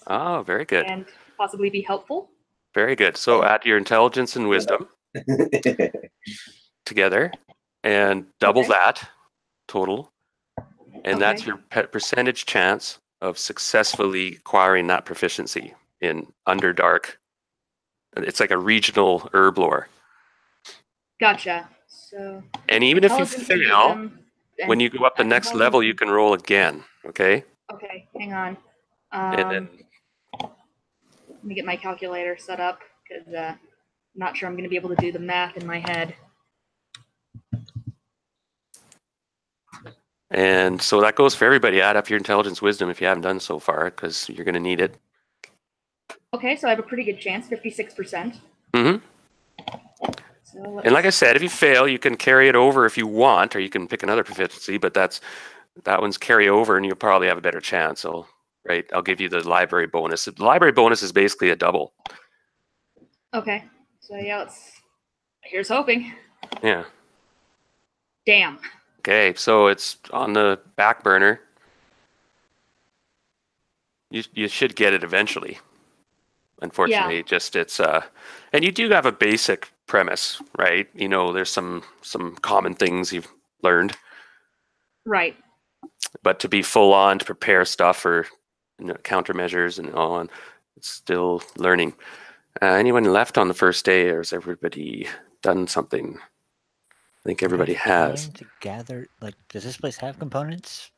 Oh, very good. and possibly be helpful. Very good. So add your intelligence and wisdom together and double that total. And that's your percentage chance of successfully acquiring that proficiency in Underdark. It's like a regional herb lore. Gotcha. So, and even if you fail, when you go up the next level, you can roll again. Okay. Okay, hang on. And then, let me get my calculator set up because I'm not sure I'm going to be able to do the math in my head. and so that goes for everybody. Add up your intelligence, wisdom if you haven't done so far, because you're going to need it. Okay, so I have a pretty good chance, 56%. Mm-hmm. So and like I said, if you fail, you can carry it over if you want, or you can pick another proficiency, but that one's carry over, and you'll probably have a better chance. So, right, I'll give you the library bonus. The library bonus is basically a double. Okay, so yeah, here's hoping. Yeah. Damn. Okay, so it's on the back burner. You should get it eventually. Unfortunately, yeah. just it's and you do have a basic premise, right? You know, there's some common things you've learned. Right. But to be full on to prepare stuff for countermeasures and all on, it's still learning. Anyone left on the first day, or has everybody done something? I think everybody has. To gather, like, does this place have components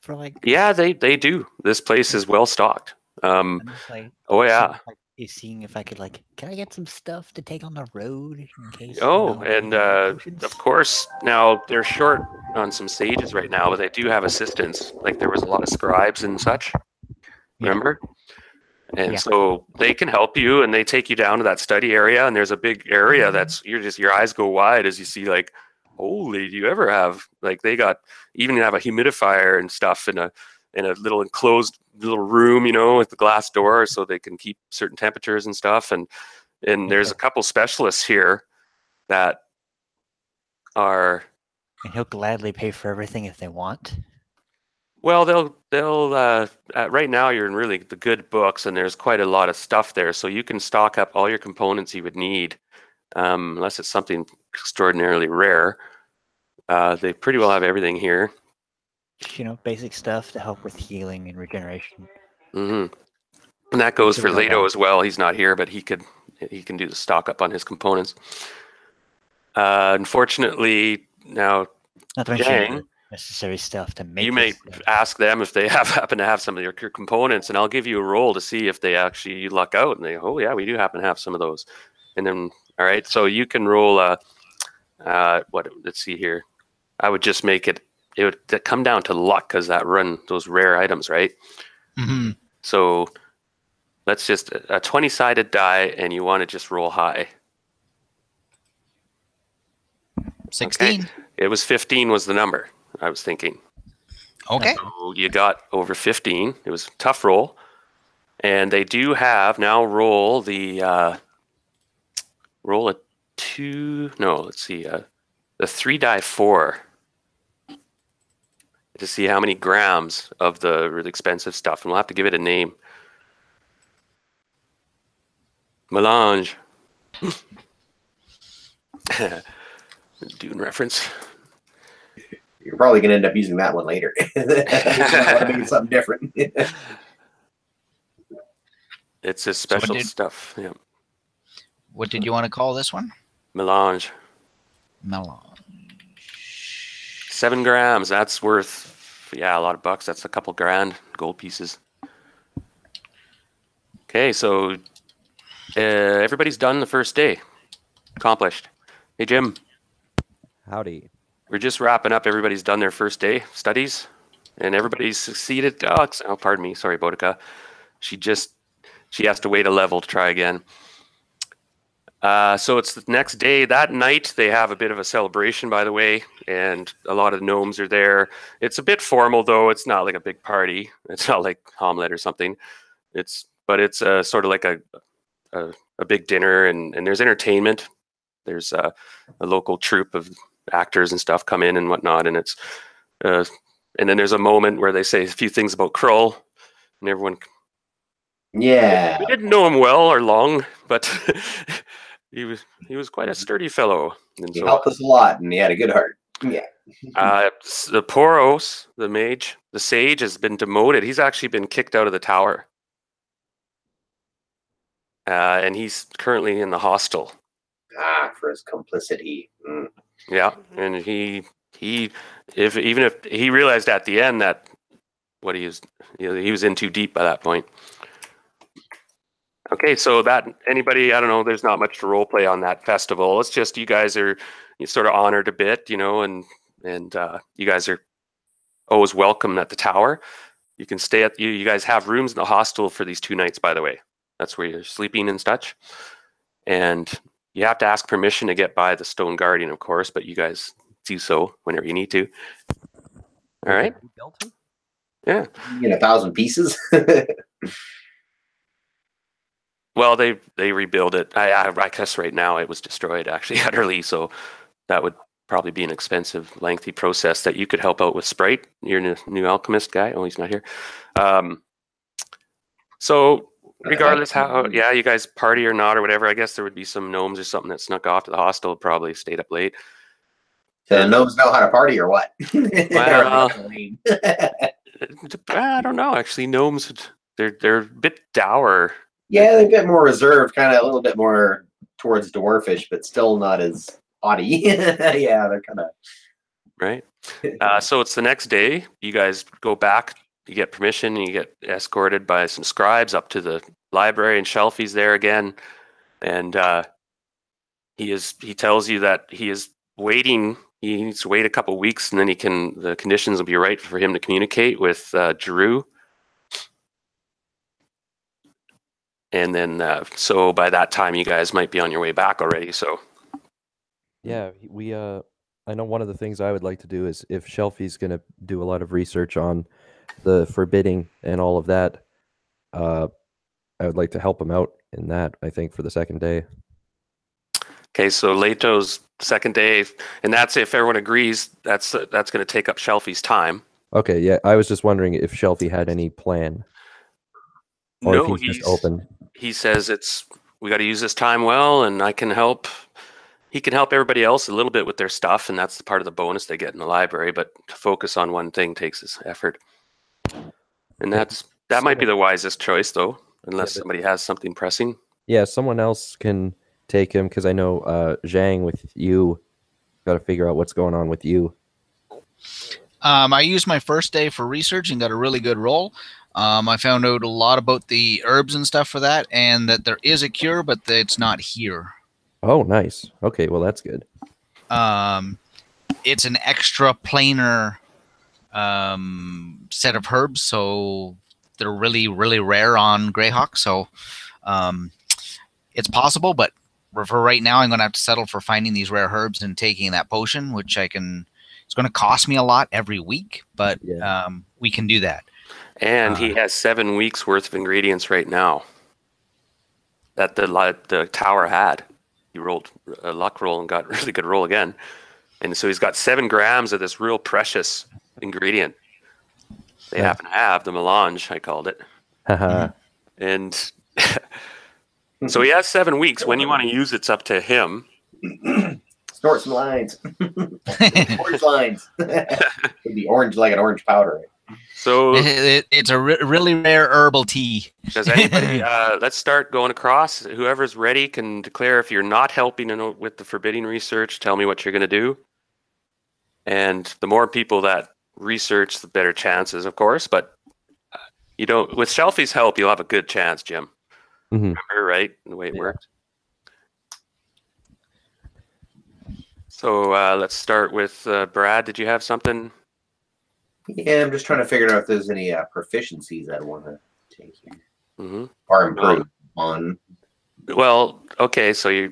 for like? Yeah, they do. This place is well stocked. Oh yeah. Is seeing if I could can I get some stuff to take on the road in case? Oh, and of course now they're short on some sages right now, but they do have assistants. Like there was a lot of scribes and such. Remember? And so they can help you, and they take you down to that study area, and there's a big area that's your eyes go wide as you see like, holy, do you ever have they got even have a humidifier and stuff in a little enclosed little room, with the glass door, so they can keep certain temperatures and stuff. And there's a couple specialists here that are. And he'll gladly pay for everything if they want. Well, they'll right now you're in really the good books, and there's quite a lot of stuff there, so you can stock up all your components you would need, unless it's something extraordinarily rare. They pretty well have everything here. Basic stuff to help with healing and regeneration. Mm-hmm. And that goes for Leto as well. He's not here, but he can do the stock up on his components. Unfortunately, now Jang, necessary stuff to make. You may ask them if they happen to have some of your components, and I'll give you a roll to see if they actually luck out. And they, oh yeah, we do happen to have some of those. And then, all right, so you can roll. Let's see here. I would just make it. It would come down to luck because those rare items, right? Mm-hmm. So let's just a 20-sided die, and you want to just roll high. 16. Okay. It was 15 was the number I was thinking. Okay. So you got over 15. It was a tough roll. And they do have now roll a 2. No, let's see. The 3 die 4 to see how many grams of the really expensive stuff. And we'll have to give it a name. Melange. Dune reference. You're probably going to end up using that one later. Maybe something different. It's a special stuff. Yeah. What did you want to call this one? Melange. Melange. 7 grams. That's worth, a lot of bucks. That's a couple grand gold pieces. Okay, so everybody's done the first day. Accomplished. Hey, Jim. Howdy. We're just wrapping up. Everybody's done their first day studies, and everybody's succeeded. Oh, pardon me. Sorry, Boudica. She has to wait a level to try again. So it's the next day. That night, they have a bit of a celebration, by the way, and a lot of gnomes are there. It's a bit formal, though. It's not like a big party. It's not like Hamlet or something. But it's sort of like a big dinner, and there's entertainment. There's a local troupe of actors and stuff come in and whatnot, and it's and then there's a moment where they say a few things about Krull, and everyone Yeah. We didn't know him well or long, but he was quite a sturdy fellow. And He so, helped us a lot, and he had a good heart. Yeah. the Poros, the mage, the sage, has been demoted. He's actually been kicked out of the tower, and he's currently in the hostel. For his complicity. Yeah, and even if he realized at the end that what he was in too deep by that point. Okay, so that anybody, I don't know, there's not much to role play on that festival. It's just you guys are sort of honored a bit, and you guys are always welcome at the tower. You can stay at you guys have rooms in the hostel for these 2 nights, by the way. That's where you're sleeping and such. And you have to ask permission to get by the Stone Guardian, of course, but you guys do so whenever you need to. All right. Yeah. In 1,000 pieces. Well, they rebuild it. I guess right now it was destroyed actually utterly, so that would probably be an expensive, lengthy process that you could help out with. Sprite, your new alchemist guy. Oh, he's not here. So regardless how you guys party or not or whatever, I guess there would be some gnomes or something that snuck off to the hostel, probably stayed up late. So the gnomes know how to party or what? Well, I don't know. Actually, gnomes, they're a bit dour. Yeah, they're a bit more reserved, kind of a little bit more towards dwarfish, but still not as haughty. Yeah, they're kind of right. So it's the next day. You guys go back. You get permission. And you get escorted by some scribes up to the library, and Shelfie's there again. And he tells you that he is waiting. He needs to wait a couple weeks, and then the conditions will be right for him to communicate with Drew. And then, so by that time, you guys might be on your way back already. So, yeah, I know one of the things I would like to do is if Shelfie's going to do a lot of research on the forbidding and all of that, I would like to help him out in that. I think for the second day. Okay, so Leto's second day, and that's if everyone agrees. That's going to take up Shelfie's time. Okay, yeah, I was just wondering if Shelfie had any plan. Or No, if he's just open. He says we got to use this time well, and I can help. He can help everybody else a little bit with their stuff, and that's the part of the bonus they get in the library. But to focus on one thing takes his effort, and that might be the wisest choice, though, unless somebody has something pressing. Yeah, someone else can take him because I know Zhang with you. Got to figure out what's going on with you. I used my first day for research and got a really good roll. I found out a lot about the herbs and stuff for that, and that there is a cure, but that it's not here. Oh, nice. Okay, well, that's good. It's an extra planar set of herbs, so they're really, really rare on Greyhawk. So it's possible, but for right now, I'm going to have to settle for finding these rare herbs and taking that potion, which it's going to cost me a lot every week, but we can do that. And he has 7 weeks worth of ingredients right now that the tower had. He rolled a luck roll and got a really good roll again. And so he's got 7 grams of this real precious ingredient. They happen to have the melange, I called it. And so he has 7 weeks. When you want to use it's up to him. Snort some lines. Orange lines. It'd be orange like an orange powder. So it's a really rare herbal tea. Does anybody? Let's start going across. Whoever's ready can declare if you're not helping with the forbidding research. Tell me what you're going to do. And the more people that research, the better chances, of course. But you don't. With Shelfie's help, you'll have a good chance, Jim. Remember, right? The way it worked. So let's start with Brad. Did you have something? Yeah, I'm just trying to figure out if there's any proficiencies I'd want to take here. Or improve on. Well, okay, so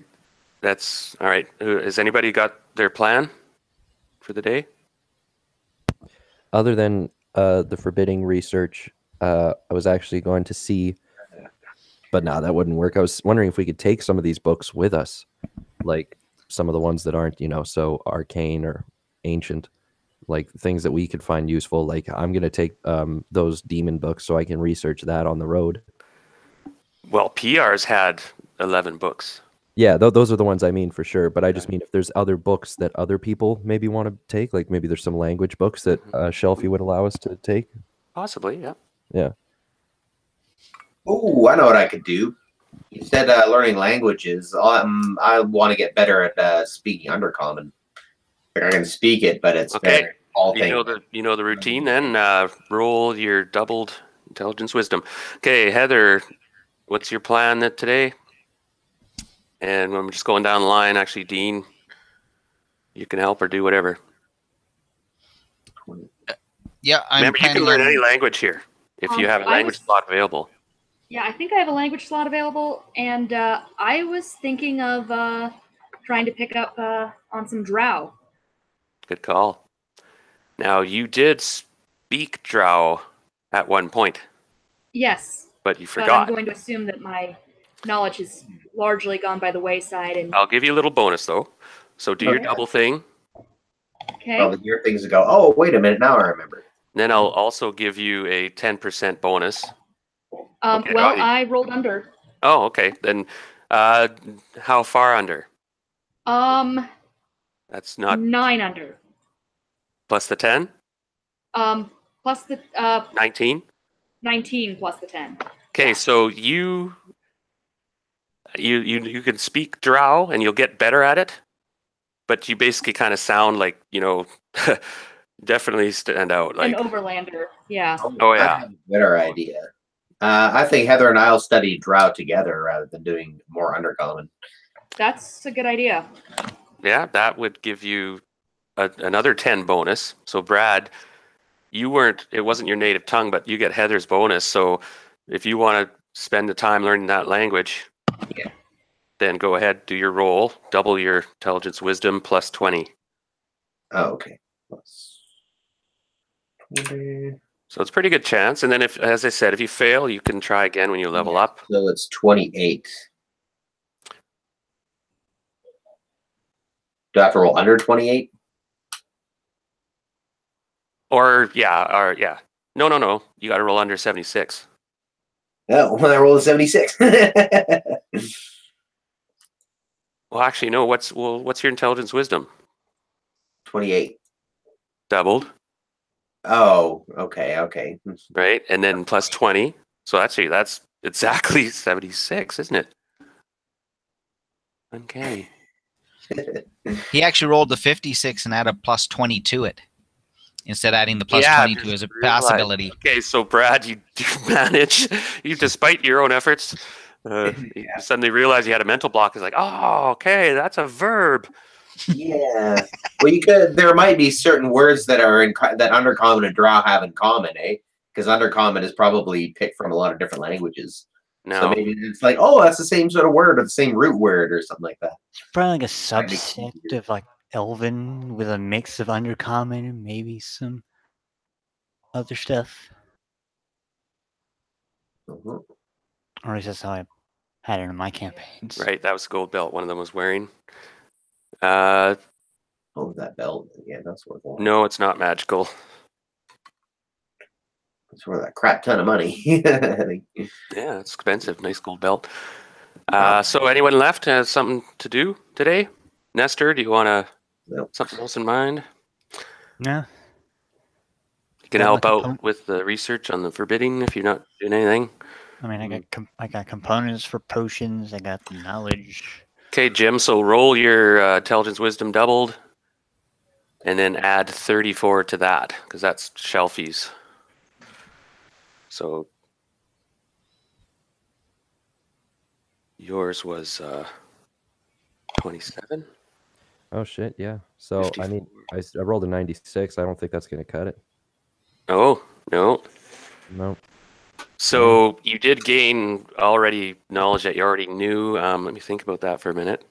that's all right. Has anybody got their plan for the day? Other than the forbidding research, I was actually going to see, but no, that wouldn't work. I was wondering if we could take some of these books with us, like some of the ones that aren't, so arcane or ancient. Like things that we could find useful. Like I'm going to take those demon books so I can research that on the road. Well, PR's had 11 books. Yeah, those are the ones I mean for sure. But I just mean if there's other books that other people maybe want to take, like maybe there's some language books that Shelfie would allow us to take. Possibly, yeah. Yeah. Oh, I know what I could do. Instead of learning languages, I want to get better at speaking Undercommon. I can speak it, but it's okay. all You know the routine. Then roll your doubled intelligence wisdom. Okay, Heather, what's your plan today? And I'm just going down the line. Actually, Dean, you can help or do whatever. Yeah, remember, you can learn any language here if you have a language slot available. Yeah, I think I have a language slot available, and I was thinking of trying to pick up on some Drow. Good call. Now, you did speak Drow at one point. Yes. But you forgot. But I'm going to assume that my knowledge has largely gone by the wayside. And I'll give you a little bonus, though. So do your double thing. Okay. Well, your things go, oh, wait a minute, now I remember. Then I'll also give you a 10% bonus. Okay, well, I rolled under. Oh, okay. Then how far under? That's not 9 under. Plus the 10? Plus the 19? 19 plus the 10. Okay, so you can speak Drow and you'll get better at it, but you basically kind of sound like, definitely stand out. Like an overlander, yeah. Oh yeah. I have a better idea. I think Heather and I'll study Drow together rather than doing more Undercommon. That's a good idea. Yeah, that would give you another 10 bonus. So Brad, it wasn't your native tongue, but you get Heather's bonus. So if you want to spend the time learning that language, then go ahead, do your roll, double your intelligence wisdom plus 20. Oh, okay. Plus 20. So it's a pretty good chance. And then as I said, if you fail, you can try again when you level up. So it's 28. Do I have to roll under 28? Or yeah. No. You got to roll under 76. Oh, well, I rolled a 76. Well, actually, no. What's your intelligence wisdom? 28. Doubled. Oh, okay. Right, and then plus 20. So actually, that's exactly 76, isn't it? Uncanny. He actually rolled the 56 and added plus 20 to it, instead of adding the plus 22 as a possibility. Okay, so Brad, you do manage, despite your own efforts, you suddenly realize you had a mental block. It's like, oh, okay, that's a verb. Yeah. Well, there might be certain words that are that Undercommon and Drow have in common, eh? Because Undercommon is probably picked from a lot of different languages. No. So maybe it's like, oh, that's the same sort of word or the same root word or something like that. It's probably like a subset of like Elven with a mix of Undercommon and maybe some other stuff. Or at least that's how I had it in my campaigns. Right, that was the gold belt one of them was wearing. Oh, that belt. Yeah, that's worth it. No, it's not magical. It's worth a crap ton of money. Yeah, it's expensive. Nice gold belt. So anyone left has something to do today? Nestor, do you want something else in mind? No. You can help out with the research on the forbidding if you're not doing anything. I mean, I got components for potions. I got knowledge. Okay, Jim. So roll your intelligence wisdom doubled, and then add 34 to that because that's Shelfie's. So yours was 27. Oh shit! Yeah. So 54. I mean, I rolled a 96. I don't think that's gonna cut it. Oh no. No. So you did gain already knowledge that you already knew. Let me think about that for a minute.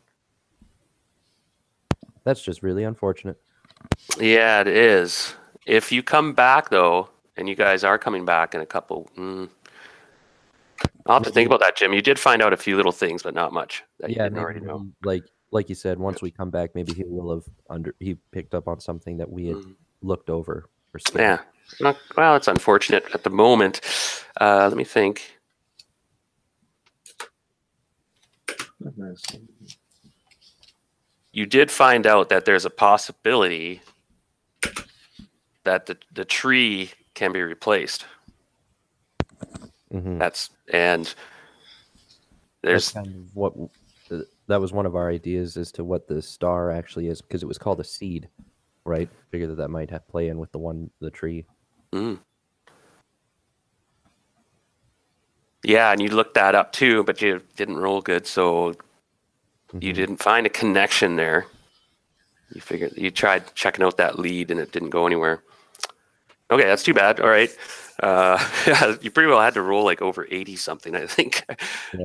That's just really unfortunate. Yeah, it is. If you come back though, and you guys are coming back in a couple, I'll have to think about that, Jim. You did find out a few little things, but not much that you didn't already know. Like you said, once we come back, maybe he will have he picked up on something that we had looked over. Yeah. Well, it's unfortunate at the moment. Let me think. You did find out that there's a possibility that the tree can be replaced. Mm-hmm. There's That's kind of what that was one of our ideas as to what the star actually is, because it was called a seed, right? Figure that might have play in with the tree. Mm. Yeah, and you looked that up too, but you didn't roll good, so you didn't find a connection there. You tried checking out that lead and it didn't go anywhere. Okay, that's too bad. All right. Yeah, you pretty well had to roll like over 80 something, I think,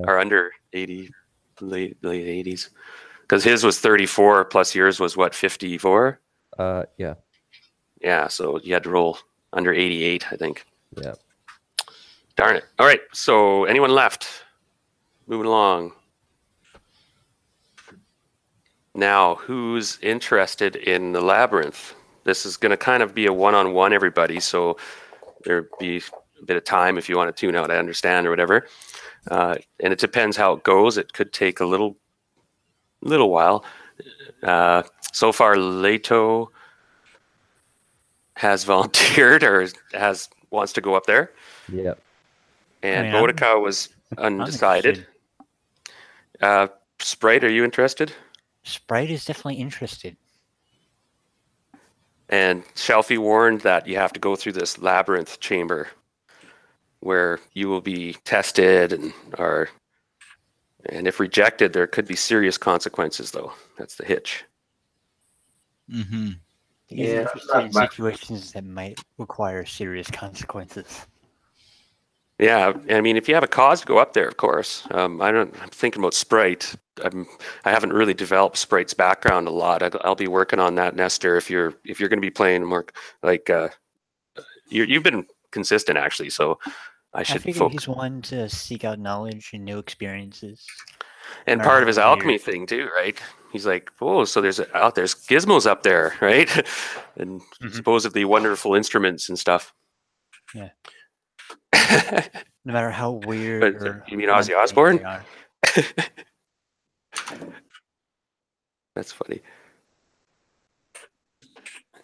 or under 80, late 80s, because his was 34 plus yours was what, 54? Yeah. Yeah, so you had to roll under 88, I think. Yeah. Darn it. All right, so anyone left? Moving along. Now, who's interested in the Labyrinth? This is going to kind of be a one-on-one, everybody, so there'd be a bit of time if you want to tune out, I understand, or whatever. And it depends how it goes. It could take a little while. So far, Leto has volunteered or wants to go up there. Yeah. And Boudica was undecided. Sprite, are you interested? Sprite is definitely interested. And Shelfie warned that you have to go through this labyrinth chamber where you will be tested and if rejected, there could be serious consequences, though. That's the hitch. Mm-hmm. He's interested in situations that might require serious consequences. Yeah, I mean, if you have a cause to go up there, of course. I'm thinking about Sprite. I haven't really developed Sprite's background a lot. I'll be working on that, Nestor. If you're going to be playing more, like you've been consistent actually, so I figure he's one to seek out knowledge and new experiences. And part of his alchemy thing too, right? He's like, oh, so there's gizmos up there, right? And supposedly wonderful instruments and stuff. Yeah. No matter how weird. You mean Ozzy Osbourne? That's funny.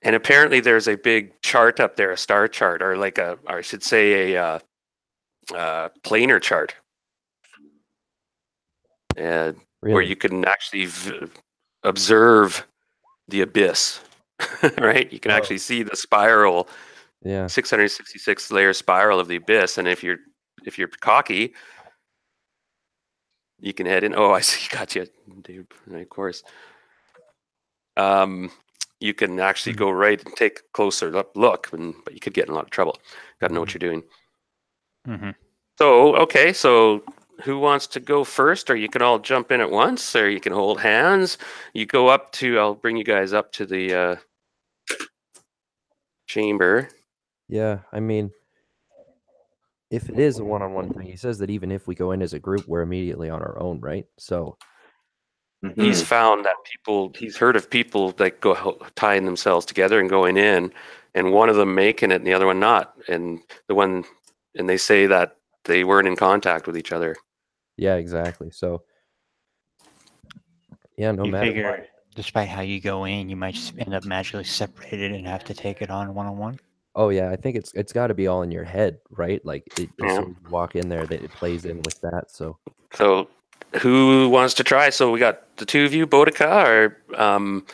And apparently there's a big chart up there, a star chart, or I should say a planar chart. And where you can actually observe the abyss, right? You can actually see the spiral, 666 layer spiral of the abyss. And if you're cocky, you can head in. Oh, I see. Gotcha, dude. Of course. You can actually go right and take a closer look, but you could get in a lot of trouble. Got to know what you're doing. Mm-hmm. So who wants to go first? Or you can all jump in at once, or you can hold hands. You go up to, I'll bring you guys up to the chamber. Yeah, I mean, if it is a one-on-one thing, he says that even if we go in as a group, we're immediately on our own, right? So he's found that he's heard of people like tying themselves together and going in, and one of them making it and the other one not. And they say that they weren't in contact with each other. Yeah, exactly. So yeah, no matter what, despite how you go in, you might just end up magically separated and have to take it on one-on-one. Oh yeah, I think it's got to be all in your head, right? Like as soon as you walk in there, that it plays in with that. So who wants to try? So we got the two of you, Boudica, or I'm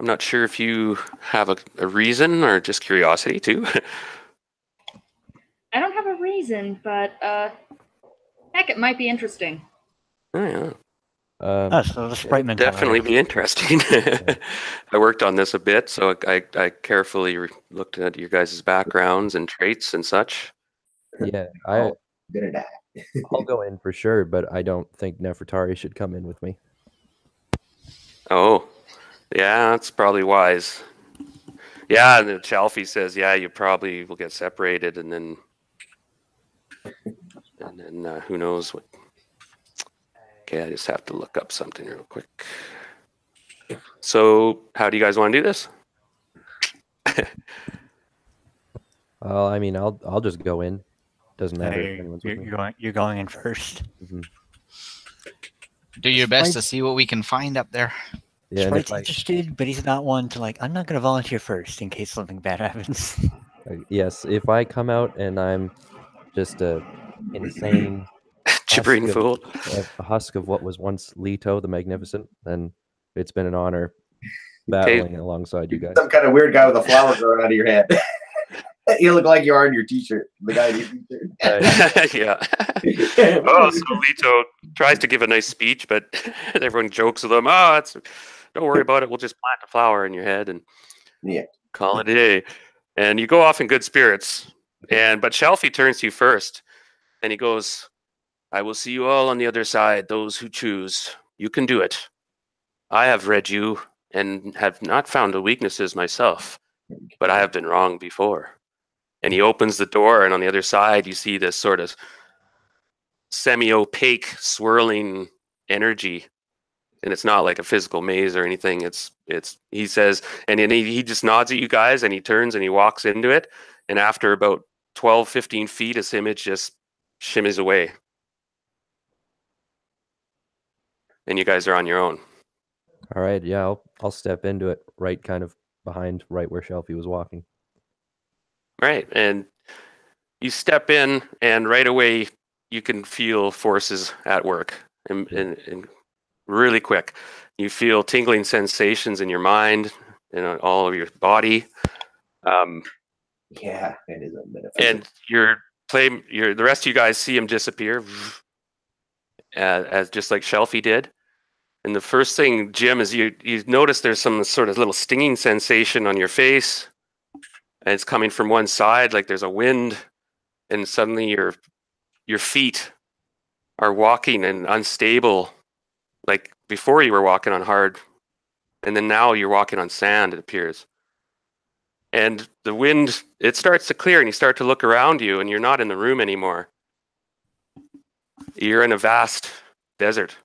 not sure if you have a reason or just curiosity too. I don't have a reason, but heck, it might be interesting. Oh yeah. So the Sprite mentality. Definitely be interesting. I worked on this a bit, so I carefully looked at your guys' backgrounds and traits and such. Yeah, I'll go in for sure, but I don't think Nefertari should come in with me. Oh, yeah, that's probably wise. Yeah, and then Shelfie says, yeah, you probably will get separated, and then who knows what. Okay, I just have to look up something real quick. So, how do you guys want to do this? Well, I mean, I'll just go in. Doesn't matter if anyone's with me. You're going in first. Mm-hmm. Do your best to see what we can find up there. Yeah, and Sprite's if I, interested, but he's not one to like. I'm not going to volunteer first in case something bad happens. yes, if I come out and I'm just a insane Gibbering husk fool. a husk of what was once Leto the Magnificent, then it's been an honor Okay. battling alongside you guys. Some kind of weird guy with a flower growing out of your head. You look like you are in your t-shirt. The guy in your t-shirt. Yeah. Oh, so Leto tries to give a nice speech, but everyone jokes with him. Oh, don't worry about it. We'll just plant a flower in your head and call it a day. And you go off in good spirits. But Shelfie turns to you first, and he goes, "I will see you all on the other side, those who choose. You can do it. I have read you and have not found the weaknesses myself, but I have been wrong before." And he opens the door, and on the other side, you see this sort of semi-opaque, swirling energy. And it's not like a physical maze or anything. He says, and then he just nods at you guys, and he turns and he walks into it. And after about 12, 15 feet, his image just shimmies away. And you guys are on your own. All right, yeah, I'll step into it right kind of behind right where Shelfie was walking. Right, and you step in, and right away you can feel forces at work, and really quick. You feel tingling sensations in your mind and all of your body. Yeah, it is a metaphysics. And the rest of you guys see him disappear, as just like Shelfie did. And the first thing, Jim, is you notice there's some sort of little stinging sensation on your face. And it's coming from one side, like there's a wind, and suddenly your feet are walking and unstable, like before you were walking on hard, and then now you're walking on sand, it appears. And the wind, it starts to clear, and you start to look around you, and you're not in the room anymore. You're in a vast desert,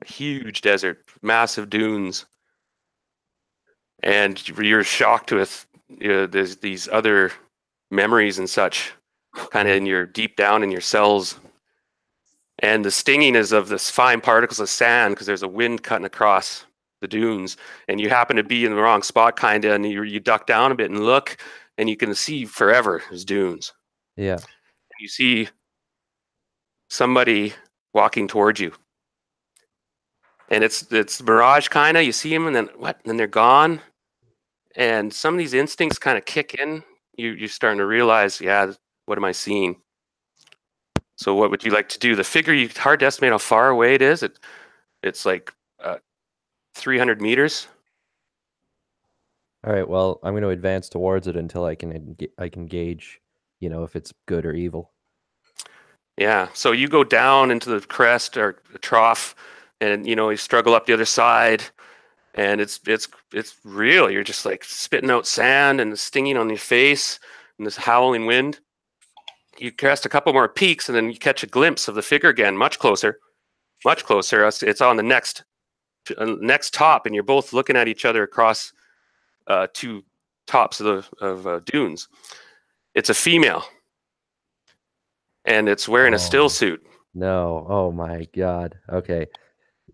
a huge desert, massive dunes, and you're shocked with there's these other memories and such, kind of deep down in your cells. And the stinging is of this fine particles of sand because there's a wind cutting across the dunes, and you happen to be in the wrong spot, kind of, and you duck down a bit and look, and you can see forever there's dunes. Yeah. And you see somebody walking towards you, and it's mirage, kind of. You see them, and then what? And then they're gone. And some of these instincts kind of kick in. You're starting to realize, yeah, what am I seeing? So what would you like to do? The figure, hard to estimate how far away it is. It's like 300 meters. All right, well, I'm going to advance towards it until I can gauge, if it's good or evil. Yeah, so you go down into the crest or the trough, and you struggle up the other side. And it's real. You're just like spitting out sand and stinging on your face and this howling wind. You crest a couple more peaks, and then you catch a glimpse of the figure again, much closer, much closer. It's on the next top, and you're both looking at each other across two tops of dunes. It's a female, and it's wearing a still suit. No, oh my God. Okay,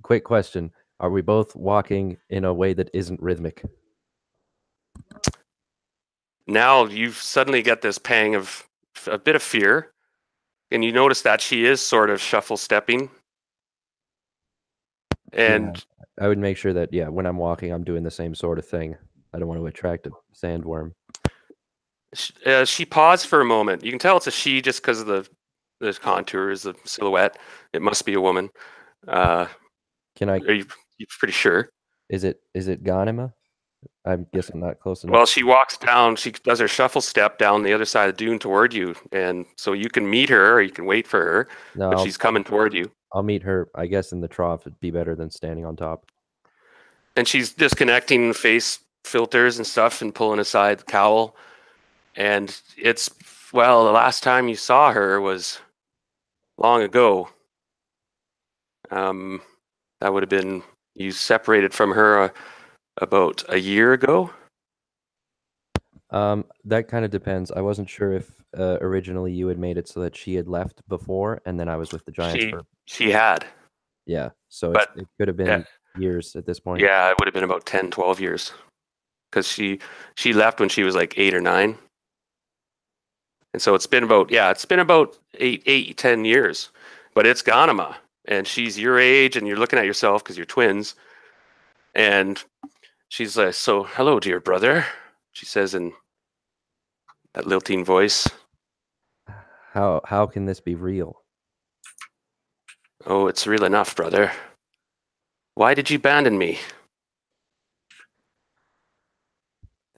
quick question. Are we both walking in a way that isn't rhythmic? Now you've suddenly got this pang of a bit of fear, and you notice that she is sort of shuffle stepping. And I would make sure that, when I'm walking, I'm doing the same sort of thing. I don't want to attract a sandworm. She paused for a moment. You can tell it's a she just because of the contours, the silhouette. It must be a woman. Are you pretty sure? Is it Ghanima? I guess I'm not close enough. Well, she walks down. She does her shuffle step down the other side of the dune toward you, and so you can meet her or you can wait for her. No, but she's coming toward you. I'll meet her, I guess, in the trough. It'd be better than standing on top. And she's disconnecting face filters and stuff and pulling aside the cowl. And the last time you saw her was long ago. That would have been, you separated from her about a year ago. That kind of depends. I wasn't sure if originally you had made it so that she had left before, and then I was with the Giants for She had. Yeah. So But, it could have been years at this point. Yeah, it would have been about 10, 12 years. Because she left when she was like 8 or 9. And so it's been about 10 years. But it's Ganema. And she's your age, and you're looking at yourself because you're twins. And she's like, so, hello, dear brother, she says in that lilting voice. How can this be real? Oh, it's real enough, brother. Why did you abandon me?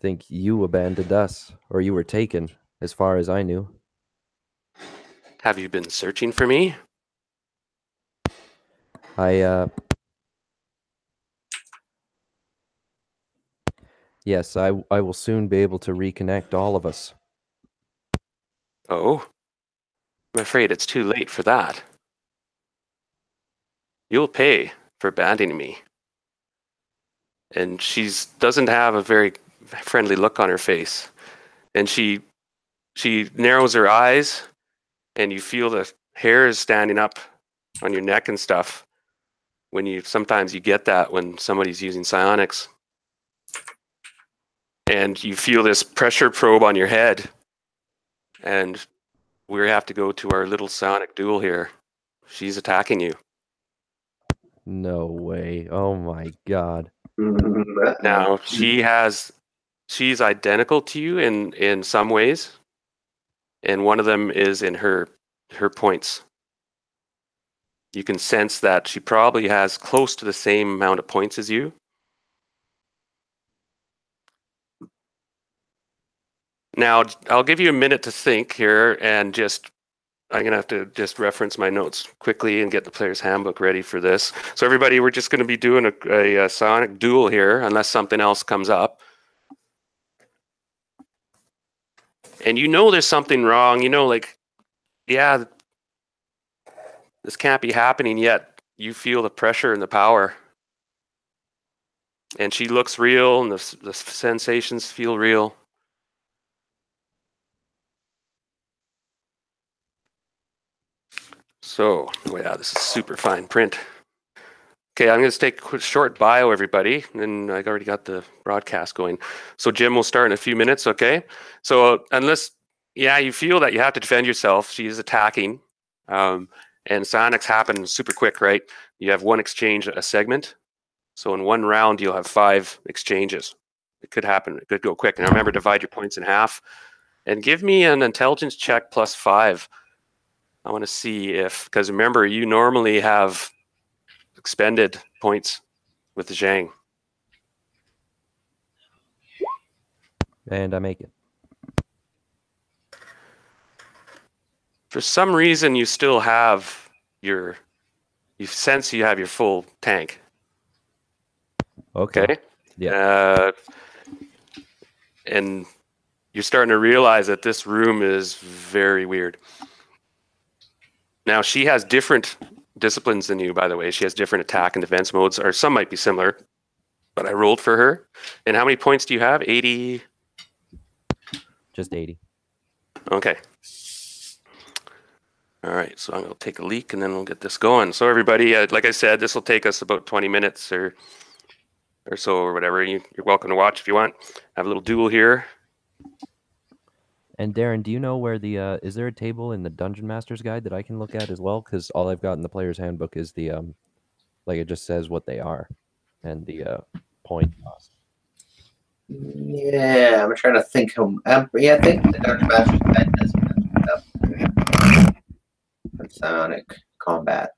Think you abandoned us, or you were taken, as far as I knew. Have you been searching for me? Yes, I will soon be able to reconnect all of us. Oh, I'm afraid it's too late for that. You'll pay for abandoning me. And she doesn't have a very friendly look on her face. And she narrows her eyes, and you feel the hairs standing up on your neck and stuff. Sometimes you get that when somebody's using psionics. And you feel this pressure probe on your head. And we have to go to our little psionic duel here. She's attacking you. No way. Oh my god. Now, she's identical to you in some ways. And one of them is in her points. You can sense that she probably has close to the same amount of points as you. Now, I'll give you a minute to think here, and I'm going to have to just reference my notes quickly and get the player's handbook ready for this. So everybody, we're just going to be doing a psionic duel here, unless something else comes up. And you know there's something wrong. You know, like, yeah, this can't be happening yet. You feel the pressure and the power. And she looks real, and the sensations feel real. So, yeah, this is super fine print. Okay, I'm going to take a short bio, everybody, and I already got the broadcast going. So Jim will start in a few minutes, okay? So unless, you feel that you have to defend yourself, she is attacking, and psionics happen super quick, right? You have one exchange a segment. So in one round, you'll have 5 exchanges. It could happen. It could go quick. And remember, divide your points in half. And give me an intelligence check plus 5. I want to see because remember, you normally have expended points with the Zhang. And I make it. For some reason, you still have you sense you have your full tank. Okay? Yeah. And you're starting to realize that this room is very weird. Now, she has different disciplines than you, by the way. She has different attack and defense modes, or some might be similar, but I rolled for her. And how many points do you have? 80? Just 80. Okay. All right, so I'm going to take a leak, and then we'll get this going. So everybody, like I said, this will take us about 20 minutes or so or whatever. You're welcome to watch if you want. Have a little duel here. And Darren, do you know where is there a table in the Dungeon Master's Guide that I can look at as well? Because all I've got in the player's handbook is the, like it just says what they are and the point cost. Yeah, I'm trying to think. I think the Dungeon Master's Guide does up psionic combat.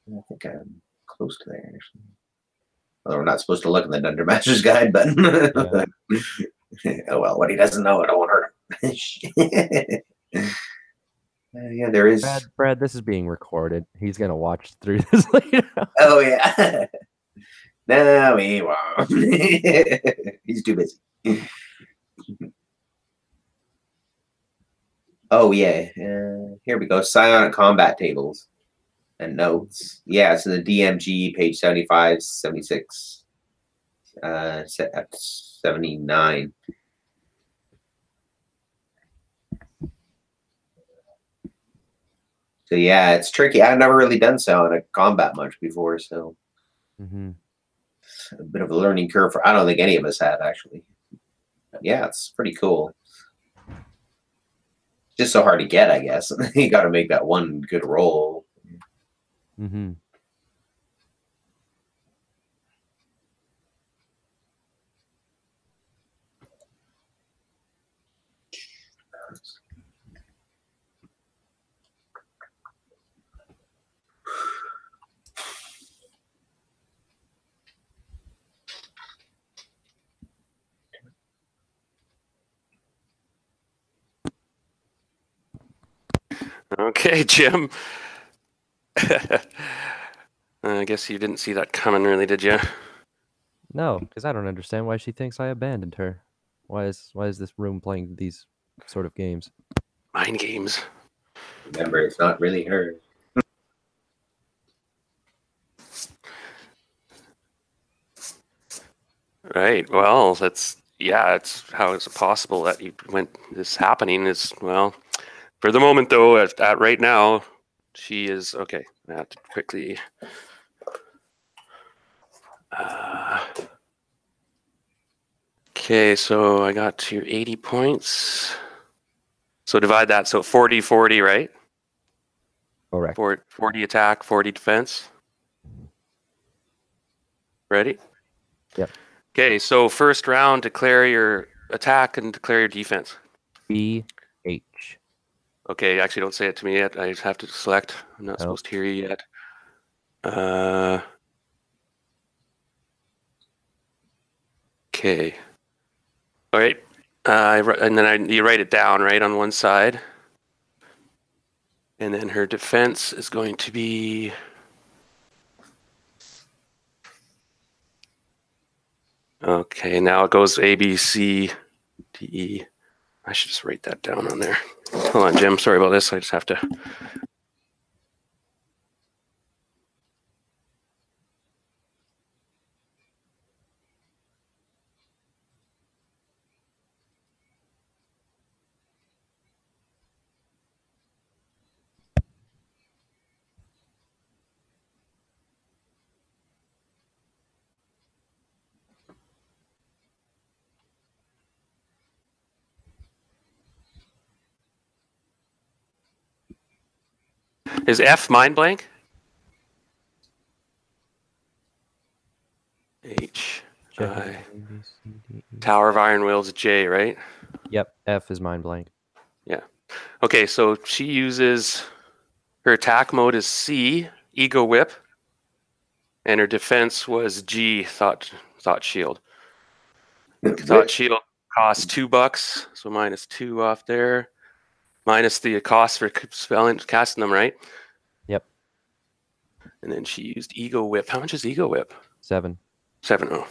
I think I'm close to there, actually. Well, we're not supposed to look in the Dungeon Master's Guide, but oh well, what he doesn't know, it won't hurt him. Yeah, there is. Brad, this is being recorded. He's gonna watch through this later. Oh yeah. No, he won't. He's too busy. Oh yeah. Here we go. Psionic combat tables and notes. Yeah, it's in the DMG, page 75, 76, 79. So yeah, it's tricky. I've never really done so in a combat much before, so it's a bit of a learning curve. I don't think any of us have actually. But yeah, it's pretty cool. Just so hard to get, I guess. You got to make that one good roll. Okay, Jim. I guess you didn't see that coming, really, did you? No, because I don't understand why she thinks I abandoned her. Why is this room playing these sort of games? Mind games. Remember, it's not really her. Right. Well, it's how is it possible that this happening is, well, for the moment though, at right now, she is okay. I have to quickly okay, so I got to 80 points. So divide that, so 40-40, right? Correct. 40 attack, 40 defense. Ready? Yep. Okay, so first round, declare your attack and declare your defense. B-H. Okay, actually don't say it to me yet. I just have to select. I'm not supposed to hear you yet. Okay. All right. And then you write it down, right, on one side. And then her defense is going to be... Okay, now it goes A, B, C, D, E. I should just write that down on there. Hold on, Jim. Sorry about this. I just have to... Is F mind blank? H. I. Tower of Iron Will's J, right? Yep. F is mind blank. Yeah. Okay, so she uses her attack mode is C, Ego Whip, and her defense was G, Thought Shield. Thought Shield costs $2, so -2 off there. Minus the cost for casting them, right? Yep. And then she used Ego Whip. How much is Ego Whip? 7. 7. Oh.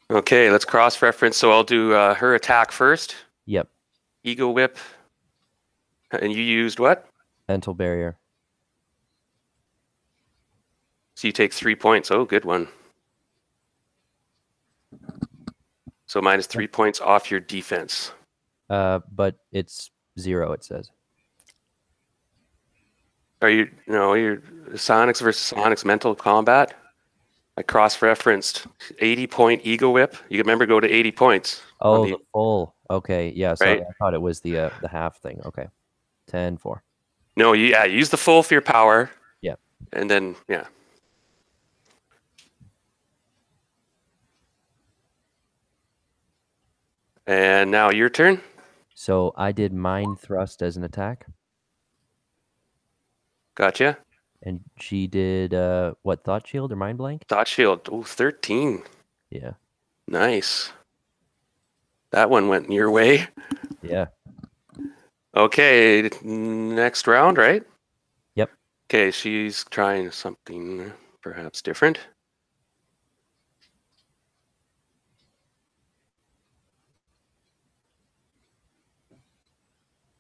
Okay, let's cross-reference. So I'll do her attack first. Yep. Ego Whip. And you used what? Mental barrier. So you take 3 points. Oh, good one. So -3 points off your defense. But it's 0, it says. You're Sonics versus Sonics mental combat. I cross-referenced 80-point Ego Whip. You remember, go to 80 points. Oh, the full. Okay, yeah. Sorry, right? I thought it was the half thing. Okay, 10-4. No, use the full for your power. Yeah. And then And now your turn. So I did Mind Thrust as an attack. Gotcha. And she did what? Thought Shield or Mind Blank? Thought Shield. Oh, 13. Yeah. Nice. That one went your way. Yeah. Okay, next round, right? Yep. Okay, she's trying something perhaps different.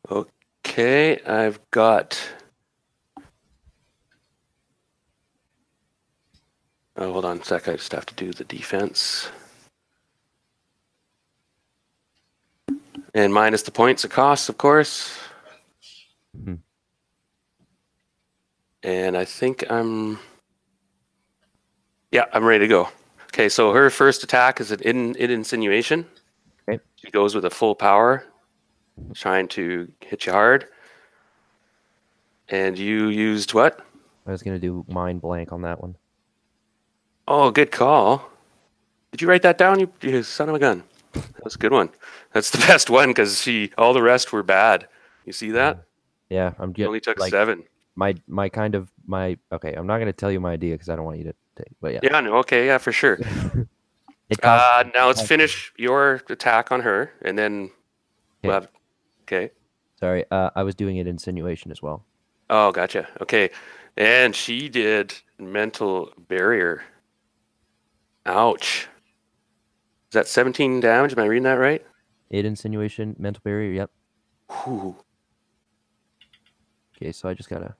Okay, I've got... Oh, hold on a sec. I just have to do the defense. And minus the points it costs, of course. Mhm. And I think I'm ready to go. Okay, so her first attack is an insinuation. Okay. She goes with a full power, trying to hit you hard. And you used what? I was gonna do mind blank on that one. Oh, good call. Did you write that down, you son of a gun? That was a good one. That's the best one because all the rest were bad. You see that? Yeah, I'm You just only took like 7. my okay. I'm not gonna tell you my idea because I don't want you to take. But yeah. Yeah, no, okay, yeah, for sure. It costs. Now let's finish your attack on her, and then we'll have. Okay. Sorry, I was doing an insinuation as well. Oh, gotcha. Okay, and she did mental barrier. Ouch. Is that 17 damage? Am I reading that right? 8 insinuation, mental barrier. Yep. Whew. Okay, so I just gotta.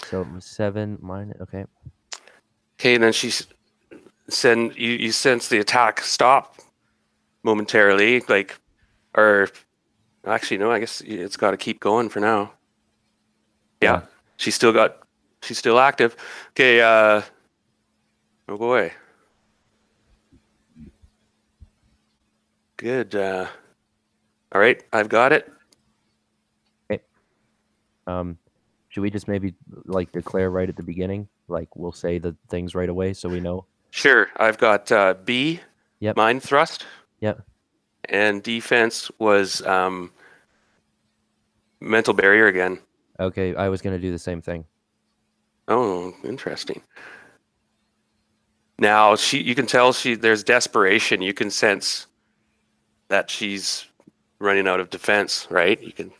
So it was 7 minus. Okay. Okay, and then you sense the attack stop momentarily, like, or actually no, I guess it's got to keep going for now. Yeah, she's still active. Okay, oh boy. Good. All right, I've got it. Okay. Should we just maybe like declare right at the beginning? Like we'll say the things right away so we know. Sure, I've got B. Yep. Mind thrust. Yep. And defense was mental barrier again. Okay, I was gonna do the same thing. Oh, interesting. Now you can tell there's desperation. You can sense that she's running out of defense, right? You can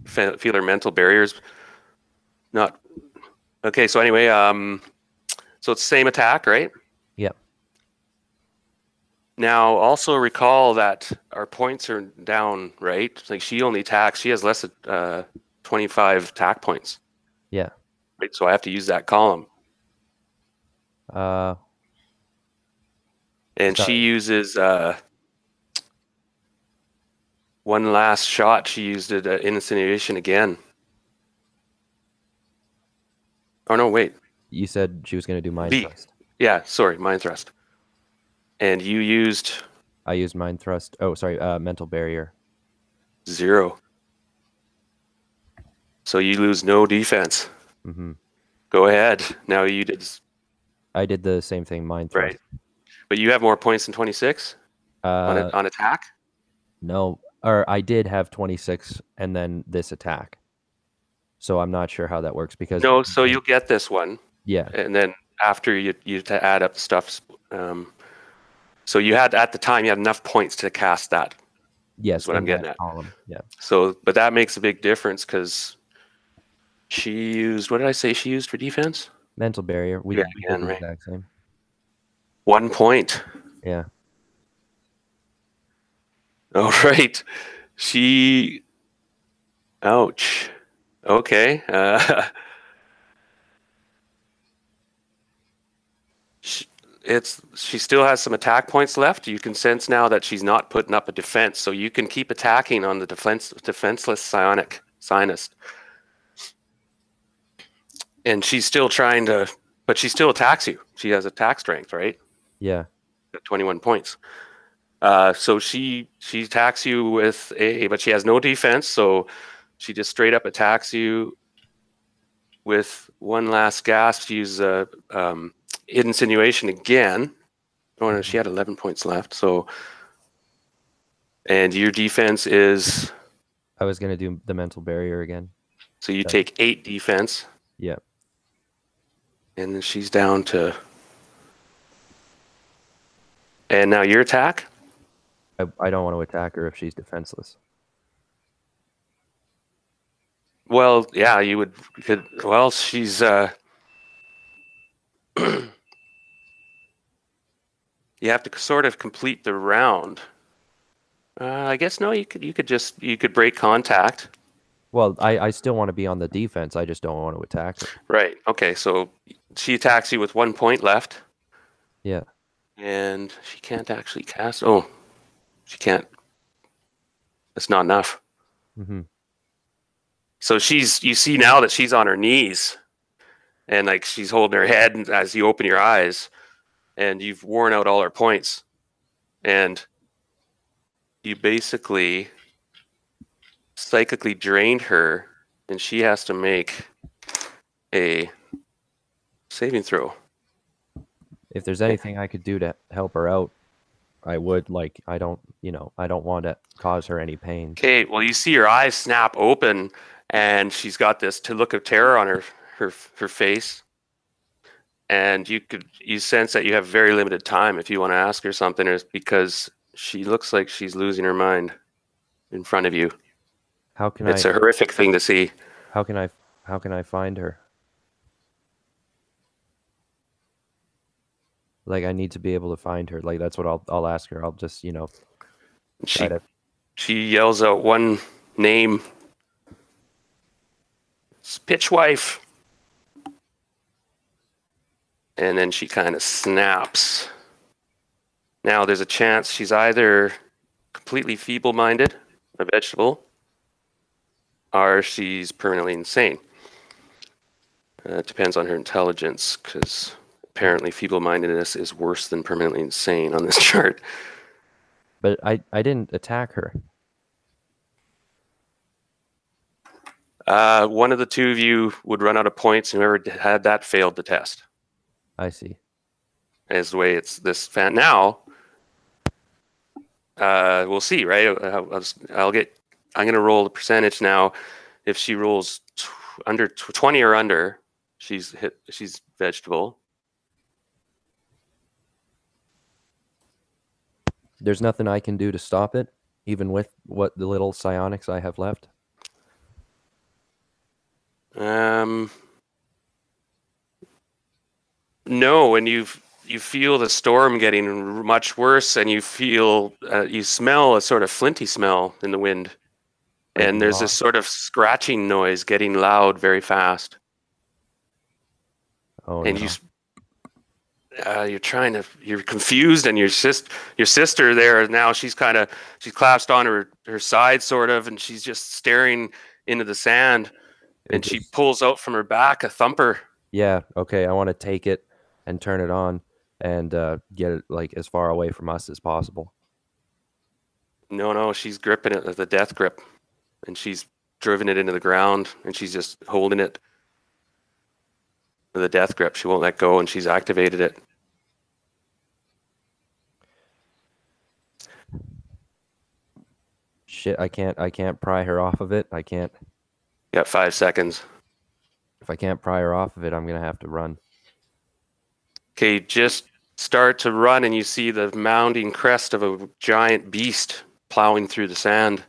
feel her mental barriers. Not okay. So anyway, so it's same attack, right? Yep. Now also recall that our points are down, right? Like she only attacks. She has less than 25 attack points. Yeah. Right. So I have to use that column. And sorry. she uses one last shot. She used it insinuation again. Oh no, wait. You said she was gonna do mind thrust. Yeah, sorry, mind thrust. And you used. I used mind thrust. Oh, sorry, mental barrier. 0. So you lose no defense. Mm-hmm. Go ahead. Now you did. I did the same thing, mind thrust. Right. But you have more points than 26 on attack? No, or I did have 26 and then this attack. So I'm not sure how that works because no. So you'll get this one. Yeah. And then after you add up the stuff. So you had at the time you had enough points to cast that. Yes, is what I'm getting at. Column. Yeah. So, but that makes a big difference because she used. What did I say she used for defense? Mental barrier. We did the right. exact same. 1 point. Yeah. All right. She. Ouch. Okay. She still has some attack points left. You can sense now that she's not putting up a defense, so you can keep attacking on the defenseless psionist. And she's still trying to, but she still attacks you. She has attack strength, right? Yeah. 21 points. So she attacks you with but she has no defense, so she just straight up attacks you with one last gasp. She uses a insinuation again. Oh no, she had 11 points left. So, and your defense is. I was gonna do the mental barrier again. So you take 8 defense. Yeah. And then she's down to. And now your attack. I don't want to attack her if she's defenseless. Well, yeah, you could. Well, she's. You have to sort of complete the round. I guess no. You could break contact. Well, I still want to be on the defense. I just don't want to attack her. Right. Okay. So she attacks you with 1 point left. Yeah. And she can't actually cast. Oh, she can't. That's not enough. Mm-hmm. So you see now that she's on her knees, and like she's holding her head as you open your eyes, and you've worn out all her points, and you basically psychically drained her, and she has to make a saving throw. If there's anything I could do to help her out, I would. Like, I don't want to cause her any pain. Okay, well, you see her eyes snap open, and she's got this look of terror on her face, and you sense that you have very limited time if you want to ask her something, because she looks like she's losing her mind in front of you. It's a horrific thing to see. How can I find her? Like, I need to be able to find her. Like, that's what I'll ask her. I'll just, She yells out one name. It's Pitchwife. And then she kind of snaps. Now there's a chance she's either completely feeble-minded, a vegetable, or she's permanently insane. It depends on her intelligence, because apparently feeble-mindedness is worse than permanently insane on this chart. But I didn't attack her. One of the two of you would run out of points, and whoever had that failed the test. I see. Is the way it's this fan now. We'll see, right? I'm going to roll the percentage now. If she rolls under 20 or under, she's vegetable. There's nothing I can do to stop it, even with what the little psionics I have left. No, and you feel the storm getting much worse, and you smell a sort of flinty smell in the wind, and there's this sort of scratching noise getting loud very fast. Oh, and no. You're confused, and your sister there now, she's clasped on her side sort of, and she's just staring into the sand, and she pulls out from her back a thumper. Yeah, okay, I want to take it and turn it on and get it like as far away from us as possible. No, she's gripping it with a death grip, and she's driven it into the ground, and she's just holding it with a death grip. She won't let go, and she's activated it. Shit, I can't pry her off of it. I can't. You got 5 seconds. If I can't pry her off of it, I'm gonna have to run. Okay, just start to run, and you see the mounding crest of a giant beast plowing through the sand.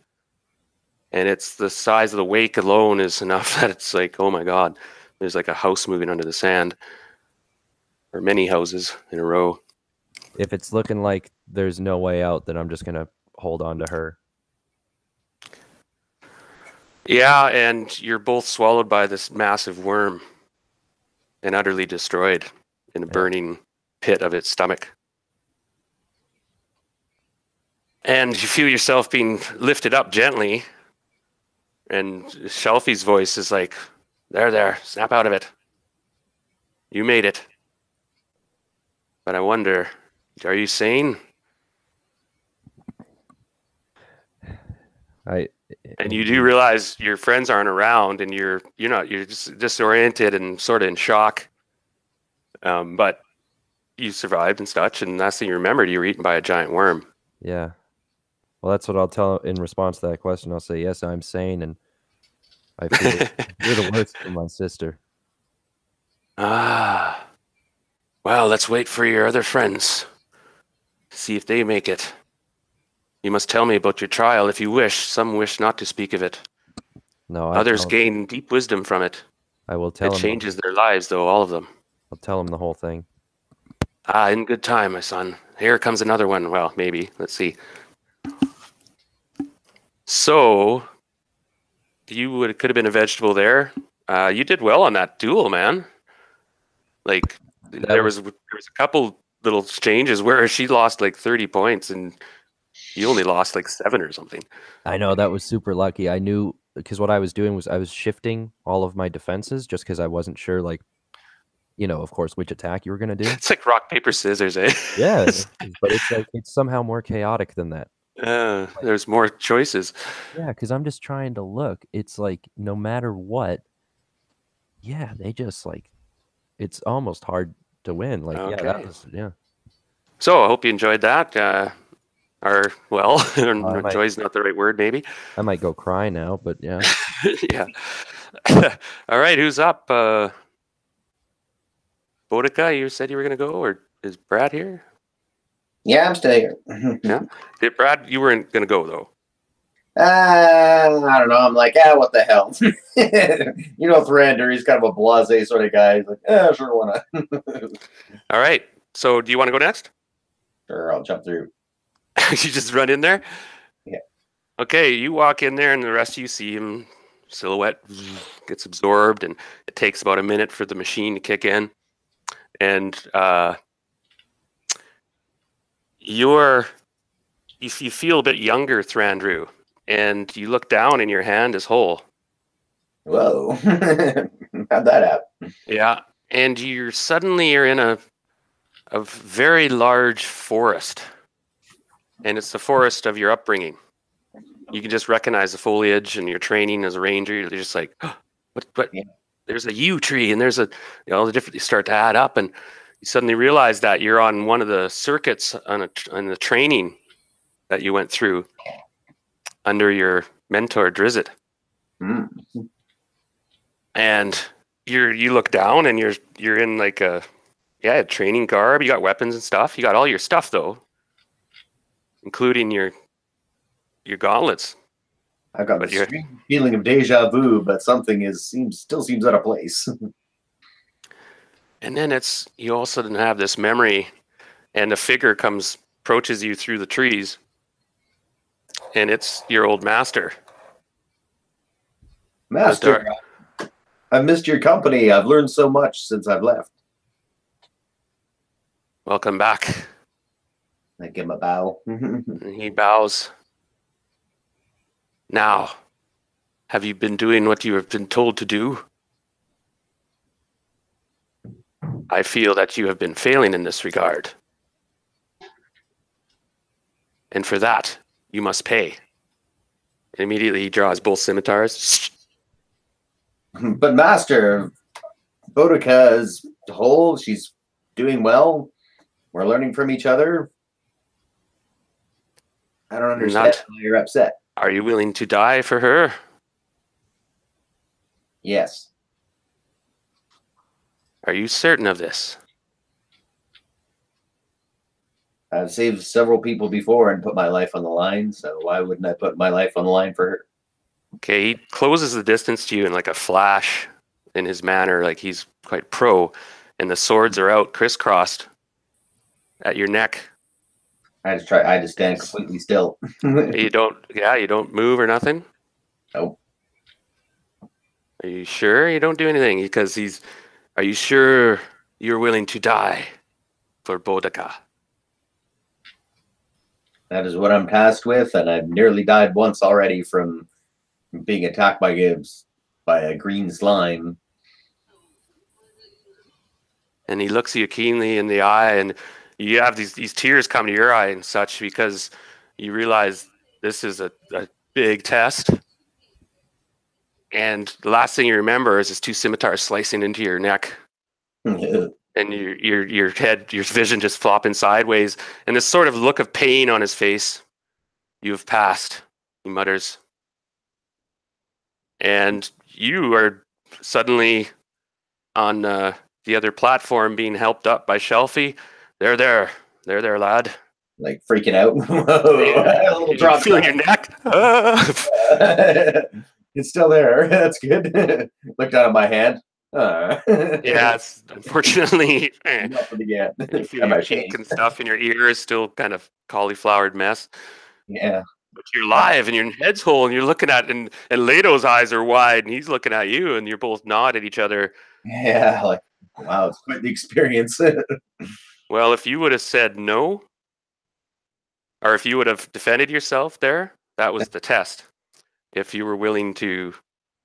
And it's the size of the wake alone is enough that it's like, oh my God, there's like a house moving under the sand, or many houses in a row. If it's looking like there's no way out, then I'm just gonna hold on to her. Yeah, and you're both swallowed by this massive worm and utterly destroyed in a burning pit of its stomach. And you feel yourself being lifted up gently, and Shelfie's voice is like, there, snap out of it. You made it. But I wonder, are you sane? And you do realize your friends aren't around, and you're just disoriented and sort of in shock. But you survived and such, and last thing you remembered, you were eaten by a giant worm. Yeah. Well, that's what I'll tell in response to that question. I'll say, yes, I'm sane, and I feel you're the worst for my sister. Well, let's wait for your other friends. See if they make it. You must tell me about your trial if you wish. Some wish not to speak of it. No, others gain deep wisdom from it. I will tell them. It changes their lives, though, all of them. I'll tell them the whole thing. In good time, my son. Here comes another one. Well, maybe. Let's see. So, you could have been a vegetable there. You did well on that duel, man. Like, there was a couple little exchanges where she lost like 30 points, and you only lost like 7 or something. I know, that was super lucky. I knew because what I was doing was I was shifting all of my defenses just because I wasn't sure, like, of course, which attack you were gonna do. It's like rock, paper, scissors, eh? Yeah, but it's like it's somehow more chaotic than that. There's more choices. Yeah, because I'm just trying to look. It's like no matter what, yeah, they just like it's almost hard to win. Like, yeah, that Okay. was yeah. So I hope you enjoyed that. Or well, might- enjoy's not the right word, maybe. I might go cry now, but yeah. Yeah. All right, who's up? Boudica, you said you were gonna go, or is Brad here? Yeah, I'm still here. Yeah. Brad, you weren't gonna go though. I don't know. I'm like, what the hell? Thrander, he's kind of a blasé sort of guy. He's like, sure, why not? All right. So do you want to go next? Sure, I'll jump through. You just run in there? Yeah. Okay, you walk in there and the rest of you see him, silhouette gets absorbed, and it takes about a minute for the machine to kick in. And you feel a bit younger, Thrandu, and you look down and your hand is whole. Whoa. How'd that happen? Yeah. And you're in a very large forest. And it's the forest of your upbringing. You can just recognize the foliage, and your training as a ranger. You're just like, oh, what? Yeah. There's a yew tree, and there's the different. You start to add up, and you suddenly realize that you're on one of the circuits on the training that you went through under your mentor Drizzt. Mm. And you look down, and you're in like a training garb. You got weapons and stuff. You got all your stuff though, including your gauntlets. I've got a strange feeling of deja vu, but something still seems out of place. And then you all of a sudden have this memory, and a figure approaches you through the trees, and it's your old master. Master, I've missed your company. I've learned so much since I've left. Welcome back. I give him a bow. And he bows. Now, have you been doing what you have been told to do? I feel that you have been failing in this regard. And for that, you must pay. And immediately he draws both scimitars. But Master, Boudica is whole. She's doing well. We're learning from each other. I don't understand why you're upset. Are you willing to die for her? Yes. Are you certain of this? I've saved several people before and put my life on the line, so why wouldn't I put my life on the line for her? Okay, he closes the distance to you in like a flash in his manner, like he's quite pro, and the swords are out crisscrossed at your neck. I just stand completely still. You don't move or nothing? Nope. Are you sure you don't do anything? Because are you sure you're willing to die for Boudica? That is what I'm tasked with, and I've nearly died once already from being attacked by a green slime. And he looks you keenly in the eye, and you have these tears come to your eye and such, because you realize this is a big test. And the last thing you remember is his two scimitars slicing into your neck. And your head, your vision just flopping sideways, and this sort of look of pain on his face. You have passed, he mutters. And you are suddenly on the other platform being helped up by Shelfie. They're there, lad. Like freaking out. A little drop. Feeling your neck. It's still there. That's good. Look down at my hand. Yes, unfortunately. Nothing again. You feel your cheek and stuff, and your ear is still kind of cauliflowered mess. Yeah. But you're live, and your head's whole, and you're looking at, and Leto's eyes are wide, and he's looking at you, and you're both nod at each other. Yeah, like, wow, it's quite the experience. Well, if you would have said no, or if you would have defended yourself there, that was the test. if you were willing to.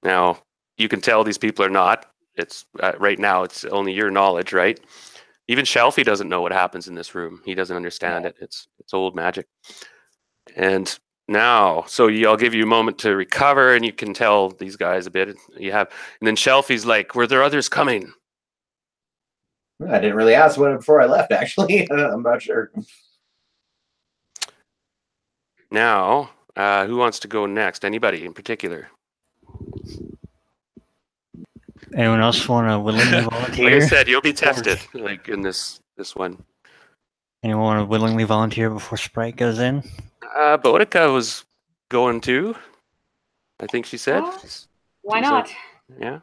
Now, you can tell these people are not. It's right now, it's only your knowledge, right? Even Shelfie doesn't know what happens in this room. He doesn't understand it. It's old magic. And now, so I'll give you a moment to recover, and you can tell these guys a bit. And then Shelfie's like, were there others coming? I didn't really ask one before I left, actually. I'm not sure. Now, who wants to go next? Anybody in particular? Anyone else want to willingly volunteer? Like I said, you'll be tested, like in this one. Anyone want to willingly volunteer before Sprite goes in? Boudica was going to, I think she said. Why not? Yeah.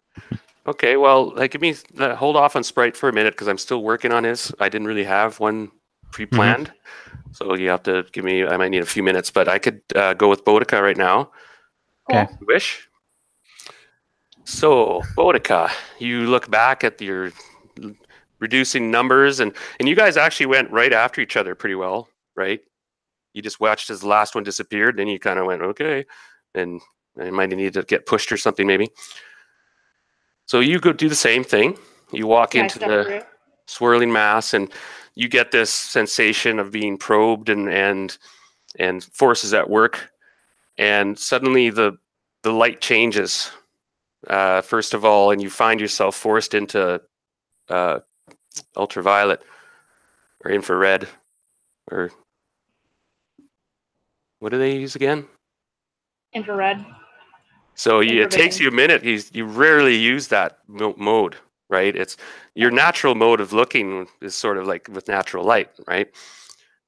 Okay, well, give me hold off on Sprite for a minute because I'm still working on his. I didn't really have one pre-planned, so you have to give me. I might need a few minutes, but I could go with Boudica right now. Okay. If you wish. So, Boudica, you look back at your reducing numbers, and you guys actually went right after each other pretty well, right? You just watched as the last one disappeared, then you kind of went, okay, and you might need to get pushed or something maybe. So you go do the same thing. You walk into the swirling mass, and you get this sensation of being probed and forces at work, and suddenly the light changes. First of all, and you find yourself forced into ultraviolet or infrared, or what do they use again? Infrared. So it takes you a minute. You rarely use that mode, right? It's your natural mode of looking is sort of like with natural light, right?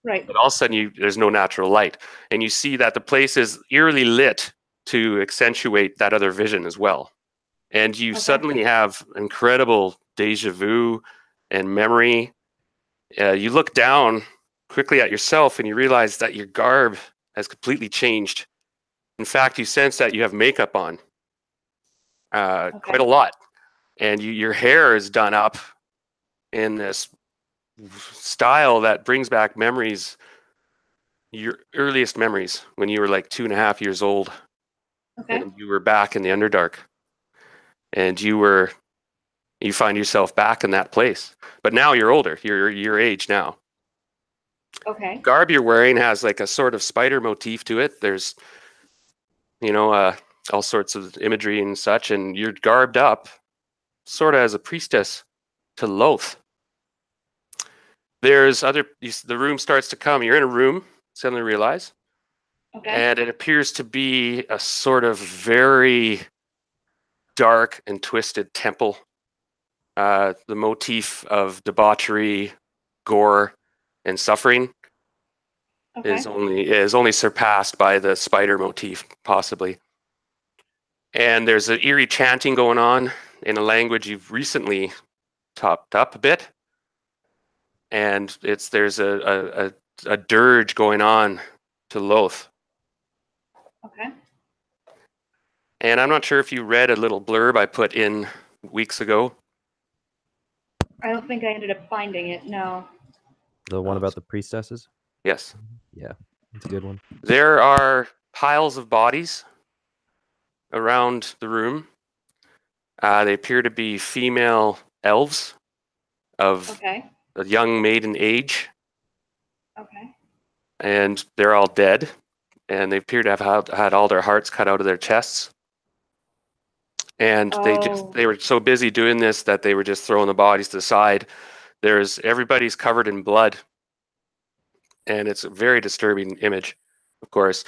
Right. But all of a sudden, there's no natural light, and you see that the place is eerily lit to accentuate that other vision as well. And you suddenly have incredible deja vu and memory. You look down quickly at yourself and you realize that your garb has completely changed. In fact, you sense that you have makeup on quite a lot. And your hair is done up in this style that brings back memories, your earliest memories when you were like 2.5 years old. And you were back in the Underdark. And you find yourself back in that place, but now you're older. You're your age now. Okay. Garb you're wearing has like a sort of spider motif to it. There's, all sorts of imagery and such, and you're garbed up, sort of as a priestess to Loth. The room starts to come. You're in a room. Suddenly realize, and it appears to be a sort of very dark and twisted temple. The motif of debauchery, gore, and suffering is only surpassed by the spider motif, possibly. And there's an eerie chanting going on in a language you've recently topped up a bit, and there's a dirge going on to Loth. Okay. And I'm not sure if you read a little blurb I put in weeks ago. I don't think I ended up finding it, no. The one about the priestesses? Yes. Yeah, it's a good one. There are piles of bodies around the room. They appear to be female elves of a young maiden age. Okay. And they're all dead. And they appear to have had all their hearts cut out of their chests. And they were so busy doing this that they were just throwing the bodies to the side. Everybody's covered in blood. And it's a very disturbing image, of course.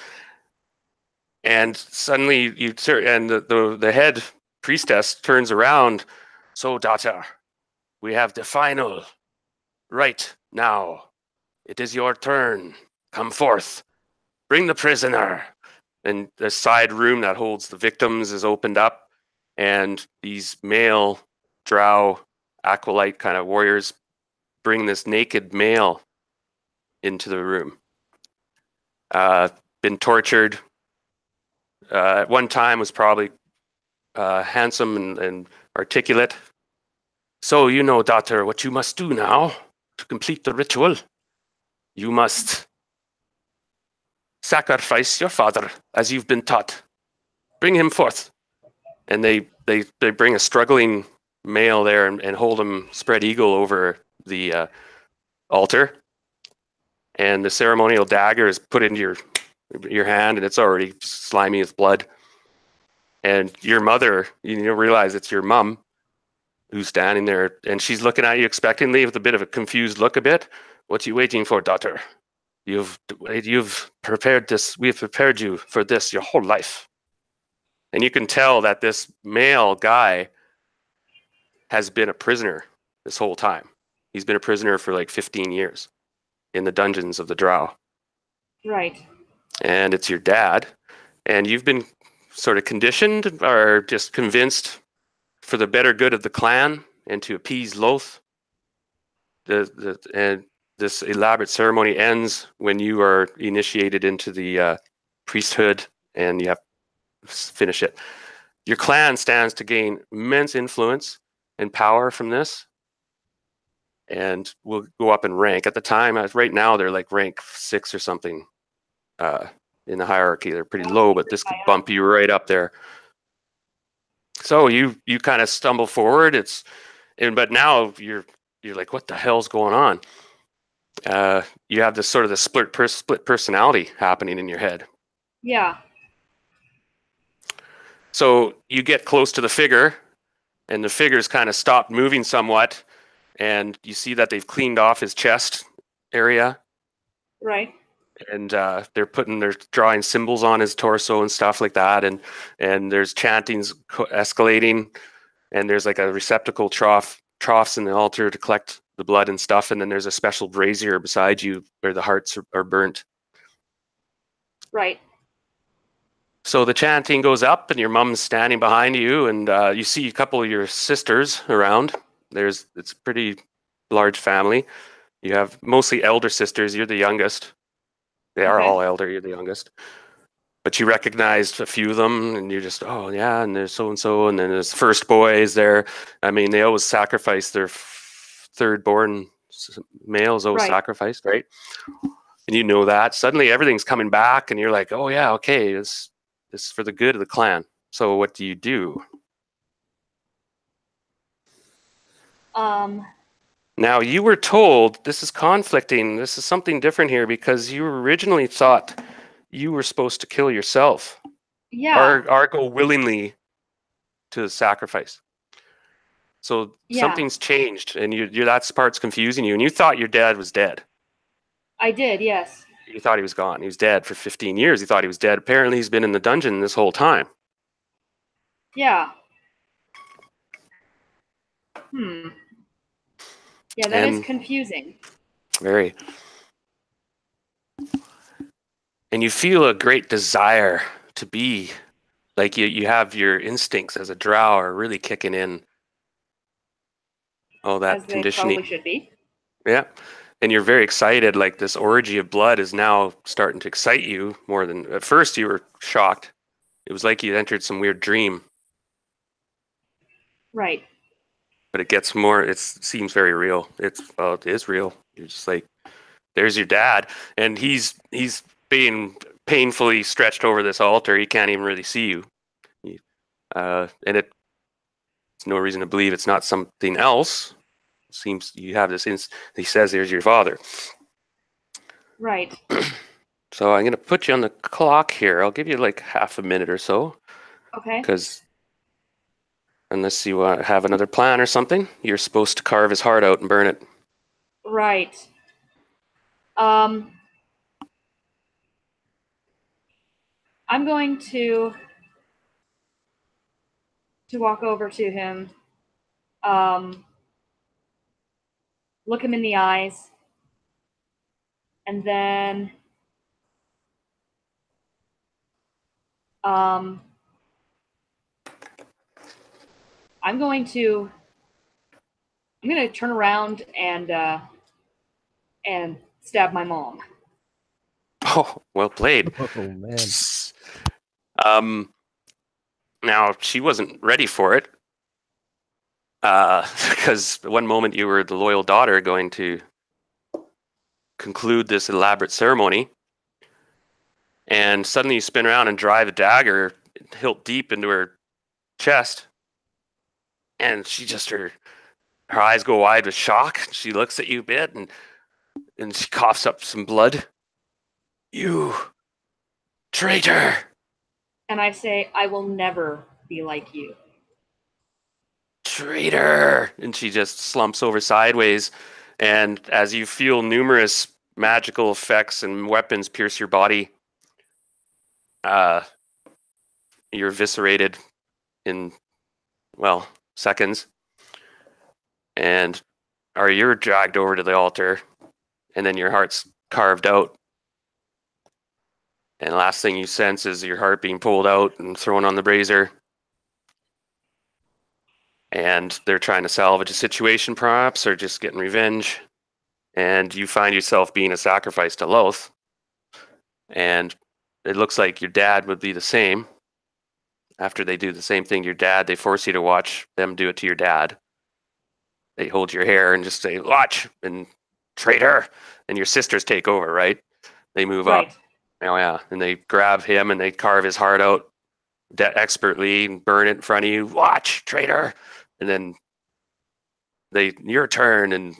And suddenly the head priestess turns around. So, daughter, we have the final right now. It is your turn. Come forth. Bring the prisoner. And the side room that holds the victims is opened up. And these male drow acolyte kind of warriors bring this naked male into the room. Been tortured. At one time was probably handsome and articulate. So you know, daughter, what you must do now to complete the ritual. You must sacrifice your father as you've been taught. bring him forth. And they bring a struggling male there and hold him spread eagle over the altar. And the ceremonial dagger is put into your hand, and it's already slimy with blood. And your mother, you realize it's your mom who's standing there, and she's looking at you expectantly with a bit of a confused look a bit. What are you waiting for, daughter? You've prepared this. We have prepared you for this your whole life. And you can tell that this male guy has been a prisoner this whole time. He's been a prisoner for like 15 years in the dungeons of the Drow. Right. And it's your dad. And you've been sort of conditioned or just convinced for the better good of the clan and to appease Loth. And this elaborate ceremony ends when you are initiated into the priesthood, and you have to finish it. Your clan stands to gain immense influence and power from this, and will go up in rank. At the time, right now, they're like rank 6 or something in the hierarchy. They're pretty low, but this could bump you right up there. So you kind of stumble forward. But now you're like, what the hell's going on? You have this sort of the split personality happening in your head. Yeah. So you get close to the figure, and the figure's kind of stopped moving somewhat, and you see that they've cleaned off his chest area. Right. And they're drawing symbols on his torso and stuff like that, and there's chantings escalating, and there's like a receptacle troughs in the altar to collect the blood and stuff, and then there's a special brazier beside you where the hearts are burnt. Right. So the chanting goes up, and your mom's standing behind you, and you see a couple of your sisters around. It's a pretty large family. You have mostly elder sisters. You're the youngest. They are all elder. You're the youngest. But you recognized a few of them, and you're just, oh, yeah, and there's so-and-so, and then there's first boys there. I mean, they always sacrifice their third-born males, always sacrificed, right? And you know that. Suddenly everything's coming back, and you're like, oh, yeah, okay, this is for the good of the clan. So what do you do? Now, you were told, this is conflicting, this is something different here, because you originally thought you were supposed to kill yourself. Yeah. Or go willingly to sacrifice. So something's changed, and that part's confusing you, and you thought your dad was dead. I did, yes. You thought he was gone. He was dead for 15 years. You thought he was dead. Apparently, he's been in the dungeon this whole time. Yeah. Yeah, that is confusing. Very. And you feel a great desire to be, like you have your instincts as a drow are really kicking in. Oh, that conditioning. As they probably should be. Yeah. And you're very excited, like this orgy of blood is now starting to excite you more than, at first you were shocked. It was like you entered some weird dream. Right. But it gets more, it seems very real. It is real. You're just like, there's your dad. And he's being painfully stretched over this altar. He can't even really see you. And it's no reason to believe it's not something else. It seems you have this, he says, there's your father. Right. So I'm going to put you on the clock here. I'll give you like half a minute or so. Okay. Because unless you have another plan or something, you're supposed to carve his heart out and burn it. Right. I'm going to walk over to him, look him in the eyes, and then I'm going to turn around and stab my mom. Oh, well played. Oh man. Now she wasn't ready for it. Because one moment you were the loyal daughter going to conclude this elaborate ceremony, and suddenly you spin around and drive a dagger hilt deep into her chest, and she just her eyes go wide with shock. She looks at you a bit, and she coughs up some blood. You traitor! And I say, I will never be like you. Traitor! And she just slumps over sideways, and as you feel numerous magical effects and weapons pierce your body, you're eviscerated in, well, seconds. And you're dragged over to the altar, and then your heart's carved out. And the last thing you sense is your heart being pulled out and thrown on the brazier. And they're trying to salvage a situation, perhaps, or just getting revenge. And you find yourself being a sacrifice to Loth. And it looks like your dad would be the same. After they do the same thing to your dad, they force you to watch them do it to your dad. They hold your hair and just say, watch, and traitor. And your sisters take over, right? They move up. Oh, yeah. And they grab him and they carve his heart out expertly and burn it in front of you. Watch, traitor. And then your turn, and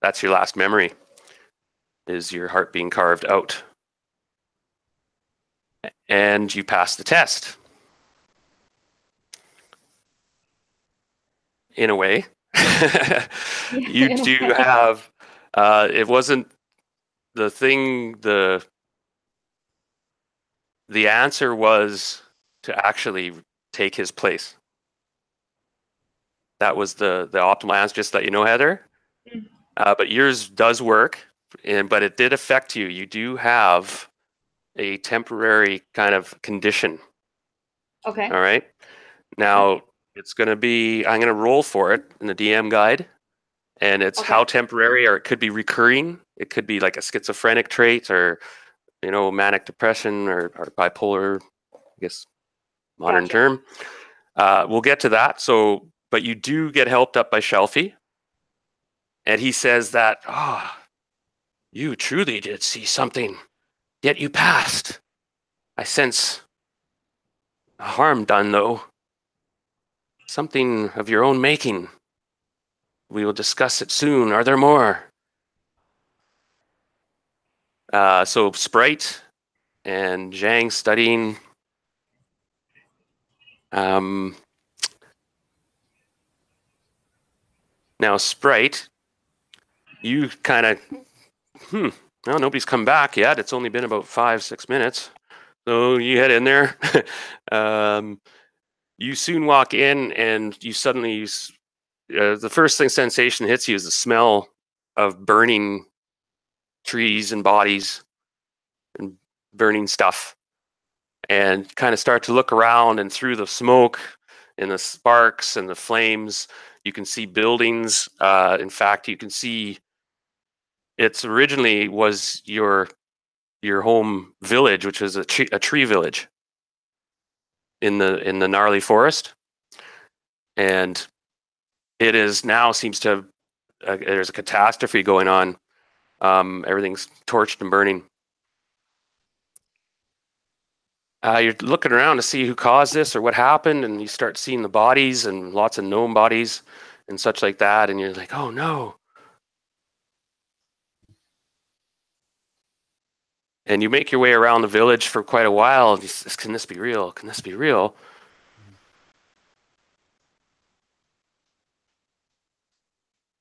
that's your last memory, is your heart being carved out. And you pass the test. In a way. You do have, it wasn't the thing, the answer was to actually take his place. That was the optimal answer, just to let you know, Heather. But yours does work, but it did affect you. You do have a temporary kind of condition. Okay. All right. Now, it's going to be, I'm going to roll for it in the DM guide. And it's how temporary, or it could be recurring. It could be like a schizophrenic trait, or, manic depression, or bipolar, I guess, modern term. We'll get to that. So, but you do get helped up by Shelfie. And he says that, you truly did see something, yet you passed. I sense a harm done, though. Something of your own making. We will discuss it soon. Are there more? So Sprite and Zhang studying. Now, Sprite, you kind of, well, nobody's come back yet. It's only been about 5-6 minutes. So you head in there. You soon walk in, and you suddenly, the first thing sensation hits you is the smell of burning trees and bodies and burning stuff. And kind of start to look around, and through the smoke and the sparks and the flames, you can see buildings. In fact, you can see it's originally was your home village, which was a tree village in the gnarly forest, and it is now seems to there's a catastrophe going on. Everything's torched and burning. You're looking around to see who caused this or what happened, and you start seeing the bodies and lots of gnome bodies and such like that, and you're like, oh no. And you make your way around the village for quite a while. Can this be real? Can this be real?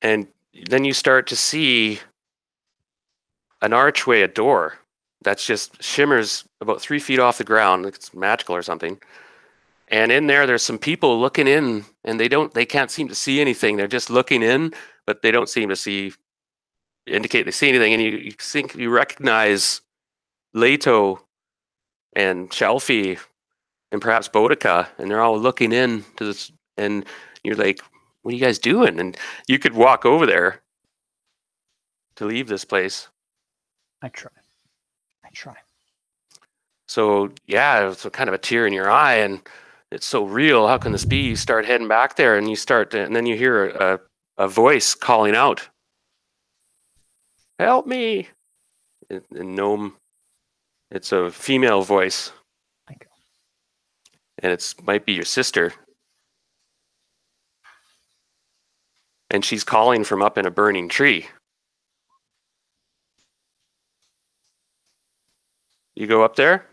And then you start to see an archway, a door that's just shimmers about 3 feet off the ground. It's magical or something. And in there's some people looking in, and they can't seem to see anything. They're just looking in, but they don't seem to indicate they see anything. And you think you recognize Leto and Shelfie and perhaps Boudica, and they're all looking in to this, and you're like, what are you guys doing? And you could walk over there to leave this place. I try. So yeah, it's kind of a tear in your eye, and it's so real. How can this be? You start heading back there, and and then you hear a voice calling out, "Help me!" In gnome, it's a female voice. and it might be your sister. And she's calling from up in a burning tree. You go up there?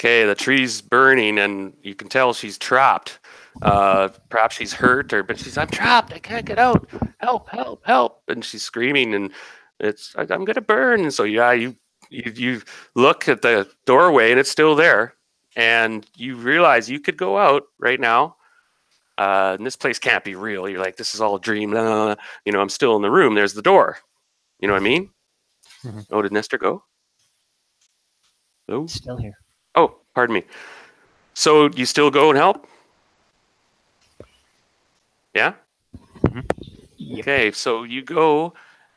Okay, the tree's burning, and you can tell she's trapped. Perhaps she's hurt, but I'm trapped. I can't get out. Help, help, help. And she's screaming, and I'm going to burn. And so, yeah, you look at the doorway, and it's still there. And you realize you could go out right now. And this place can't be real. You're like, this is all a dream. I'm still in the room. There's the door. You know what I mean? Mm-hmm. Oh, did Nestor go? Oh, still here. Oh, pardon me. So you still go and help? Yeah? Mm-hmm. Yep. Okay, so you go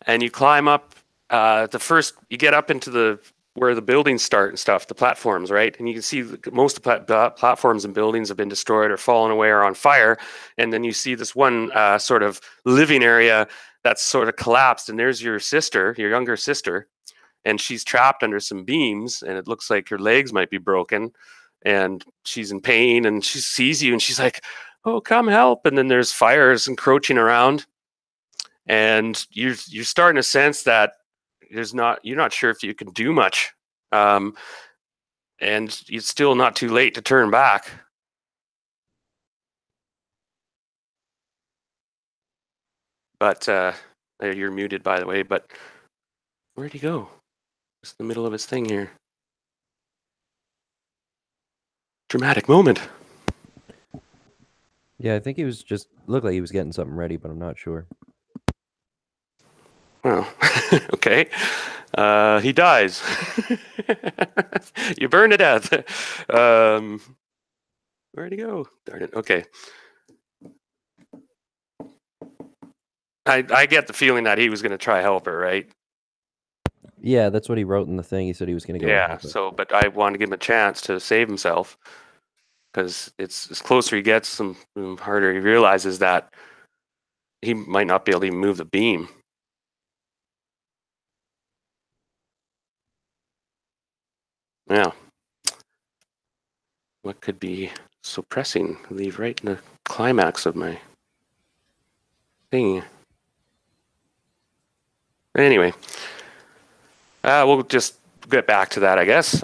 and you climb up. You get up into where the buildings start and stuff, the platforms, right? And you can see most of the platforms and buildings have been destroyed or fallen away or on fire. And then you see this one sort of living area that's sort of collapsed. And there's your sister, your younger sister. And she's trapped under some beams, and it looks like her legs might be broken, and she's in pain, and she sees you, and she's like, oh, come help. And then there's fires encroaching around, and you're starting to sense that you're not sure if you can do much. And it's still not too late to turn back. But you're muted, by the way, but where'd he go? Just in the middle of his thing here. Dramatic moment. Yeah, I think he was looked like he was getting something ready, but I'm not sure. Well, okay. He dies. You burn to death. Where'd he go? Darn it. Okay. I get the feeling that he was going to try help her, right? Yeah, that's what he wrote in the thing. He said he was going to go. Yeah, but I wanted to give him a chance to save himself, because it's as closer he gets, the harder he realizes that he might not be able to even move the beam. Yeah. What could be so pressing? Leave right in the climax of my thing. Anyway, we'll just get back to that, I guess.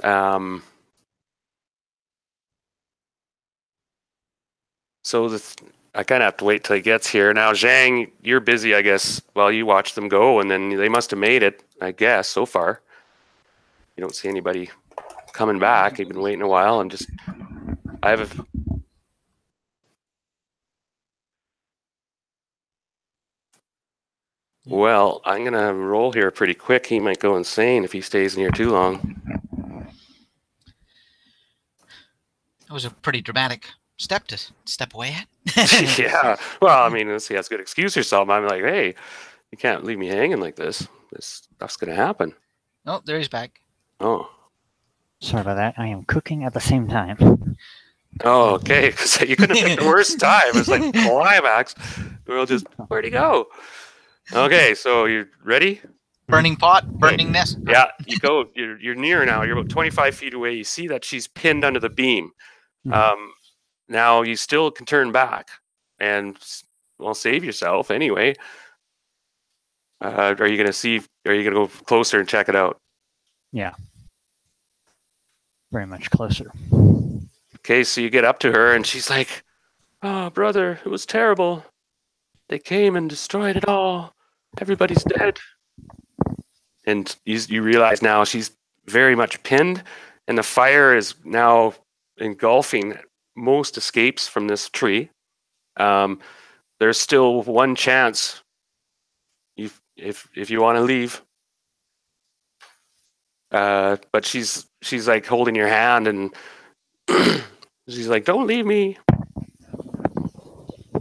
So I kind of have to wait till he gets here. Now, Zhang, you're busy, I guess, while you watch them go, and then they must have made it, I guess, so far. You don't see anybody coming back. You've been waiting a while, and Well, I'm going to roll here pretty quick. He might go insane if he stays in here too long. That was a pretty dramatic step to step away at. Yeah. Well, I mean, unless he has a good excuse or something, I'm like, hey, you can't leave me hanging like this. This stuff's going to happen. Oh, there he's back. Oh. Sorry about that. I am cooking at the same time. Oh, okay. Because you couldn't have picked the worst time. It's like climax. Where'd he go? Okay, so you ready? Burning pot, burning nest. Yeah, you go. You're near now. You're about 25 feet away. You see that she's pinned under the beam. Now you still can turn back and save yourself anyway. Are you gonna go closer and check it out? Yeah. Very much closer. Okay, so you get up to her and she's like, oh, brother, it was terrible. They came and destroyed it all. Everybody's dead. And you realize now she's very much pinned, and the fire is now engulfing most escapes from this tree. There's still one chance if you want to leave. But she's like holding your hand, and she's like, don't leave me.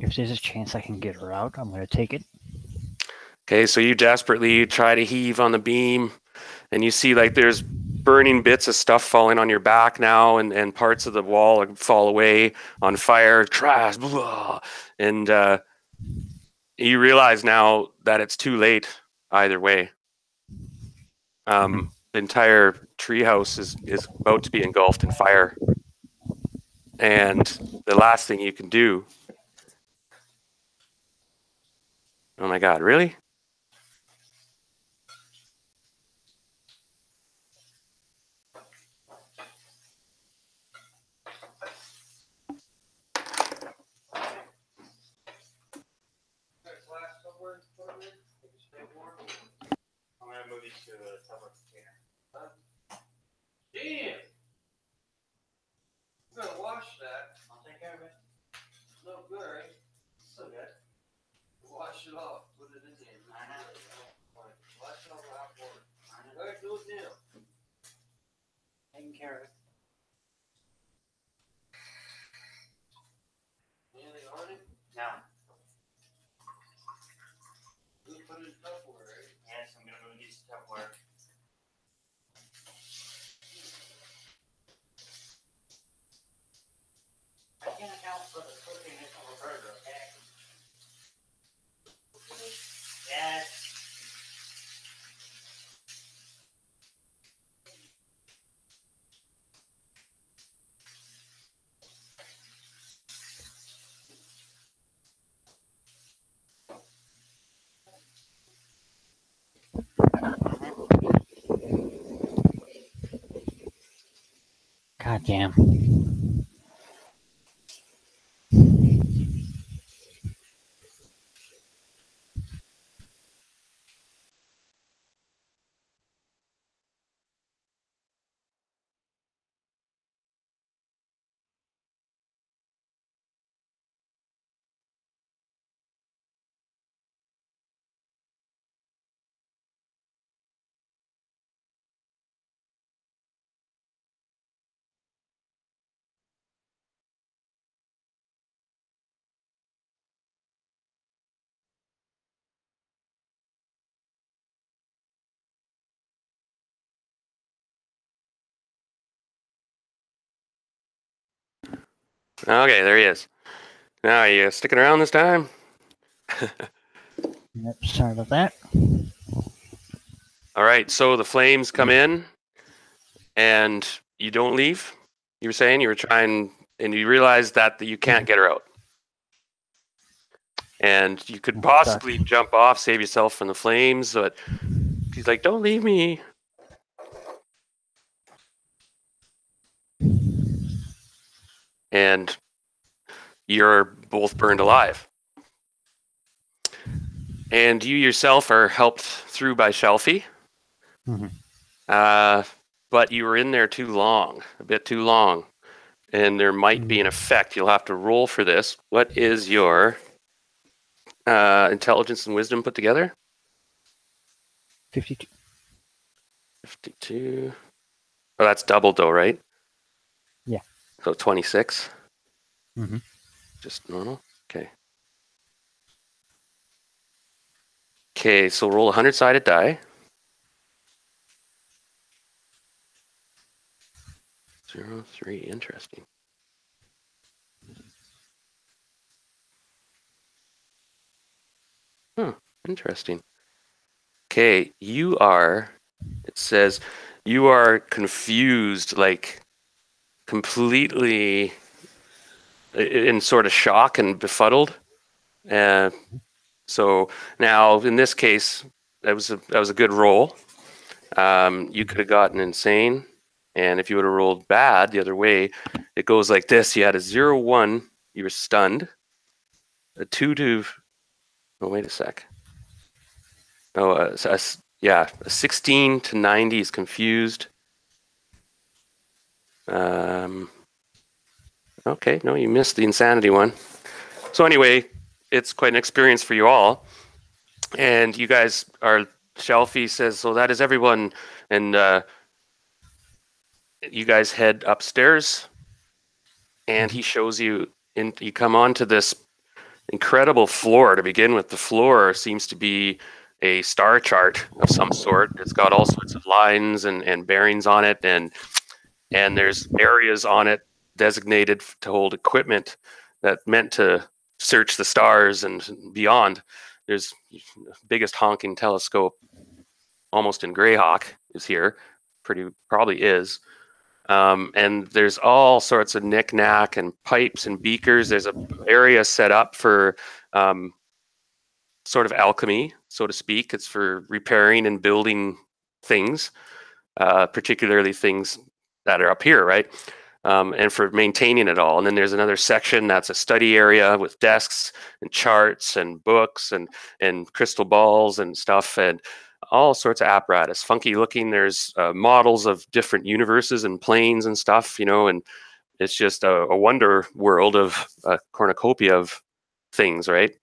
If there's a chance I can get her out, I'm going to take it. Okay, so you desperately try to heave on the beam, and you see like there's burning bits of stuff falling on your back now, and parts of the wall fall away on fire, trash, blah, and you realize now that it's too late either way. The entire treehouse is about to be engulfed in fire. And the last thing you can do. Oh my God, really? Damn! I'm gonna wash that. I'll take care of it. No good, right? So good. Wash it off. Put it in there. I know. Wash it off without water. All right, do it now. Taking care of it. Anything on it? No. You put it in Tupperware, right? Yes, I'm gonna go get some Tupperware. I can't account for the cookiness of a burger, okay? Yes. God damn. Okay, there he is. Now, are you sticking around this time? Yep, sorry about that. All right, so the flames come in, and you don't leave. You were saying you were trying, and you realize that you can't get her out. And you could possibly jump off, save yourself from the flames, but she's like, "Don't leave me." And you're both burned alive. And you yourself are helped through by Shelfie. But you were in there too long, a bit too long. And there might be an effect. You'll have to roll for this. What is your intelligence and wisdom put together? 52. 52. Oh, that's doubled though, right? Yeah. So 26. Mm-hmm. Just normal. Okay. Okay, so roll a 100-sided die. 0, 3. Interesting. Huh. Interesting. Okay, you are. It says you are confused, like completely in sort of shock and befuddled. So now, in this case, that was a good roll. You could have gotten insane, and if you would have rolled bad the other way, it goes like this: you had a 0-1, you were stunned. A 2 to. Oh, wait a sec. Oh, a 16 to 90 is confused. Okay, no, you missed the insanity one. So anyway, it's quite an experience for you all. And you guys are, Shelfie says, so that is everyone. And you guys head upstairs, and he shows you, you come onto this incredible floor to begin with. The floor seems to be a star chart of some sort. It's got all sorts of lines and bearings on it, and there's areas on it designated to hold equipment that meant to search the stars and beyond. There's the biggest honking telescope almost in Greyhawk is here. Probably is. And there's all sorts of knick-knack and pipes and beakers. There's an area set up for sort of alchemy, so to speak. It's for repairing and building things, particularly things that are up here, right? And for maintaining it all. And then there's another section that's a study area with desks and charts and books and crystal balls and stuff and all sorts of apparatus, funky looking. There's models of different universes and planes and stuff, you know, and it's just a wonder world of a cornucopia of things, right?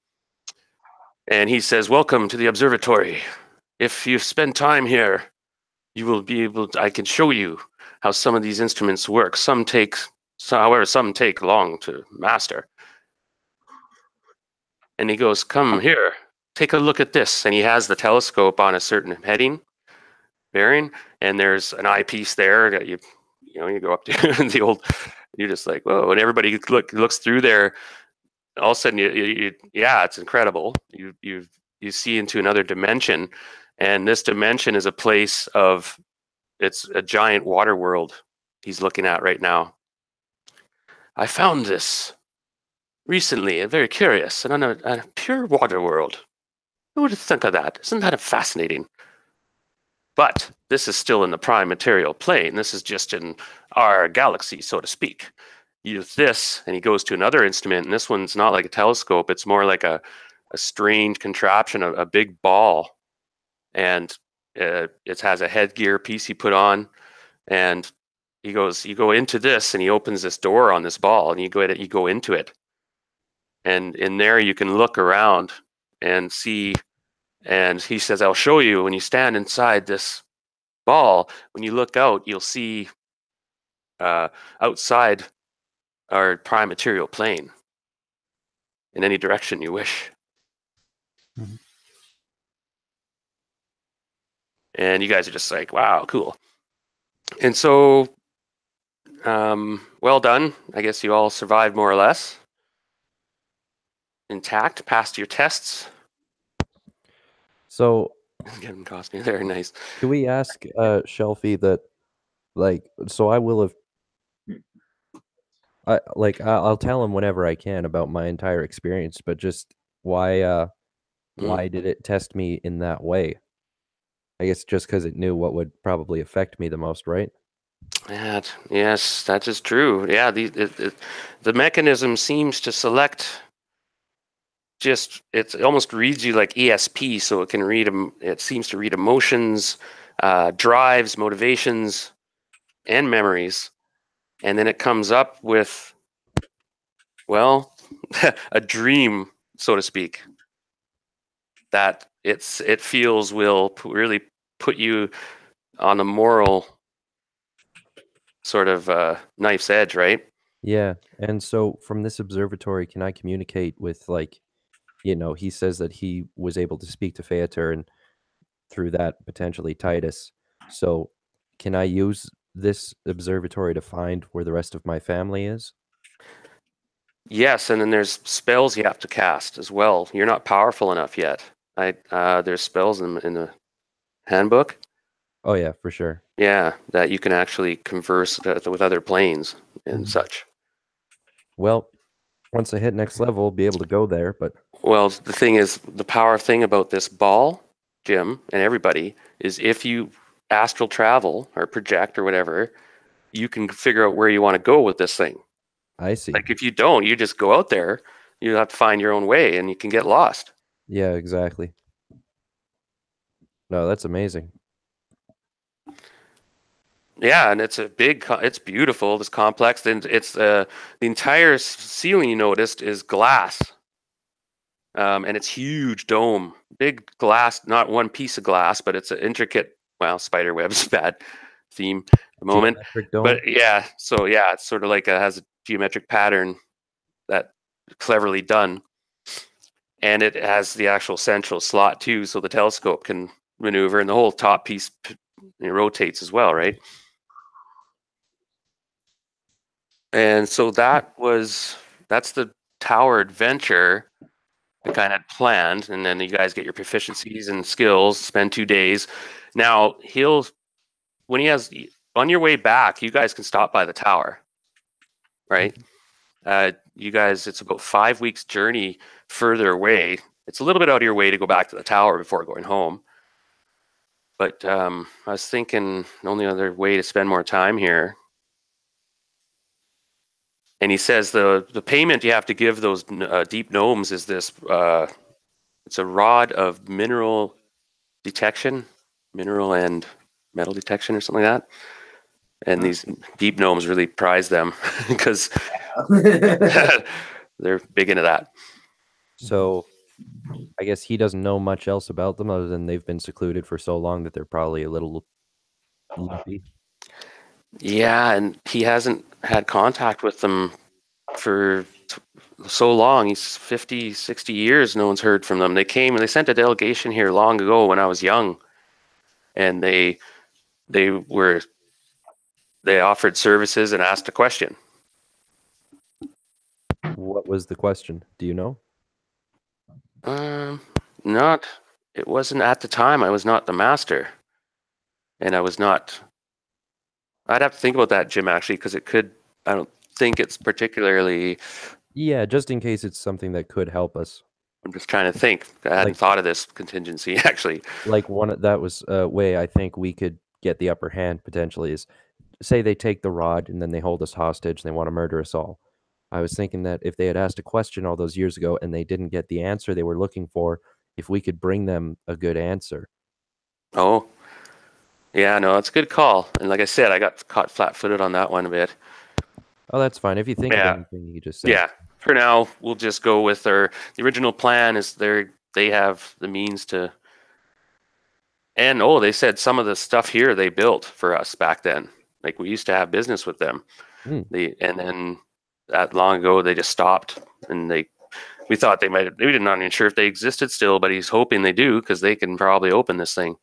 And he says, welcome to the observatory. If you spend time here, you will be able to, I can show you how some of these instruments work. However, some take long to master. And he goes, come here, take a look at this. And he has the telescope on a certain bearing, and there's an eyepiece there that you go up to the old, you're just like, whoa. And everybody looks through there. All of a sudden, yeah, it's incredible. You see into another dimension, and this dimension is a place of, it's a giant water world he's looking at right now. I found this recently, very curious, and on a pure water world. Who would think of that? Isn't that fascinating? But this is still in the prime material plane. This is just in our galaxy, so to speak. Use this, and he goes to another instrument, and this one's not like a telescope. It's more like a strange contraption, a big ball. And it has a headgear piece he put on, and he goes, you go into this, and he opens this door on this ball, and you go into it. And in there you can look around and see, and he says, I'll show you when you stand inside this ball, when you look out, you'll see outside our prime material plane in any direction you wish. Mm-hmm. And you guys are just like, wow, cool. And so, well done. I guess you all survived more or less. Intact, passed your tests. So, getting costume, very nice. Can we ask Shelfie that, like, so I will have, I'll tell him whenever I can about my entire experience, but just why did it test me in that way? I guess just because it knew what would probably affect me the most, right? Yes, that is true. Yeah, the mechanism seems to select. It almost reads you like ESP, so it can read them. It seems to read emotions, drives, motivations, and memories, and then it comes up with, well, a dream, so to speak, that it feels will really put you on a moral sort of knife's edge, right? Yeah, and so from this observatory, can I communicate with, like, he says that he was able to speak to Phaetor and through that potentially Titus. So can I use this observatory to find where the rest of my family is? Yes, and then there's spells you have to cast as well. You're not powerful enough yet. There's spells in the handbook. Oh yeah, for sure. Yeah, that you can actually converse with other planes and such. Well, once I hit next level, I'll be able to go there, but... Well, the thing is, the power thing about this ball, Jim, and everybody, is if you astral travel or project or whatever, you can figure out where you want to go with this thing. I see. Like if you don't, you just go out there, you have to find your own way and you can get lost. Yeah, exactly. No, that's amazing. Yeah, and it's it's beautiful, this complex. And it's the entire ceiling, you noticed, is glass. And it's huge dome, big glass, not one piece of glass, but it's an intricate, well, spider web's bad theme at the moment. But yeah, so yeah, it's sort of like has a geometric pattern that cleverly done. And it has the actual central slot too, so the telescope can maneuver, and the whole top piece rotates as well, right? And so that's the tower adventure I kind of planned, and then you guys get your proficiencies and skills, spend 2 days. Now when he has on your way back, you guys can stop by the tower, right? You guys, it's about 5 weeks journey further away. It's a little bit out of your way to go back to the tower before going home. But I was thinking the only other way to spend more time here. And he says the payment you have to give those deep gnomes is this. It's a rod of mineral detection, mineral and metal detection or something like that. And these deep gnomes really prize them because they're big into that. So I guess he doesn't know much else about them other than they've been secluded for so long that they're probably a little lumpy. Yeah, and he hasn't had contact with them for so long. He's 50, 60 years. No one's heard from them. They came and they sent a delegation here long ago when I was young. And they offered services and asked a question. What was the question? Do you know? It wasn't at the time. I was not the master. And I was not. I'd have to think about that, Jim, actually, because I don't think it's particularly. Yeah, just in case it's something that could help us. I'm just trying to think. I hadn't thought of this contingency, actually. Like that was a way I think we could get the upper hand potentially is, say they take the rod and then they hold us hostage and they want to murder us all. I was thinking that if they had asked a question all those years ago and they didn't get the answer they were looking for, if we could bring them a good answer. Oh, yeah, no, that's a good call. And like I said, I got caught flat-footed on that one a bit. Oh, that's fine. If you think of anything, you just say. Yeah, for now, we'll just go with the original plan is they have the means to. And they said some of the stuff here they built for us back then. Like we used to have business with them. And then that long ago they just stopped, and we thought we did not even sure if they existed still, but he's hoping they do because they can probably open this thing.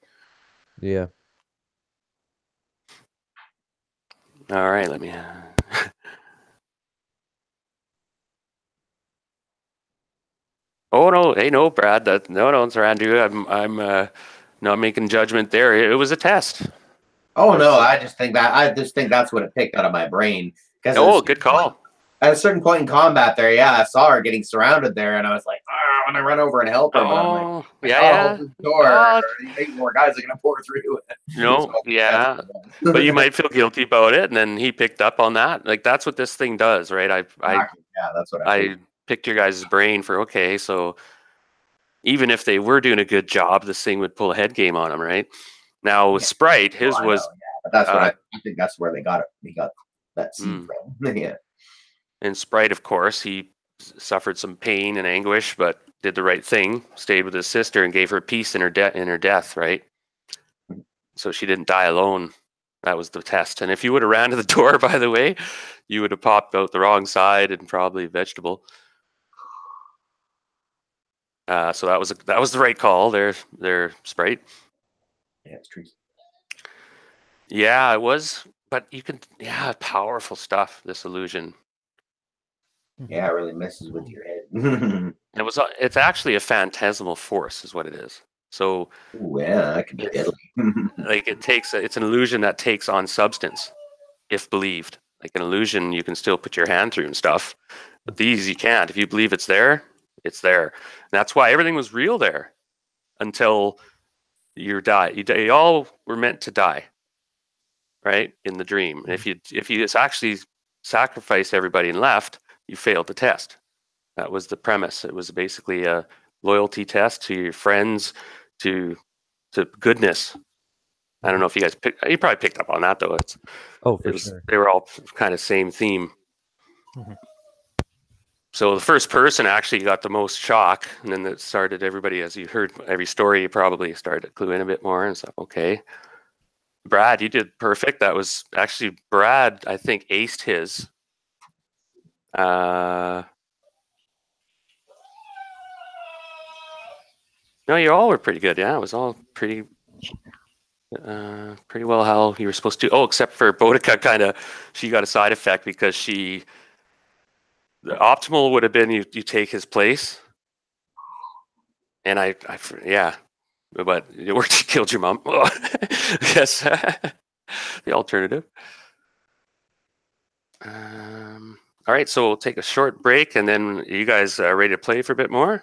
Yeah. All right, let me. Oh no! Hey, no, Brad. No, it's Andrew. I'm not making judgment there. It was a test. Oh no! I just think that's what it picked out of my brain. Good call. At a certain point in combat, there, I saw her getting surrounded there, and I was like, when I run over and help her, but I'm like, the door. 8 more guys are gonna pour through it. No, yeah, but you might feel guilty about it, and then he picked up on that. Like that's what this thing does, right? That's what I picked your guys' brain for. Okay, so even if they were doing a good job, this thing would pull a head game on them, right? Now with Sprite, his was. But that's what I think. That's where they got it. He got that seed from. Yeah. And Sprite, of course, he suffered some pain and anguish, but did the right thing. Stayed with his sister and gave her peace in her death, right? So she didn't die alone. That was the test. And if you would have ran to the door, by the way, you would have popped out the wrong side and probably vegetable. So that was the right call. There, Sprite. Yeah, it's true. Yeah, it was. But you can, powerful stuff. This illusion. Yeah, it really messes with your head. It's actually a phantasmal force, is what it is. So, that could be deadly. Like it's an illusion that takes on substance, if believed. Like an illusion, you can still put your hand through and stuff, but these you can't. If you believe it's there, it's there. And that's why everything was real there until you die. You all were meant to die, right? In the dream. And if you actually sacrificed everybody and left, you failed the test. That was the premise. It was basically a loyalty test to your friends, to goodness. I don't know if you guys you probably picked up on that though. Sure. They were all kind of same theme. Mm-hmm. So the first person actually got the most shock, and then it started everybody, as you heard every story, you probably started to clue in a bit more and stuff. Okay. Brad, you did perfect. That was actually Brad, I think, aced his. No, you all were pretty good. Yeah, it was all pretty well how you were supposed to. Oh, except for Boudica, she got a side effect because the optimal would have been you take his place. And but it worked. You killed your mom. Yes. The alternative. All right, so we'll take a short break, and then you guys are ready to play for a bit more?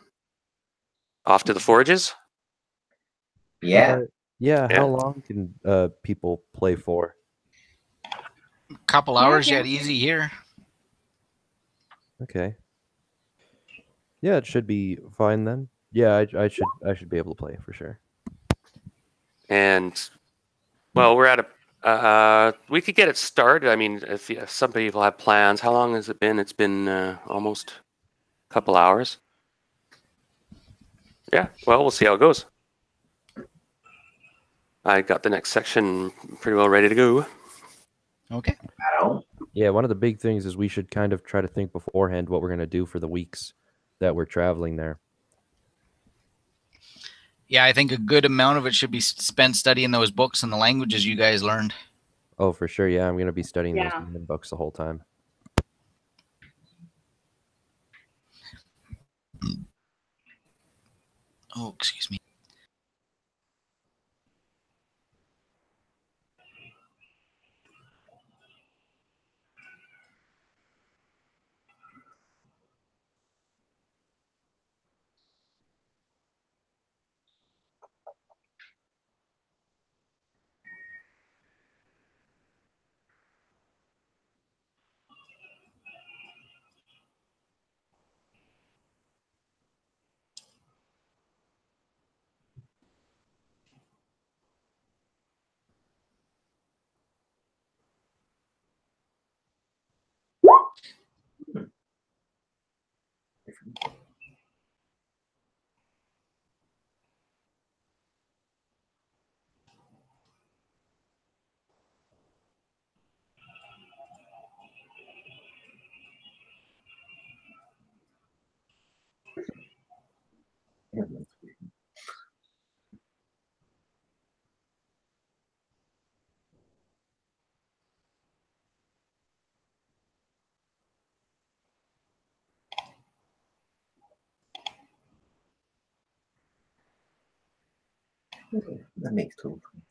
Off to the forges? Yeah. Yeah. Yeah. How long can people play for? A couple hours yet easy here. Okay. Yeah, it should be fine then. Yeah, I should be able to play for sure. And well, we're at a we could get it started. I mean, if some people have plans, how long has it been? It's been almost a couple hours. Yeah, well, we'll see how it goes. I got the next section pretty well ready to go. Okay. Yeah, one of the big things is we should kind of try to think beforehand what we're going to do for the weeks that we're traveling there. Yeah, I think a good amount of it should be spent studying those books and the languages you guys learned. Oh, for sure. Yeah, I'm going to be studying those Yeah. demon books the whole time. Oh, excuse me. That makes total sense.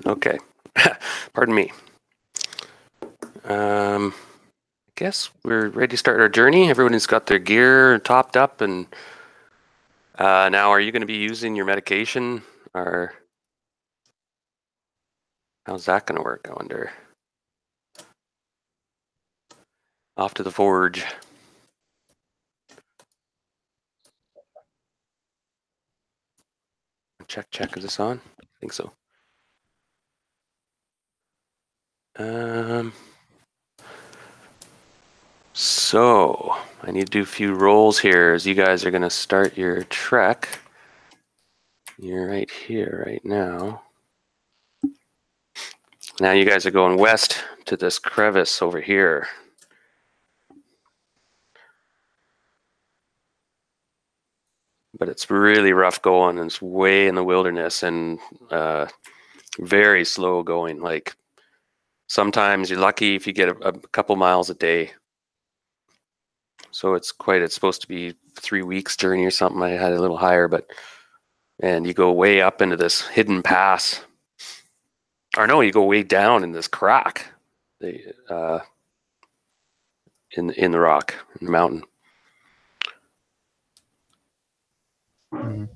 Okay. Pardon me. I guess we're ready to start our journey. Everyone's got their gear topped up, and now are you going to be using your medication, or how's that going to work, I wonder? Off to the forge. Check, is this on? I think so. So I need to do a few rolls here as you guys are going to start your trek. You're right here right now. Now you guys are going west to this crevice over here. but it's really rough going, and it's way in the wilderness and very slow going. Like sometimes you're lucky if you get a couple miles a day. So it's supposed to be 3 weeks journey or something. I had a little higher, and you go way up into this hidden pass. Or no, you go way down in this crack, in the rock, in the mountain. Well,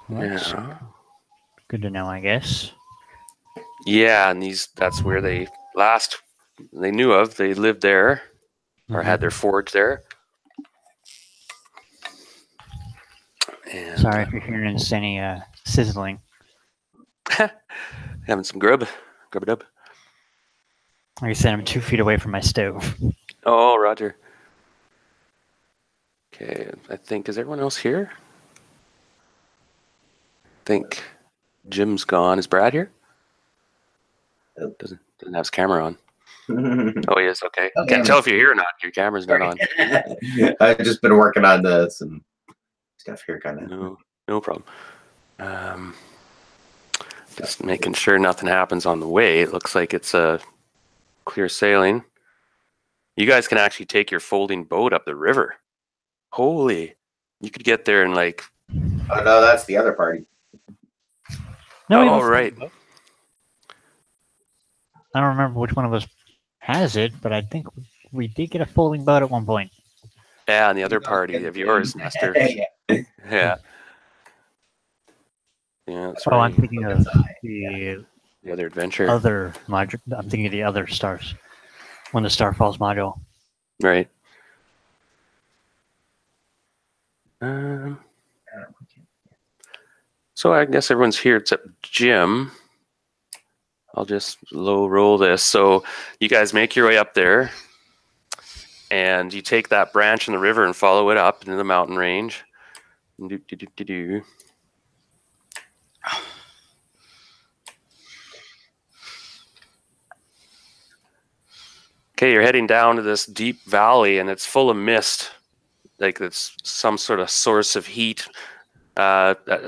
that's good to know, I guess. Yeah, and that's where they knew of. They lived there, or had their forge there. And, sorry if you're hearing any sizzling. having some grub a dub. Like I said, I'm 2 feet away from my stove. Oh, Roger. Okay, I think, is everyone else here? I think Jim's gone. Is Brad here? Doesn't have his camera on. Oh, he is. Okay. Can't tell if you're here or not. Your camera's not on. I've just been working on some stuff here, kind of. No problem. Just making sure nothing happens on the way. It looks like it's a clear sailing. You guys can actually take your folding boat up the river. Holy! You could get there in like. Oh no, that's the other party. No, oh right. I don't remember which one of us has it, but I think we did get a folding boat at one point. Yeah, and the other party of yours, Nestor. Yeah. Yeah. That's right. I'm thinking of the other adventure. I'm thinking of the other stars. When the Star Falls module. Right. So I guess everyone's here except Jim. I'll just low roll this. So you guys make your way up there, and you take that branch in the river and follow it up into the mountain range. Okay, you're heading down to this deep valley, and it's full of mist. Like it's some sort of source of heat.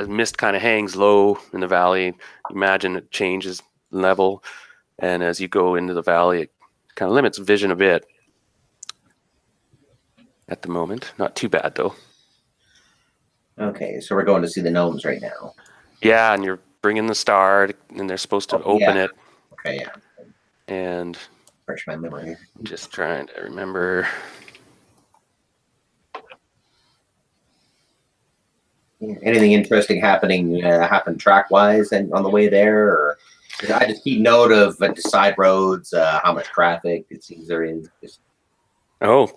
Mist kind of hangs low in the valley. Imagine it changes level, and as you go into the valley, it kind of limits vision a bit. At the moment, not too bad though. Okay, so we're going to see the gnomes right now. Yeah, and you're bringing the star, and they're supposed to open it. Okay, yeah. And refresh my memory. Just trying to remember. Anything interesting happen track-wise and on the way there? Or I just keep note of side roads, how much traffic it seems there is. There's all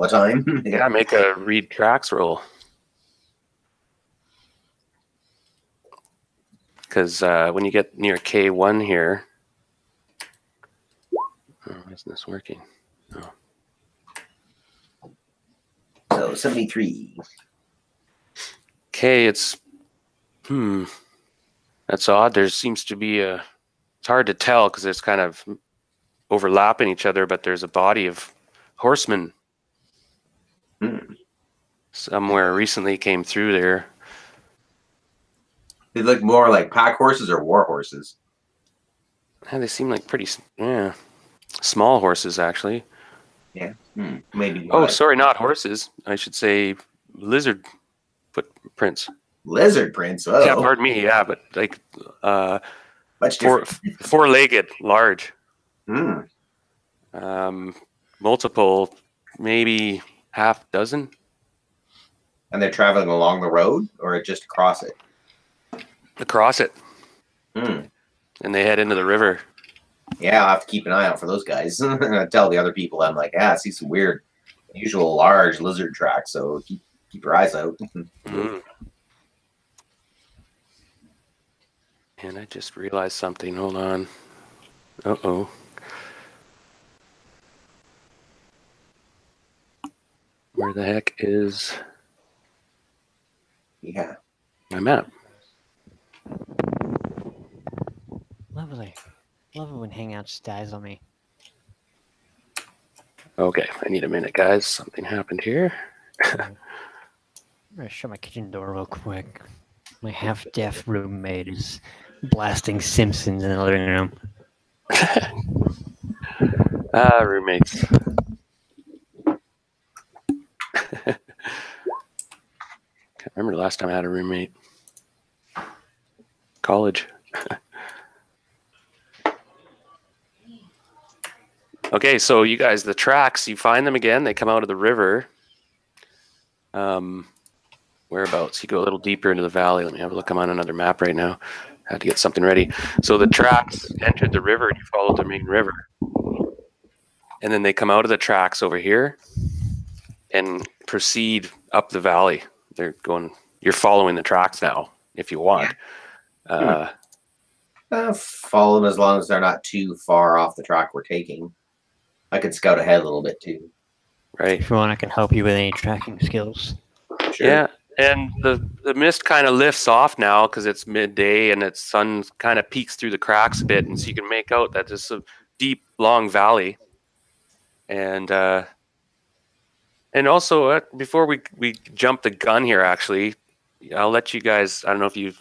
the time. Yeah, make a read tracks roll. Because when you get near K1 here, isn't this working? Oh. So 73. Okay, it's that's odd. There seems to be it's hard to tell because it's kind of overlapping each other, but there's a body of horsemen somewhere recently came through there. They look more like pack horses or war horses. Yeah, they seem like pretty small horses, actually. Yeah, maybe. Oh, sorry, not horses. I should say lizard footprints. Lizard prints. Oh, yeah, pardon me. Yeah, but like four-legged, large. Multiple, maybe half dozen. And they're traveling along the road, or just across it? Across it. And they head into the river. Yeah, I'll have to keep an eye out for those guys. I tell the other people, I'm like, I see some weird, unusual large lizard tracks, so keep your eyes out. And I just realized something. Hold on. Uh-oh. Where the heck is my map? Lovely. Love it when Hangouts dies on me. Okay, I need a minute, guys. Something happened here. I'm gonna shut my kitchen door real quick. My half-deaf roommate is blasting Simpsons in the living room. Roommates. Can't remember the last time I had a roommate. College. Okay, so you guys, the tracks, you find them again. They come out of the river. Whereabouts? You go a little deeper into the valley. Let me have a look. I'm on another map right now. I had to get something ready. So the tracks entered the river and you followed the main river. And then they come out of the tracks over here and proceed up the valley. They're going, you're following the tracks now, if you want. Follow them as long as they're not too far off the track we're taking. I could scout ahead a little bit too. Right. If you want, I can help you with any tracking skills. Sure. Yeah, and the mist kind of lifts off now because it's midday and its sun kind of peeks through the cracks a bit, and so you can make out that there's a deep, long valley. And also, before we jump the gun here, actually, I'll let you guys, I don't know if you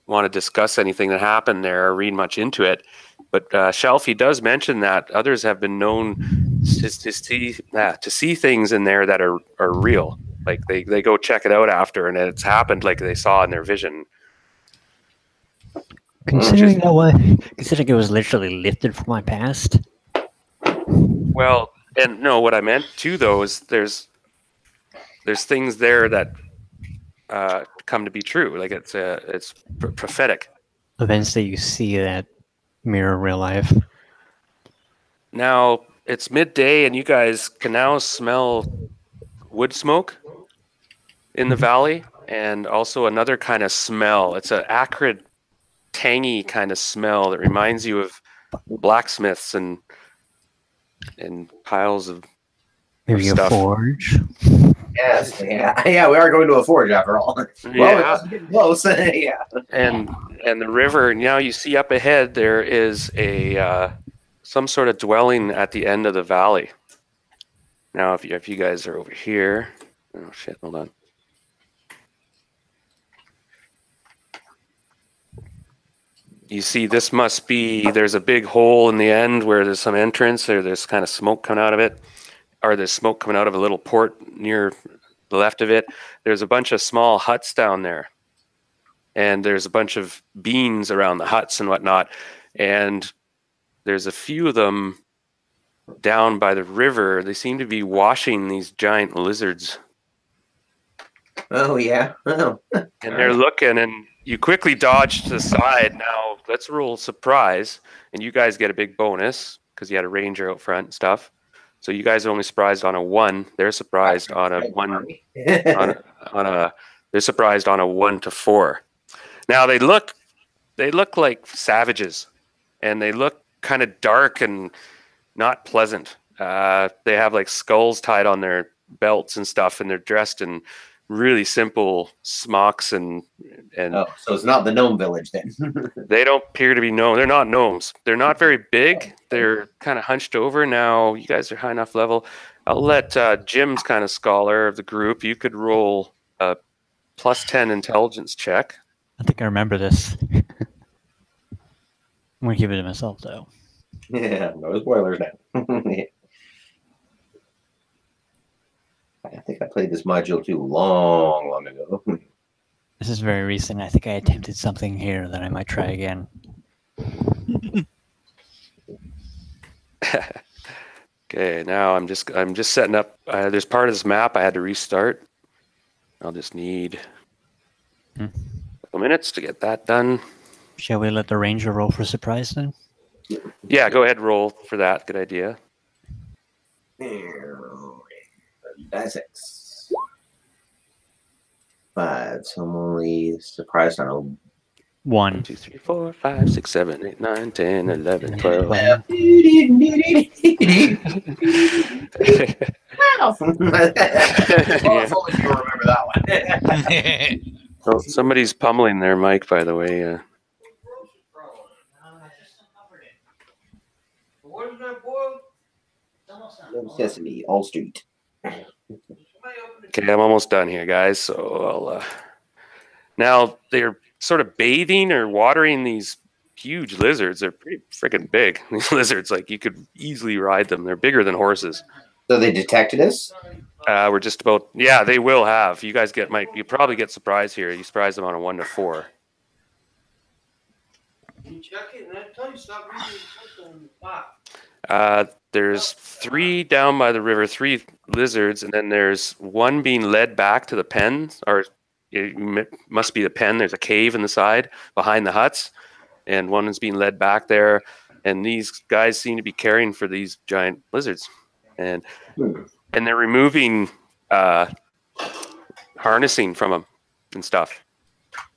want to discuss anything that happened there or read much into it, but Shelfie does mention that others have been known to see things in there that are real. Like they go check it out after, and it's happened like they saw in their vision. Considering it was literally lifted from my past. Well, and no, what I meant too, though, is there's things there that come to be true. Like it's prophetic. Events that you see that mirror real life. Now it's midday, and you guys can now smell wood smoke in the valley, and also another kind of smell. It's an acrid, tangy kind of smell that reminds you of blacksmiths and piles of maybe stuff. A forge. Yes, yeah, we are going to a forge after all. Well, Yeah. it's getting close. Yeah. And the river. Now you see up ahead there is a some sort of dwelling at the end of the valley. Now, if you guys are over here, oh shit, hold on. You see, this must be, there's a big hole in the end where there's some entrance, there's kind of smoke coming out of it, or there's smoke coming out of a little port near the left of it. There's a bunch of small huts down there, and there's a bunch of beans around the huts and whatnot, and there's a few of them down by the river. They seem to be washing these giant lizards. Oh, yeah. Oh. And they're looking, and you quickly dodge to the side. Now, let's roll surprise, and you guys get a big bonus because you had a ranger out front and stuff. So you guys are only surprised on a 1. They're surprised on a 1. They're surprised on a 1 to 4. Now they look like savages, and they look kind of dark and not pleasant. They have like skulls tied on their belts and stuff, and they're dressed in really simple smocks and oh, so it's not the gnome village then. They don't appear to be gnome. They're not gnomes. They're not very big. They're kind of hunched over. Now you guys are high enough level. I'll let Jim's kind of scholar of the group. You could roll a +10 intelligence check. I think I remember this. I'm gonna give it to myself though. Yeah, no spoilers now. I think I played this module too long ago. This is very recent. I think I attempted something here that I might try again. Okay, now I'm just setting up. There's part of this map I had to restart. I'll just need a couple minutes to get that done. Shall we let the ranger roll for surprise then? Yeah, go ahead and roll for that. Good idea. That's 6. 5. So I'm only surprised on a 1. 2, 3, 4, 5, 6, 7, 8, 9, 10, 11, 12. Wow. If only you remember that one. Oh, somebody's pummeling their mic, by the way. Sesame, All Street. Okay, I'm almost done here, guys. So I'll now they're sort of bathing or watering these huge lizards. They're pretty freaking big. These lizards, like you could easily ride them. They're bigger than horses. So they detected us? We're just about, yeah, they will have. You guys you probably get surprised here. You surprise them on a 1 to 4. There's 3 down by the river, 3 lizards, and then there's 1 being led back to the pen, or it must be the pen. There's a cave in the side behind the huts, and 1 is being led back there. And these guys seem to be caring for these giant lizards, and they're removing harnessing from them and stuff.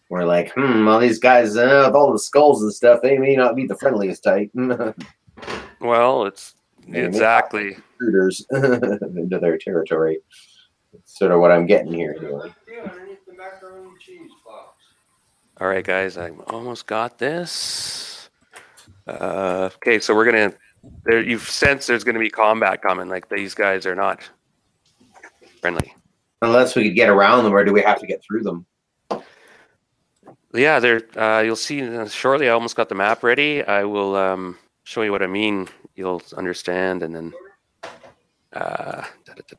We're like, all these guys with all the skulls and stuff, they may not be the friendliest type. Well, it's exactly intruders into their territory. That's sort of what I'm getting here. All right, guys, I almost got this. Okay, so we're gonna. You've sensed there's gonna be combat coming. Like these guys are not friendly. Unless we could get around them, or do we have to get through them? Yeah, they're. You'll see shortly. I almost got the map ready. I will show you what I mean. You'll understand, and then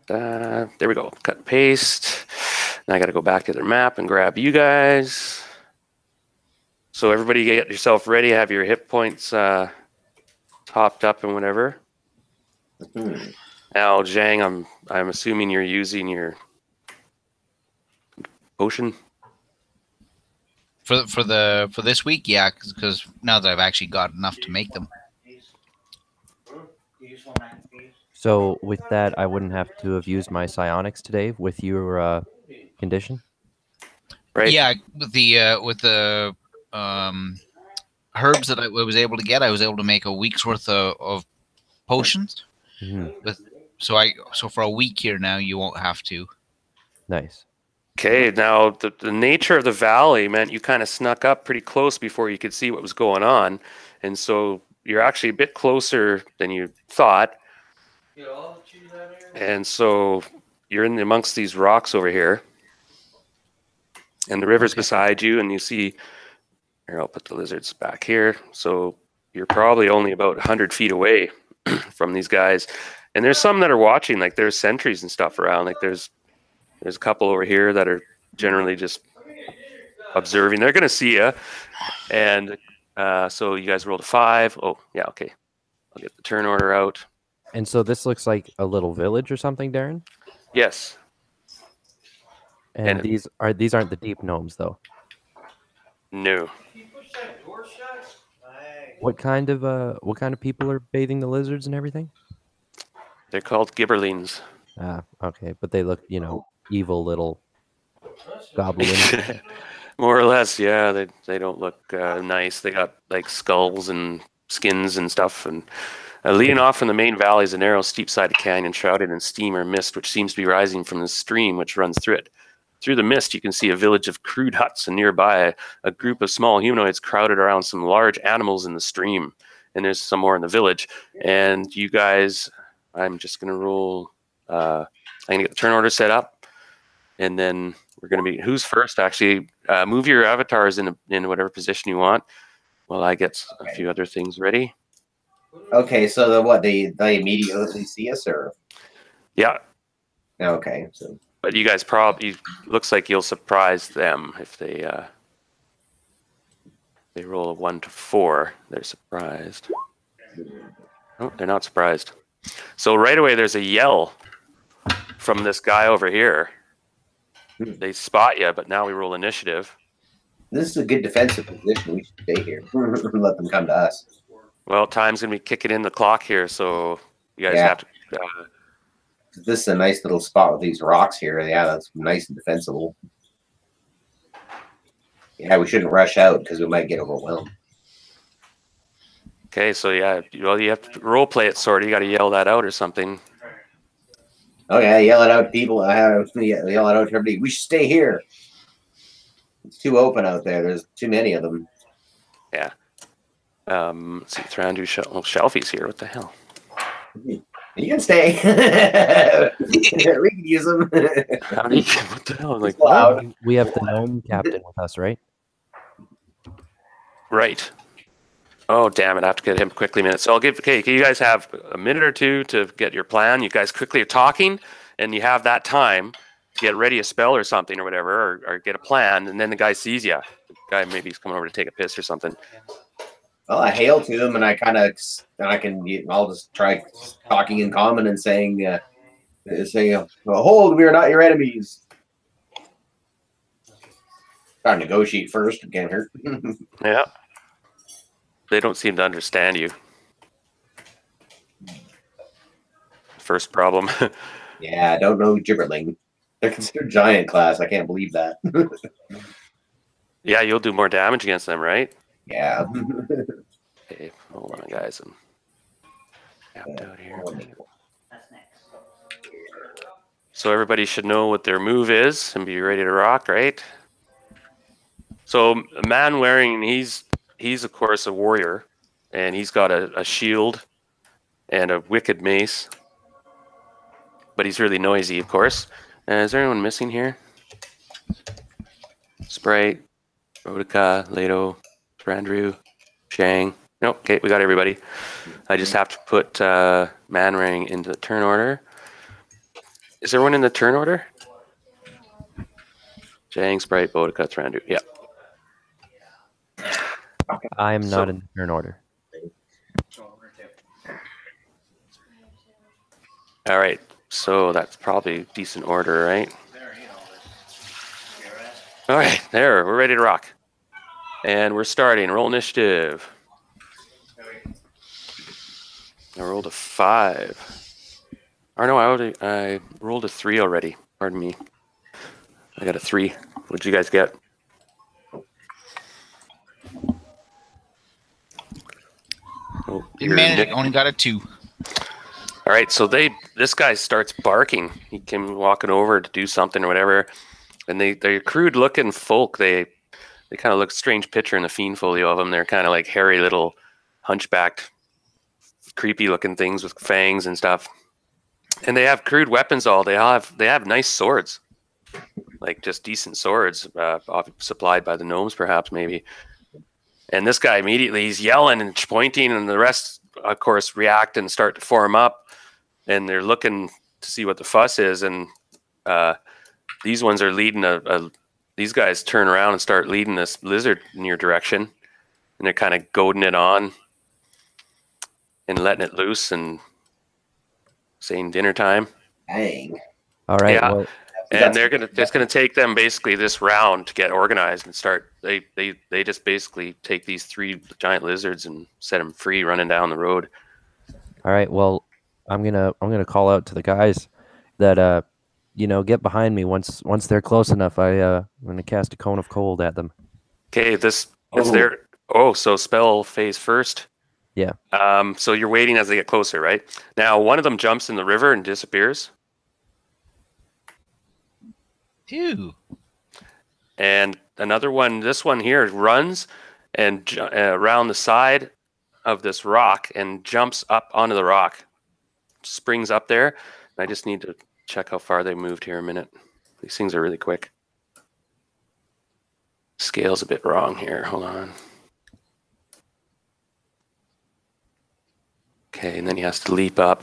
there we go. Cut and paste. Now I got to go back to their map and grab you guys. So everybody get yourself ready. Have your hit points topped up and whatever. Now, Zhang, I'm assuming you're using your potion for this week. Yeah, because now that I've actually got enough to make them. So with that, I wouldn't have to have used my psionics today with your condition, right? Yeah, with the herbs that I was able to get, I was able to make a week's worth of potions. Mm-hmm. So for a week here now, you won't have to. Nice. Okay, now the nature of the valley meant you kind of snuck up pretty close before you could see what was going on, and so you're actually a bit closer than you thought. And so you're in amongst these rocks over here, and the river's beside you, and you see. Here, I'll put the lizards back here. So you're probably only about 100 feet away from these guys. And there's some that are watching, like there's sentries and stuff around. Like there's a couple over here that are generally just observing. They're going to see you. And so you guys rolled a 5. Oh, yeah, okay. I'll get the turn order out. And so this looks like a little village or something, Darren? Yes. And these aren't the deep gnomes, though. No. What kind of people are bathing the lizards and everything? They're called gibberlings. Ah, okay, but they look, evil little goblins. More or less, yeah. They don't look nice. They got like skulls and skins and stuff. And leading off from the main valley is a narrow, steep-sided canyon shrouded in steam or mist, which seems to be rising from the stream which runs through it. Through the mist, you can see a village of crude huts, and nearby a group of small humanoids crowded around some large animals in the stream. And there's some more in the village. And you guys, I'm just going to roll. I'm going to get the turn order set up, and then we're going to be who's first. Actually, move your avatars in whatever position you want, while I get a few other things ready. Okay, so they immediately see us, or yeah. Okay, so. But you guys probably looks like you'll surprise them if they roll a 1 to 4. They're surprised. Oh, they're not surprised. So right away there's a yell from this guy over here. They spot you, but now we roll initiative. This is a good defensive position. We should stay here. Let them come to us. Well, time's gonna be kicking in the clock here, so you guys have to. This is a nice little spot with these rocks here. Yeah, that's nice and defensible. Yeah, we shouldn't rush out because we might get overwhelmed. Okay, so yeah, you have to role play it, sort of. You got to yell that out or something. Okay, yell it out, people. Yell it out to everybody. We should stay here. It's too open out there. There's too many of them. Yeah. Let's see, Thrandu Shelfie's here. What the hell? You can stay. We can use them. How do you, what the hell? Like, Wow. We have the gnome captain with us, right? right. Oh, damn it. I have to get him quickly a minute. So I'll give, okay, you guys have a minute or two to get your plan. You guys quickly are talking, and you have that time to get ready a spell or something or whatever, or get a plan, and then the guy sees you. The guy maybe he's coming over to take a piss or something. Well, I hail to him, and I'll just try talking in common and saying, "Hold, we are not your enemies." Try to negotiate first. It can't hurt. Yeah. They don't seem to understand you. First problem. Yeah, I don't know Gibberling. They're considered giant class. I can't believe that. Yeah, you'll do more damage against them, right? Yeah. Okay, hold on, guys. I'm tapped out here. So everybody should know what their move is and be ready to rock, right? So a man wearing, he's of course a warrior, and he's got a shield and a wicked mace, but he's really noisy, of course. Is there anyone missing here? Sprite, Rodica, Leto, Brandrew, Shang. Nope, okay, we got everybody. I just have to put Man-Ring into the turn order. Is everyone in the turn order? Shang, Sprite, Bodica, Thrandu. Yeah. I am not in the turn order. All right, so that's probably decent order, right? All right, there, we're ready to rock. And we're starting. Roll initiative. I rolled a 5. Or no, I rolled a 3 already. Pardon me. I got a 3. What'd you guys get? Oh, Didn't manage it. Only got a 2. All right, so this guy starts barking. He came walking over to do something or whatever, and they're crude looking folk. They kind of look strange picture in the fiend folio of them. They're kind of like hairy little hunchbacked, creepy looking things with fangs and stuff. And they have crude weapons. They have nice swords, like just decent swords, supplied by the gnomes perhaps maybe. And this guy immediately, he's yelling and pointing, and the rest, of course, react and start to form up. And they're looking to see what the fuss is. And these ones are leading these guys turn around and start leading this lizard in your direction. And they're kind of goading it on and letting it loose and saying dinner time. Dang. All right. Yeah. Well, And it's gonna take them basically this round to get organized and start. They just basically take these 3 giant lizards and set them free, running down the road. all right. Well, I'm gonna call out to the guys that get behind me once they're close enough. I'm gonna cast a cone of cold at them. Okay, it's their. Oh, so spell phase first. Yeah. So you're waiting as they get closer, right? Now one of them jumps in the river and disappears. Ew. And another one, this one here, runs and around the side of this rock and jumps up onto the rock, springs up there. I just need to check how far they moved here a minute. These things are really quick. Scale's a bit wrong here. Hold on. Okay, and then he has to leap up.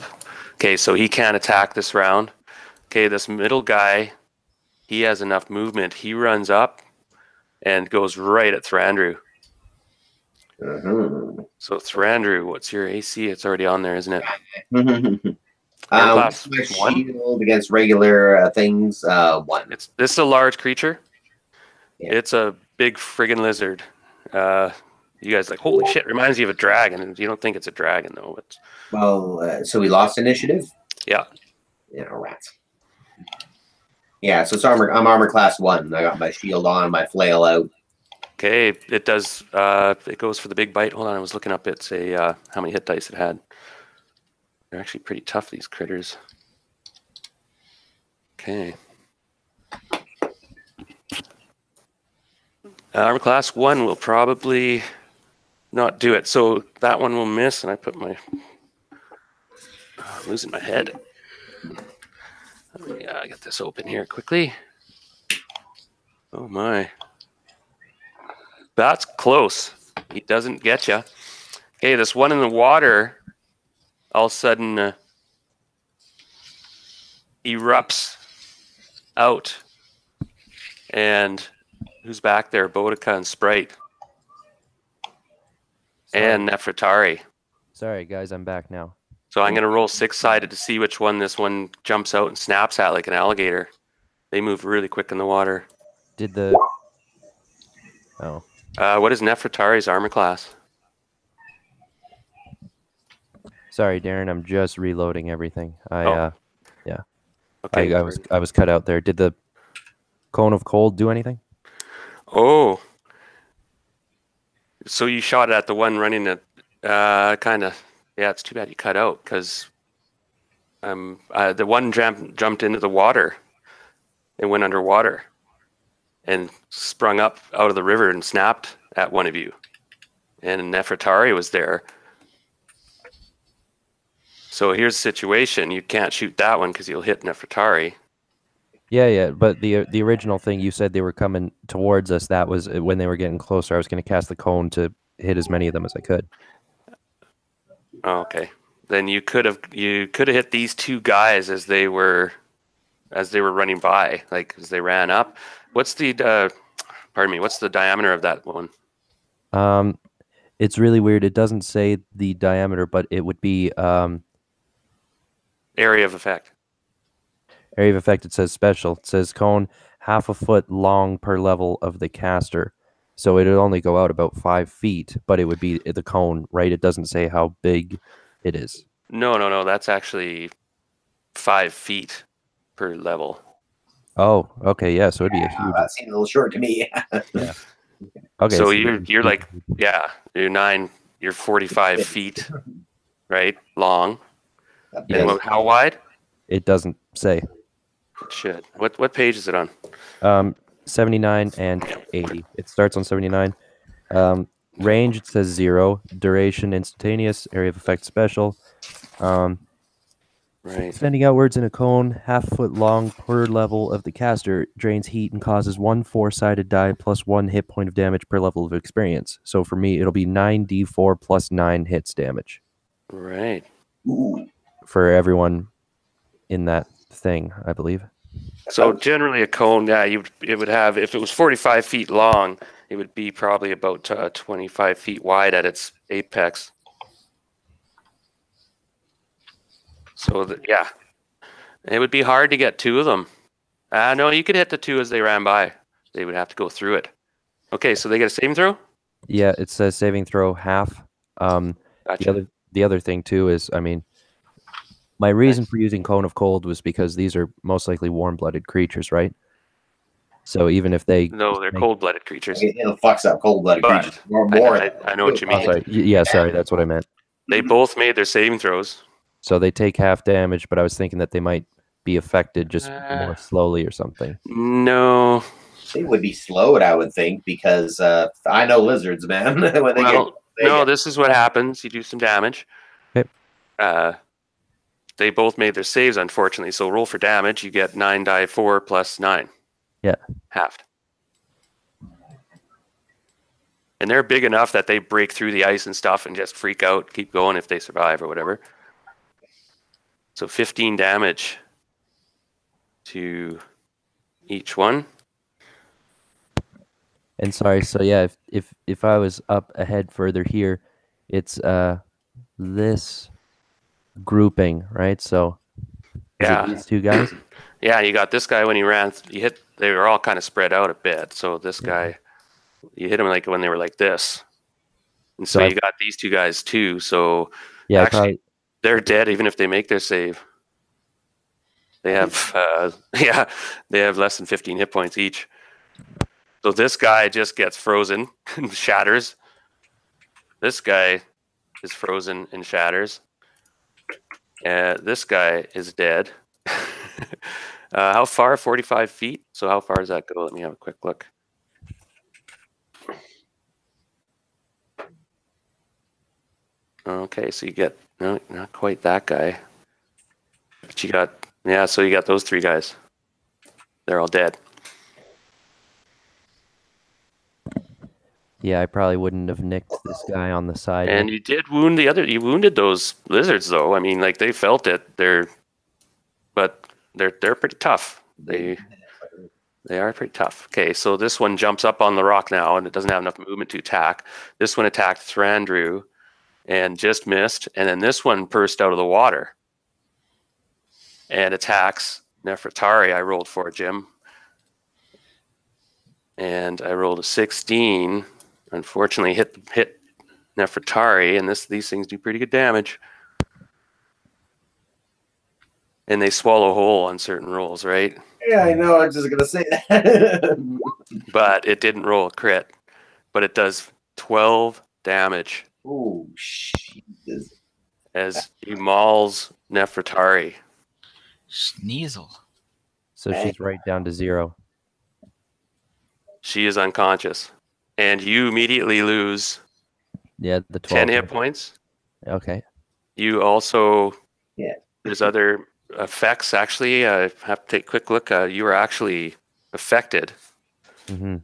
Okay, so he can't attack this round. Okay, this middle guy, he has enough movement. He runs up and goes right at Thrandu. Mm-hmm. So Thrandu, what's your AC? It's already on there, isn't it? Class shield against regular things. 1. This is a large creature. Yeah. It's a big friggin' lizard. You guys like, holy shit, reminds you of a dragon. You don't think it's a dragon though. So we lost initiative. Yeah. Rats. Yeah, so I'm armor class 1. I got my shield on, my flail out. Okay, it does. It goes for the big bite. Hold on, I was looking up how many hit dice it had. They're actually pretty tough, these critters. Okay. Armor class 1 will probably not do it. So that one will miss, and I put my losing my head. Yeah, I get this open here quickly. Oh my. That's close. He doesn't get you. Okay, this one in the water all of a sudden erupts out. And who's back there? Boudica and Sprite. And Nefertari. Sorry, guys, I'm back now. So I'm going to roll 6-sided to see which one this one jumps out and snaps at like an alligator. They move really quick in the water. Did the... Oh. What is Nefertari's armor class? Sorry, Darren, I'm just reloading everything. Okay. I was cut out there. Did the cone of cold do anything? Oh. So you shot at the one running at kind of... Yeah, it's too bad you cut out because the one jumped into the water and went underwater and sprung up out of the river and snapped at one of you. And Nefertari was there. So here's the situation. You can't shoot that one because you'll hit Nefertari. Yeah, but the original thing you said they were coming towards us, that was when they were getting closer. I was going to cast the cone to hit as many of them as I could. Oh, okay. Then you could have hit these two guys as they were running by, like as they ran up. What's the diameter of that one? It's really weird. It doesn't say the diameter, but it would be area of effect. Area of effect, it says special. It says cone 1/2 foot long per level of the caster. So it would only go out about 5 feet, but it would be the cone, right? It doesn't say how big it is. No. That's actually 5 feet per level. Oh, okay, yeah. So it'd be a huge. That seems a little short to me. Yeah. Okay. So you're like, yeah, you're 45 feet, right? Long. Yes. And how wide? It doesn't say. It should. What page is it on? 79 and 80. It starts on 79. Range, it says 0. Duration, instantaneous. Area of effect, special. Right. Sending outwards in a cone, 1/2 foot long per level of the caster, drains heat and causes 1 4-sided die plus 1 hit point of damage per level of experience. So for me, it'll be 9d4 plus 9 hits damage. Right. For everyone in that thing, I believe. So generally a cone, yeah, it would have, if it was 45 feet long, it would be probably about 25 feet wide at its apex. So yeah, it would be hard to get two of them. No, you could hit the two as they ran by. They would have to go through it. Okay, so they get a saving throw? Yeah, it says saving throw 1/2. Gotcha. The other thing too is, I mean, my reason for using Cone of Cold was because these are most likely warm-blooded creatures, right? So even if they... No, they're cold-blooded creatures. It fucks up cold-blooded creatures. I know what you mean. Sorry. Yeah, sorry, that's what I meant. They both made their saving throws. So they take half damage, but I was thinking that they might be affected just more slowly or something. No. They would be slowed, I would think, because I know lizards, man. This is what happens. You do some damage. Okay. They both made their saves, unfortunately. So roll for damage. You get 9 die 4 plus 9. Yeah. Halved. And they're big enough that they break through the ice and stuff and just freak out, keep going if they survive or whatever. So 15 damage to each one. And sorry, so yeah, if I was up ahead further here, it's this grouping, right? So yeah, these two guys. Yeah, you got this guy when he ran. They were all kind of spread out a bit. So this guy, you hit him like when they were like this, and so you got these two guys too. So yeah, actually, they're dead even if they make their save. They have they have less than 15 hit points each. So this guy just gets frozen and shatters. This guy is frozen and shatters. This guy is dead. How far? 45 feet. So how far does that go? Let me have a quick look. Okay, so you get, no, not quite that guy. She got, yeah, so you got those 3 guys. They're all dead. Yeah, I probably wouldn't have nicked this guy on the side. And you did wound you wounded those lizards though. I mean, like they felt it. But they're pretty tough. They are pretty tough. Okay, so this one jumps up on the rock now and it doesn't have enough movement to attack. This one attacked Thranduil and just missed. And then this one burst out of the water and attacks Nefertari. I rolled for Jim. And I rolled a 16. Unfortunately, hit Nefertari, and these things do pretty good damage. And they swallow whole on certain rolls, right? Yeah, I know. I was just gonna say that. But it didn't roll a crit. But it does 12 damage. Oh, Jesus. As he mauls Nefertari. Sneasel. So she's right down to 0. She is unconscious. And you immediately lose the 12 10 hit points. Okay. You also, yeah. There's other effects. Actually, I have to take a quick look. You were actually affected. Mm-hmm.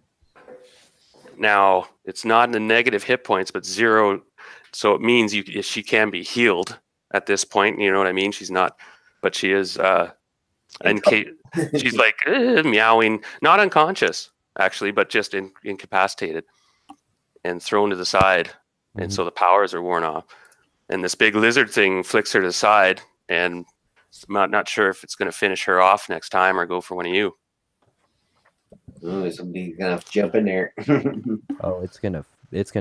Now, it's not in the negative hit points, but 0. So it means she can be healed at this point. You know what I mean? She's not, but she is, she's like meowing, not unconscious. Actually, but just incapacitated and thrown to the side. Mm-hmm. And so the powers are worn off. And this big lizard thing flicks her to the side, and I'm not sure if it's going to finish her off next time or go for one of you. Oh, somebody's going to jump in there. Oh, it's gonna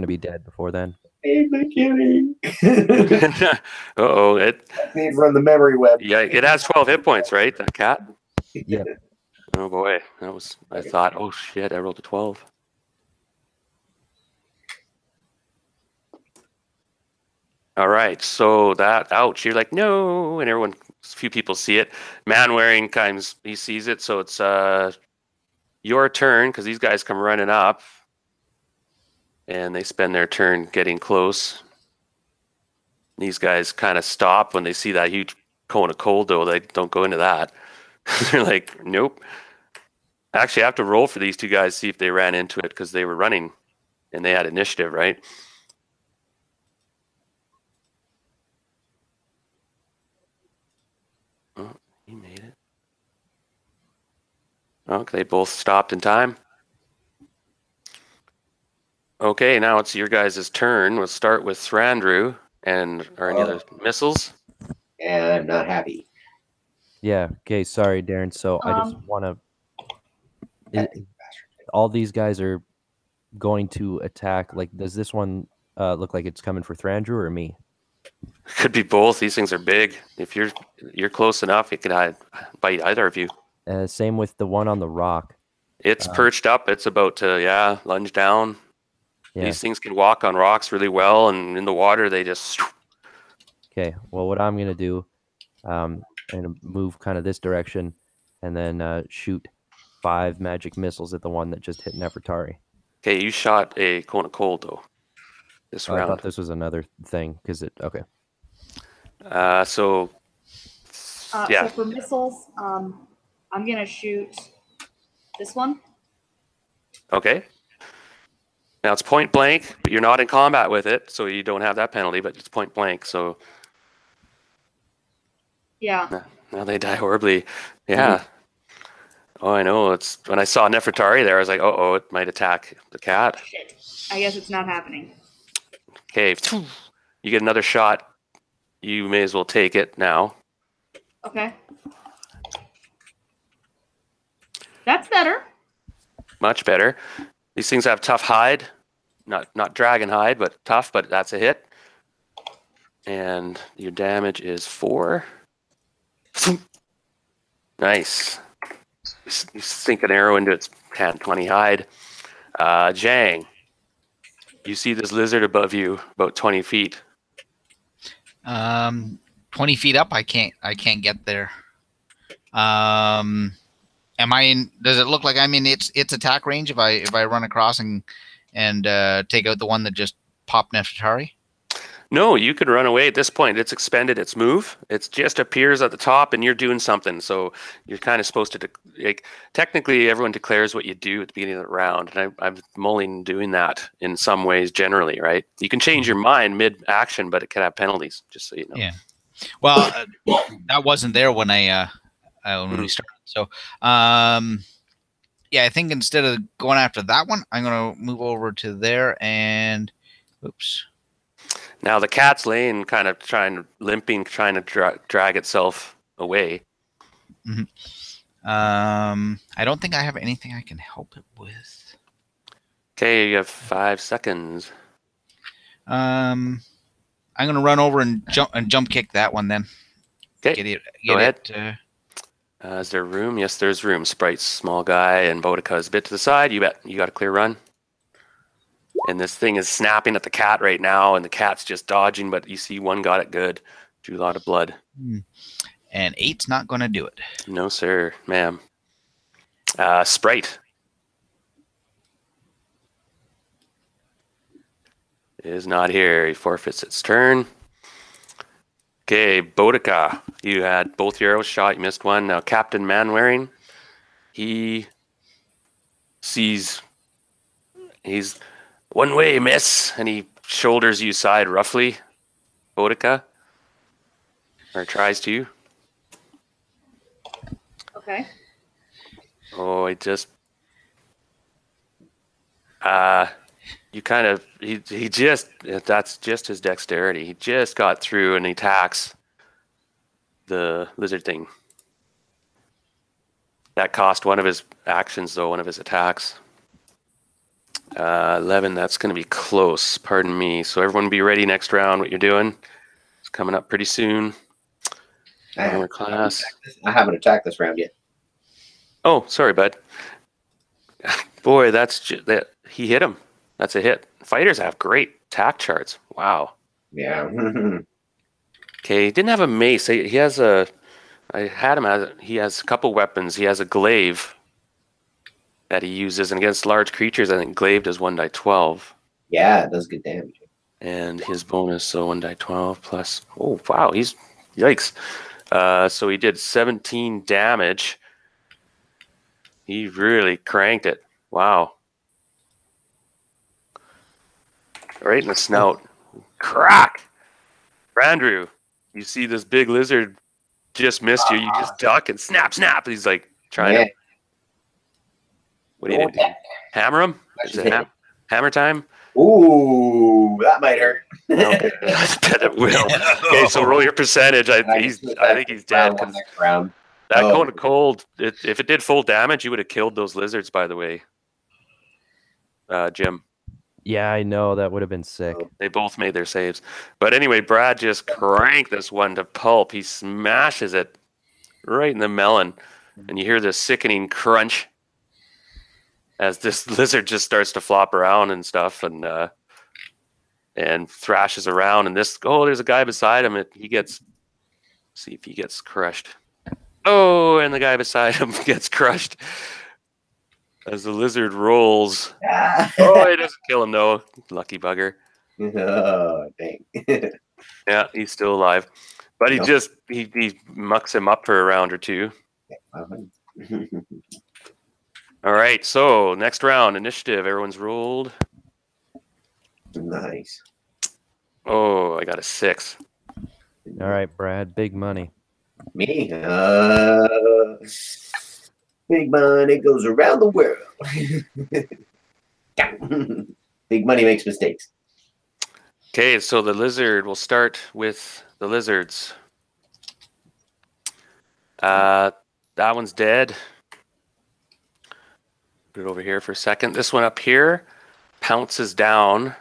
be dead before then. Hey, the kitty. Uh-oh. It from the memory web. Yeah, it has 12 hit points, right? That cat? Yeah. Oh boy, I thought, oh shit, I rolled a 12. All right, so ouch, you're like, no, and a few people see it. Man wearing he sees it, so it's your turn, because these guys come running up, and they spend their turn getting close. These guys kind of stop when they see that huge cone of cold, though. They don't go into that. They're like, nope. Actually, I have to roll for these 2 guys, see if they ran into it, because they were running and they had initiative, right? Oh, he made it. Okay, they both stopped in time. Okay, now it's your guys' turn. We'll start with Thranduil. And are any other missiles? And I'm not happy. Yeah. Okay. Sorry, Darren. So I just want to. All these guys are going to attack. Like, does this one look like it's coming for Thranduil or me? Could be both. These things are big. If you're close enough, it could bite either of you. Same with the one on the rock. It's perched up. It's about to lunge down. Yeah. These things can walk on rocks really well, and in the water they just. Okay. Well, what I'm gonna do, I'm gonna move kind of this direction, and then shoot 5 magic missiles at the one that just hit Nefertari. Okay, you shot a cone of cold though. This round. I thought this was another thing because okay. Yeah. So for missiles, I'm gonna shoot this one. Okay. Now it's point blank, but you're not in combat with it, so you don't have that penalty, but it's point blank, so. Yeah. Now they die horribly. Yeah. Mm-hmm. Oh, I know. It's when I saw Nefertari there, I was like, oh, it might attack the cat. Shit. I guess it's not happening. Okay. You get another shot. You may as well take it now. Okay. That's better. Much better. These things have tough hide. Not dragon hide, but tough, but that's a hit. And your damage is 4. Nice. You sink an arrow into its 20 hide. Jang, you see this lizard above you, about 20 feet. 20 feet up, I can't get there. Am I in? Does it look like I'm in its attack range if I run across and take out the one that just popped Nefertari? No, you could run away at this point. It's expended its move. It just appears at the top and you're doing something. So you're kind of supposed to, like, technically everyone declares what you do at the beginning of the round. And I'm mulling doing that in some ways generally, right? You can change your mind mid-action, but it can have penalties, just so you know. Yeah. Well, that wasn't there when when we started. So, yeah, I think instead of going after that one, I'm going to move over to there and, oops. Now the cat's laying, kind of limping, trying to drag itself away. Mm-hmm. I don't think I have anything I can help it with. Okay, you have 5 seconds. I'm going to run over and jump kick that one then. Okay, go ahead. Is there room? Yes, there's room. Sprite's small guy and Boudica's a bit to the side. You bet. You got a clear run. And this thing is snapping at the cat right now, and the cat's just dodging, but you see one got it good. Drew a lot of blood. And 8's not going to do it. No, sir, ma'am. Sprite is not here. He forfeits its turn. Okay, Boudica, you had both your arrows shot. You missed one. Now, Captain Manwaring, he sees he's one way, miss, and he shoulders you side roughly, Boudica, or tries to. Okay. Oh, it just you kind of he just, that's just his dexterity. He just got through and he attacks the lizard thing. That cost one of his actions, though, one of his attacks. 11, that's going to be close, pardon me. So everyone be ready next round. What you're doing, it's coming up pretty soon. Armor class. I haven't attacked this round yet. Oh, sorry, bud. Boy, that he hit him. That's a hit. Fighters have great attack charts. Wow. Yeah. Okay, he didn't have a mace. He has a. I had him as. He has a couple weapons. He has a glaive that he uses, and against large creatures, I think glaive does 1d12. Yeah, it does good damage. And his bonus, so 1d12 plus. Oh wow, he's yikes. So he did 17 damage. He really cranked it. Wow. Right in the snout. Crack! Brandrew, you see this big lizard just missed you. You just duck and snap, snap. He's like trying to. What do you do? Hammer him? Is it hammer time? Ooh, that might hurt. Okay, I bet it will. Okay, so roll your percentage. I think he's dead. Next round. That cone of cold, if it did full damage, you would have killed those lizards, by the way. Jim. Yeah, I know. That would have been sick. They both made their saves. But anyway, Brad just cranked this one to pulp. He smashes it right in the melon. And you hear this sickening crunch as this lizard just starts to flop around and stuff and thrashes around. And there's a guy beside him. See if he gets crushed. Oh, and the guy beside him gets crushed as the lizard rolls. Oh, he doesn't kill him, though. Lucky bugger. Oh, dang. Yeah, he's still alive. But he mucks him up for a round or two. All right, so next round, initiative. Everyone's rolled. Nice. Oh, I got a 6. All right, Brad, big money. Me? Big money goes around the world. Big money makes mistakes. Okay, so the lizard, we'll start with the lizards. That one's dead. Put it over here for a second. This one up here pounces down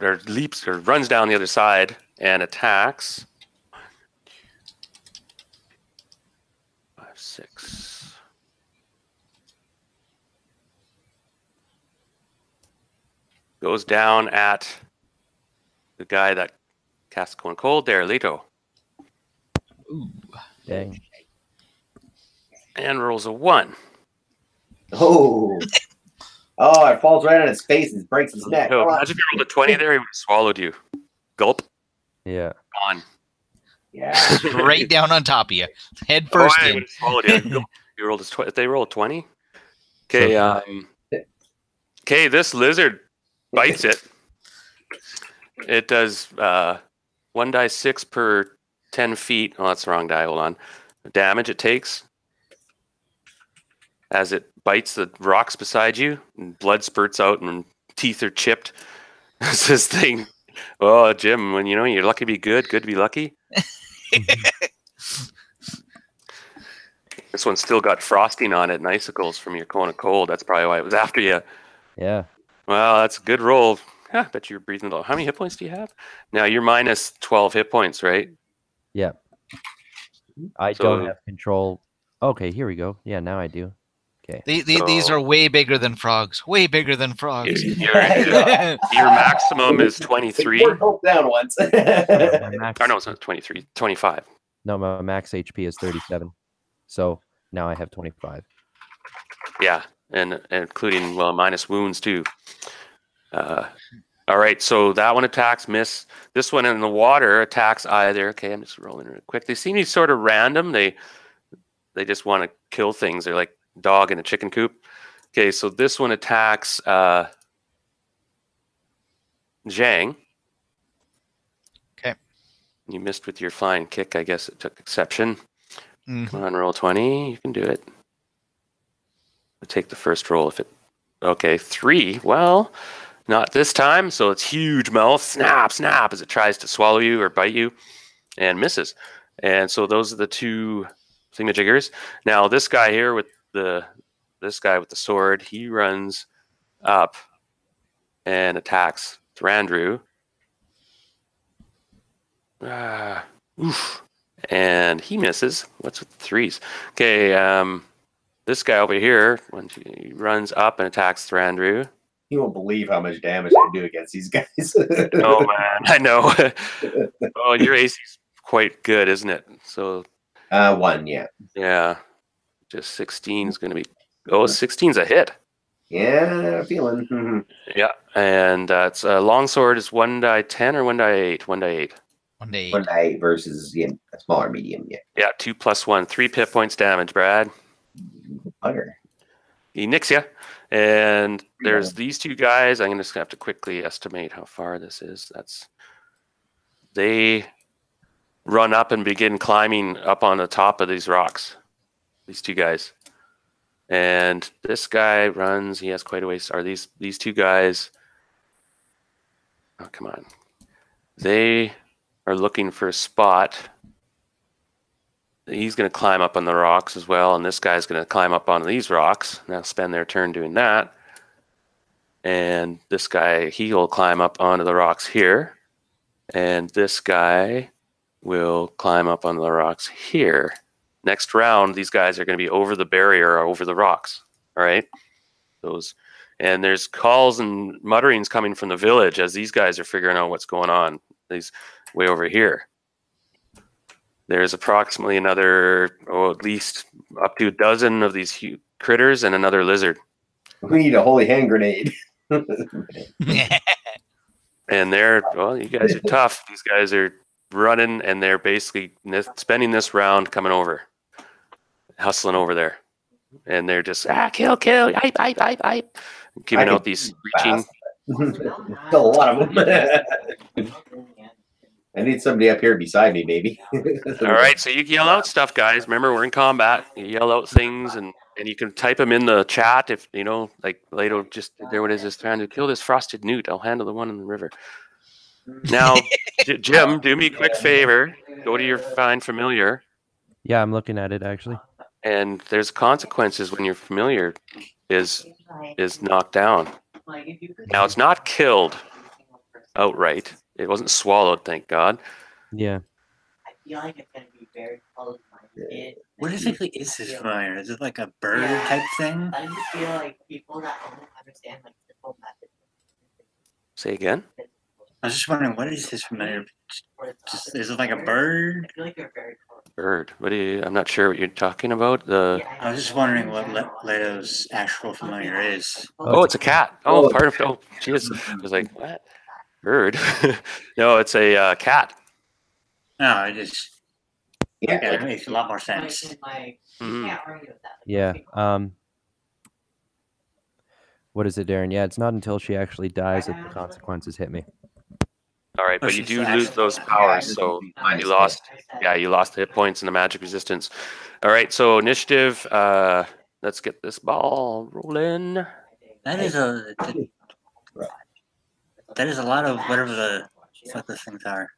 or leaps or runs down the other side and attacks. 5, 6. Goes down at the guy that casts Cone Cold there, Leto. Ooh. Dang. And rolls a 1. Oh. Oh, it falls right on his face and breaks his neck. So imagine if you rolled a 20 there, he would have swallowed you. Gulp. Yeah. Gone. Yeah. Right down on top of you, head first I in. would've swallowed you. Gulp. You rolled they roll a 20. Okay. Okay. This lizard bites it. It does 1d6 per 10 feet. Oh, that's the wrong die. Hold on. The damage it takes as it bites the rocks beside you, and blood spurts out, and teeth are chipped. It's this thing. Oh, Jim, when you're lucky to be good to be lucky. This one's still got frosting on it and icicles from your Kona cold. That's probably why it was after you. Yeah. Well, that's a good roll. I bet you're breathing low. How many hit points do you have? Now you're minus 12 hit points, right? Yeah. I don't have control. Okay, here we go. Yeah, now I do. Okay. These are way bigger than frogs. Way bigger than frogs. Your maximum is 23. We're both down once. Or no, it's not 23. 25. No, my max HP is 37. So now I have 25. Yeah, and including minus wounds too. All right, so that one attacks, miss. This one in the water attacks either. Okay, I'm just rolling real quick. They seem to be sort of random. They just want to kill things. They're like a dog in a chicken coop. Okay, so this one attacks Zhang. Okay. You missed with your flying kick. I guess it took exception. Mm-hmm. Come on, roll 20. You can do it. I'll take the first roll if it... Okay, 3. Well... Not this time, so it's huge mouth, snap, snap, as it tries to swallow you or bite you, and misses. And so those are the two thingamajiggers. Now this guy here with the sword, he runs up and attacks Thrandu. And he misses. What's with the 3s? Okay, this guy over here, he runs up and attacks Thrandu. You won't believe how much damage I do against these guys. Oh man, I know. Oh, your AC's quite good, isn't it? So 1, yeah. Yeah. Just 16 is gonna be 16's a hit. Yeah, feeling. Yeah. And it's a longsword is 1d10 or 1d8? 1d8. 1d8. 1d8 versus a smaller medium, yeah. Yeah, 2 + 1, 3 hit points damage, Brad. Bugger. He nicks you. And there's these two guys. I'm just gonna have to quickly estimate how far this is. They run up and begin climbing up on the top of these rocks. These two guys. And this guy runs, he has quite a ways. Are these two guys? Oh, come on. They are looking for a spot. He's going to climb up on the rocks as well, and this guy's going to climb up on these rocks. Now spend their turn doing that. And this guy, he will climb up onto the rocks here. And this guy will climb up on the rocks here. Next round, these guys are going to be over the barrier or over the rocks. All right? And there's calls and mutterings coming from the village as these guys are figuring out what's going on. These way over here. There's approximately another, at least up to a dozen of these critters and another lizard. We need a holy hand grenade. And you guys are tough. These guys are running, and they're basically spending this round coming over, hustling over there. And they're just, kill, hype, hype, hype, hype. Giving out these screeching. A lot of them. I need somebody up here beside me, baby. All right, so you yell out stuff, guys. Remember, we're in combat. You yell out things, and you can type them in the chat if, like Lato just, there what is this, trying to kill this frosted newt. I'll handle the one in the river. Now, Jim, do me a quick favor. Go to your Find Familiar. Yeah, I'm looking at it, actually. And there's consequences when your familiar is knocked down. Now, it's not killed outright. It wasn't swallowed, thank God. Yeah. I feel like it's going to be very close to my kid. What exactly is this fire? Is it like a bird type thing? I just feel like people that don't understand like simple methods. Say again? I was just wondering, what is this familiar? Is it like a bird? I feel like they're very close. Bird. I'm not sure what you're talking about. I was just wondering what Leto's actual familiar is. Oh, it's a cat. Oh, jeez. I was like, what? Bird? No, it's a cat. No, it just Yeah. yeah, it makes a lot more sense. Yeah. What is it, Darren? Yeah, it's not until she actually dies that the consequences hit me. All right, Oh, but you she's do actually- lose those powers, so you lost. Yeah, you lost the hit points and the magic resistance. All right, so initiative. Let's get this ball rolling. That is a lot of whatever what those things are.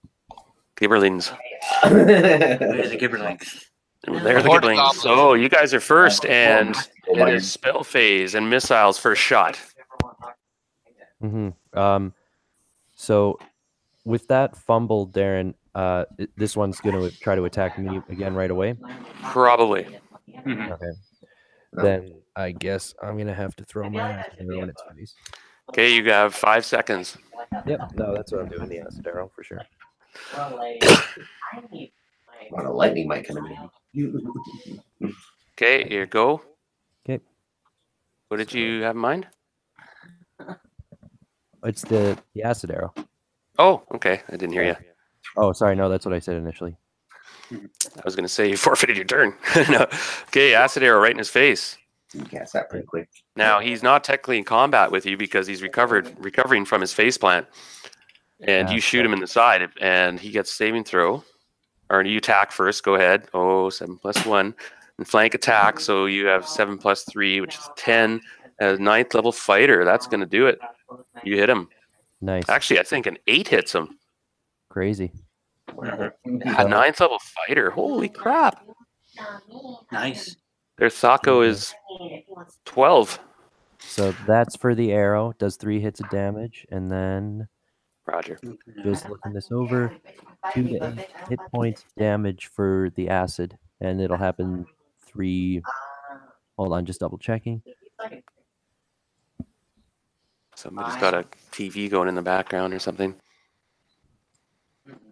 Gibberlings. There's the Gibberlings. They're the Horde Gibberlings. goblins. So you guys are first, and it is spell phase and missiles first shot. So with that fumble, Darren, this one's going to try to attack me again right away. Probably. Okay. Then I guess I'm going to have to throw my acid arrow in its face. Okay, you have 5 seconds. Yep. No, that's what I'm doing. The acid arrow for sure. What a lightning might come in. Okay, here go. Okay. What did you have in mind? It's the acid arrow. Oh, okay. I didn't hear you. Oh, sorry. No, that's what I said initially. I was going to say you forfeited your turn. No. Okay, acid arrow right in his face. You cast that pretty quick. Now he's not technically in combat with you because he's recovering from his faceplant, and you shoot him in the side, and he gets saving throw. Or you attack first. Go ahead. Oh, 7 + 1, and flank attack. So you have 7 + 3, which is 10. As 9th level fighter, that's going to do it. You hit him. Nice. Actually, I think an 8 hits him. Crazy. A 9th level fighter. Holy crap! Nice. Their Thaco is 12. So that's for the arrow. Does 3 hits of damage, and then Roger. just looking this over, 2 to 8 hit points damage for the acid, and it'll happen 3. Hold on, just double checking. Somebody's got a TV going in the background or something.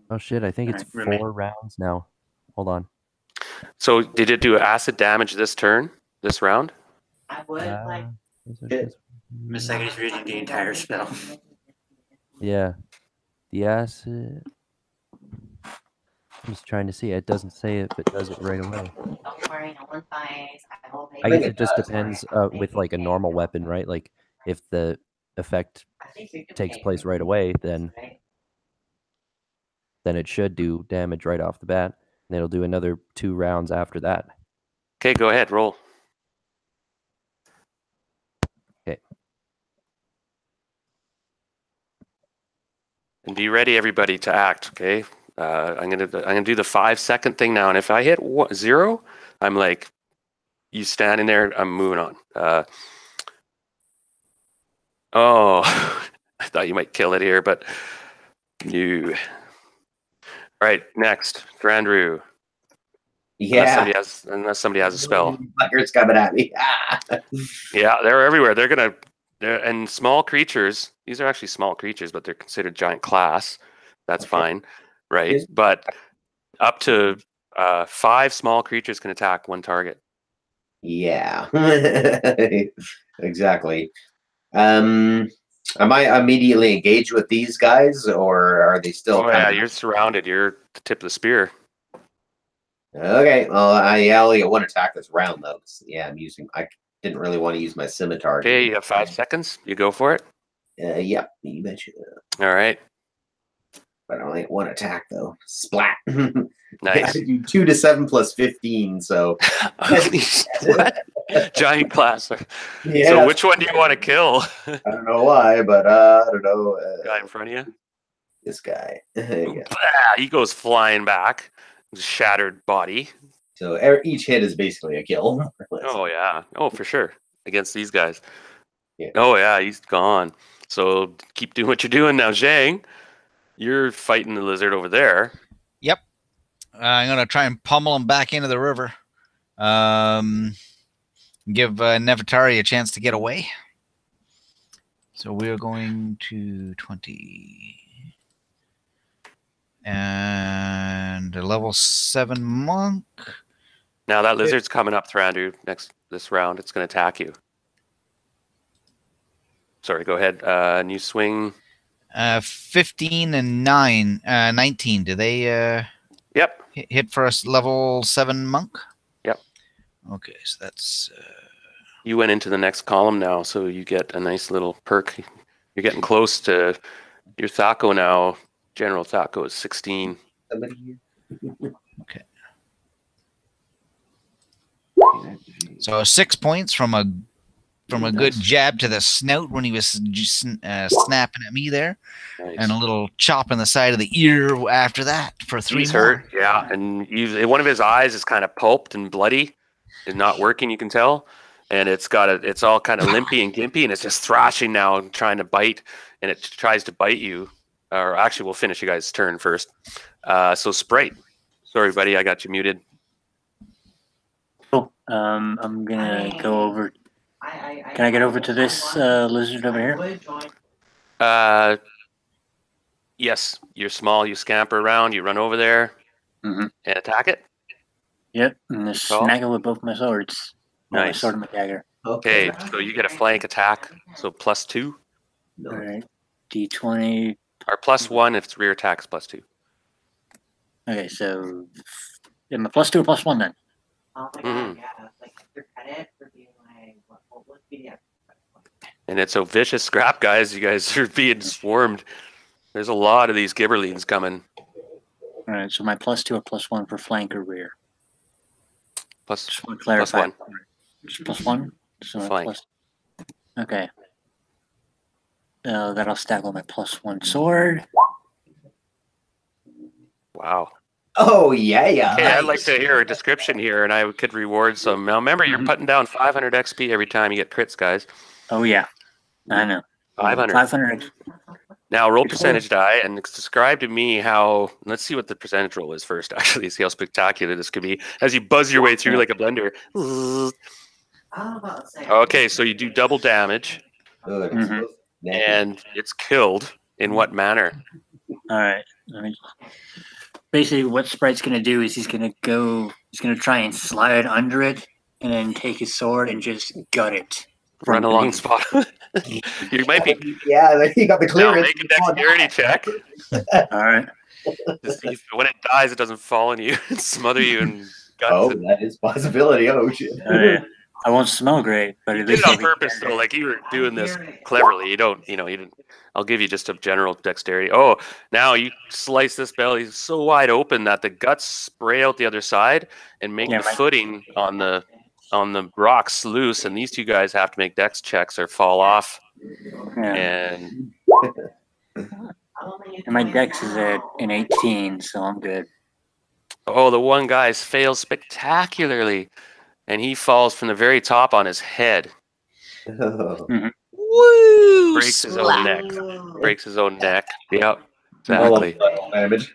Oh shit! I think it's 4 rounds now. Hold on. So did it do acid damage this turn, this round? Miss Agnes reading the entire spell. Yeah, the acid. I'm just trying to see. It doesn't say if it does it right away. I guess it just depends with like a normal weapon, right? Like if the effect takes place right away, then it should do damage right off the bat. And it'll do another 2 rounds after that. Okay, go ahead, roll. Okay. And be ready, everybody, to act. Okay. I'm gonna do the 5-second thing now, and if I hit 0, I'm like, you standing there. I'm moving on. Oh, I thought you might kill it here, but you. All right, next, Grandrew. Yeah. Unless somebody has a spell. Fuckers coming at me. Yeah, they're everywhere. And small creatures. These are actually small creatures, but they're considered giant class. That's fine, right? But up to 5 small creatures can attack 1 target. Yeah, exactly. Am I immediately engaged with these guys, or are they still? Oh yeah, you're surrounded. You're the tip of the spear. Okay, well, I only get 1 attack this round though. Yeah, I didn't really want to use my scimitar. Okay, you have 5 seconds. You go for it. Yep, you betcha. All right. But I only get 1 attack though. Splat. Nice. I do 2 to 7 + 15. So what? Giant class. Yeah. So which one do you want to kill? I don't know why, but I don't know. Guy in front of you. This guy. He goes flying back. Shattered body. So each hit is basically a kill. Oh yeah. Oh, for sure. Against these guys. Yeah. Oh yeah, he's gone. So keep doing what you're doing now, Zhang. You're fighting the lizard over there. Yep. I'm going to try and pummel him back into the river. Give Nefertari a chance to get away. So we're going to 20. And a level 7 monk. Now that lizard's coming up, Thrandu, this round. It's going to attack you. Sorry, go ahead. New swing. 15 and 19. Do they Yep. hit for a level 7 monk? Yep. Okay, so that's... You went into the next column now, so you get a nice little perk. You're getting close to your Thaco now. General Thaco is 16. Okay. So 6 points from a good jab to the snout when he was just, snapping at me there. Nice. And a little chop in the side of the ear after that for 3 He's more. hurt, yeah. And one of his eyes is kind of pulped and bloody. It's not working, you can tell. And it's all kind of limpy and gimpy, and it's just thrashing now and trying to bite. And it tries to bite you. Or actually, we'll finish you guys' turn first. So Sprite. Sorry, buddy, I got you muted. Cool. I'm gonna go over. Can I get over to this lizard over here? Yes, you're small. You scamper around. You run over there and attack it. Yep, and just smack it with both my swords. Nice. My sword and my dagger. Okay, so you get a flank attack. So +2. All right. D20. Or +1 if it's rear attacks +2. Okay, so am I +2 or +1 then? Oh my god, yeah. Like your credit for being like, what would be the And it's a vicious scrap, guys. You guys are being swarmed. There's a lot of these gibberlines coming. All right, so my +2 or +1 for flank or rear? Just want to clarify. +1. Just +1? So Flank. Okay. That'll stack on my +1 sword. Wow. Oh, yeah. Okay, I'd like to hear a description here, and I could reward some. Now, remember, you're putting down 500 XP every time you get crits, guys. Oh, yeah. I know. 500. 500. Now, roll percentage die and describe to me how. Let's see what the percentage roll is first, actually. See how spectacular this could be as you buzz your way through like a blender. Okay, so you do double damage, and it's killed. In what manner? All right. Basically, what Sprite's going to do is he's going to try and slide under it and then take his sword and just gut it. Run along the spot. You might be. Yeah, you got the clearance. Now make a dexterity check. All right. When it dies, it doesn't fall on you and smother you and guts. Oh, that is a possibility. Oh, shit. I won't smell great, but you did it on purpose, though. Like you were doing this cleverly. You didn't. I'll give you just a general dexterity. Oh, now you slice this belly so wide open that the guts spray out the other side and make the footing on the rocks loose, and these two guys have to make dex checks or fall off. And my dex is at an 18, so I'm good. Oh, the one guy's fails spectacularly, and he falls from the very top on his head. Woo! Breaks his own neck. Breaks his own neck. Yep. Exactly.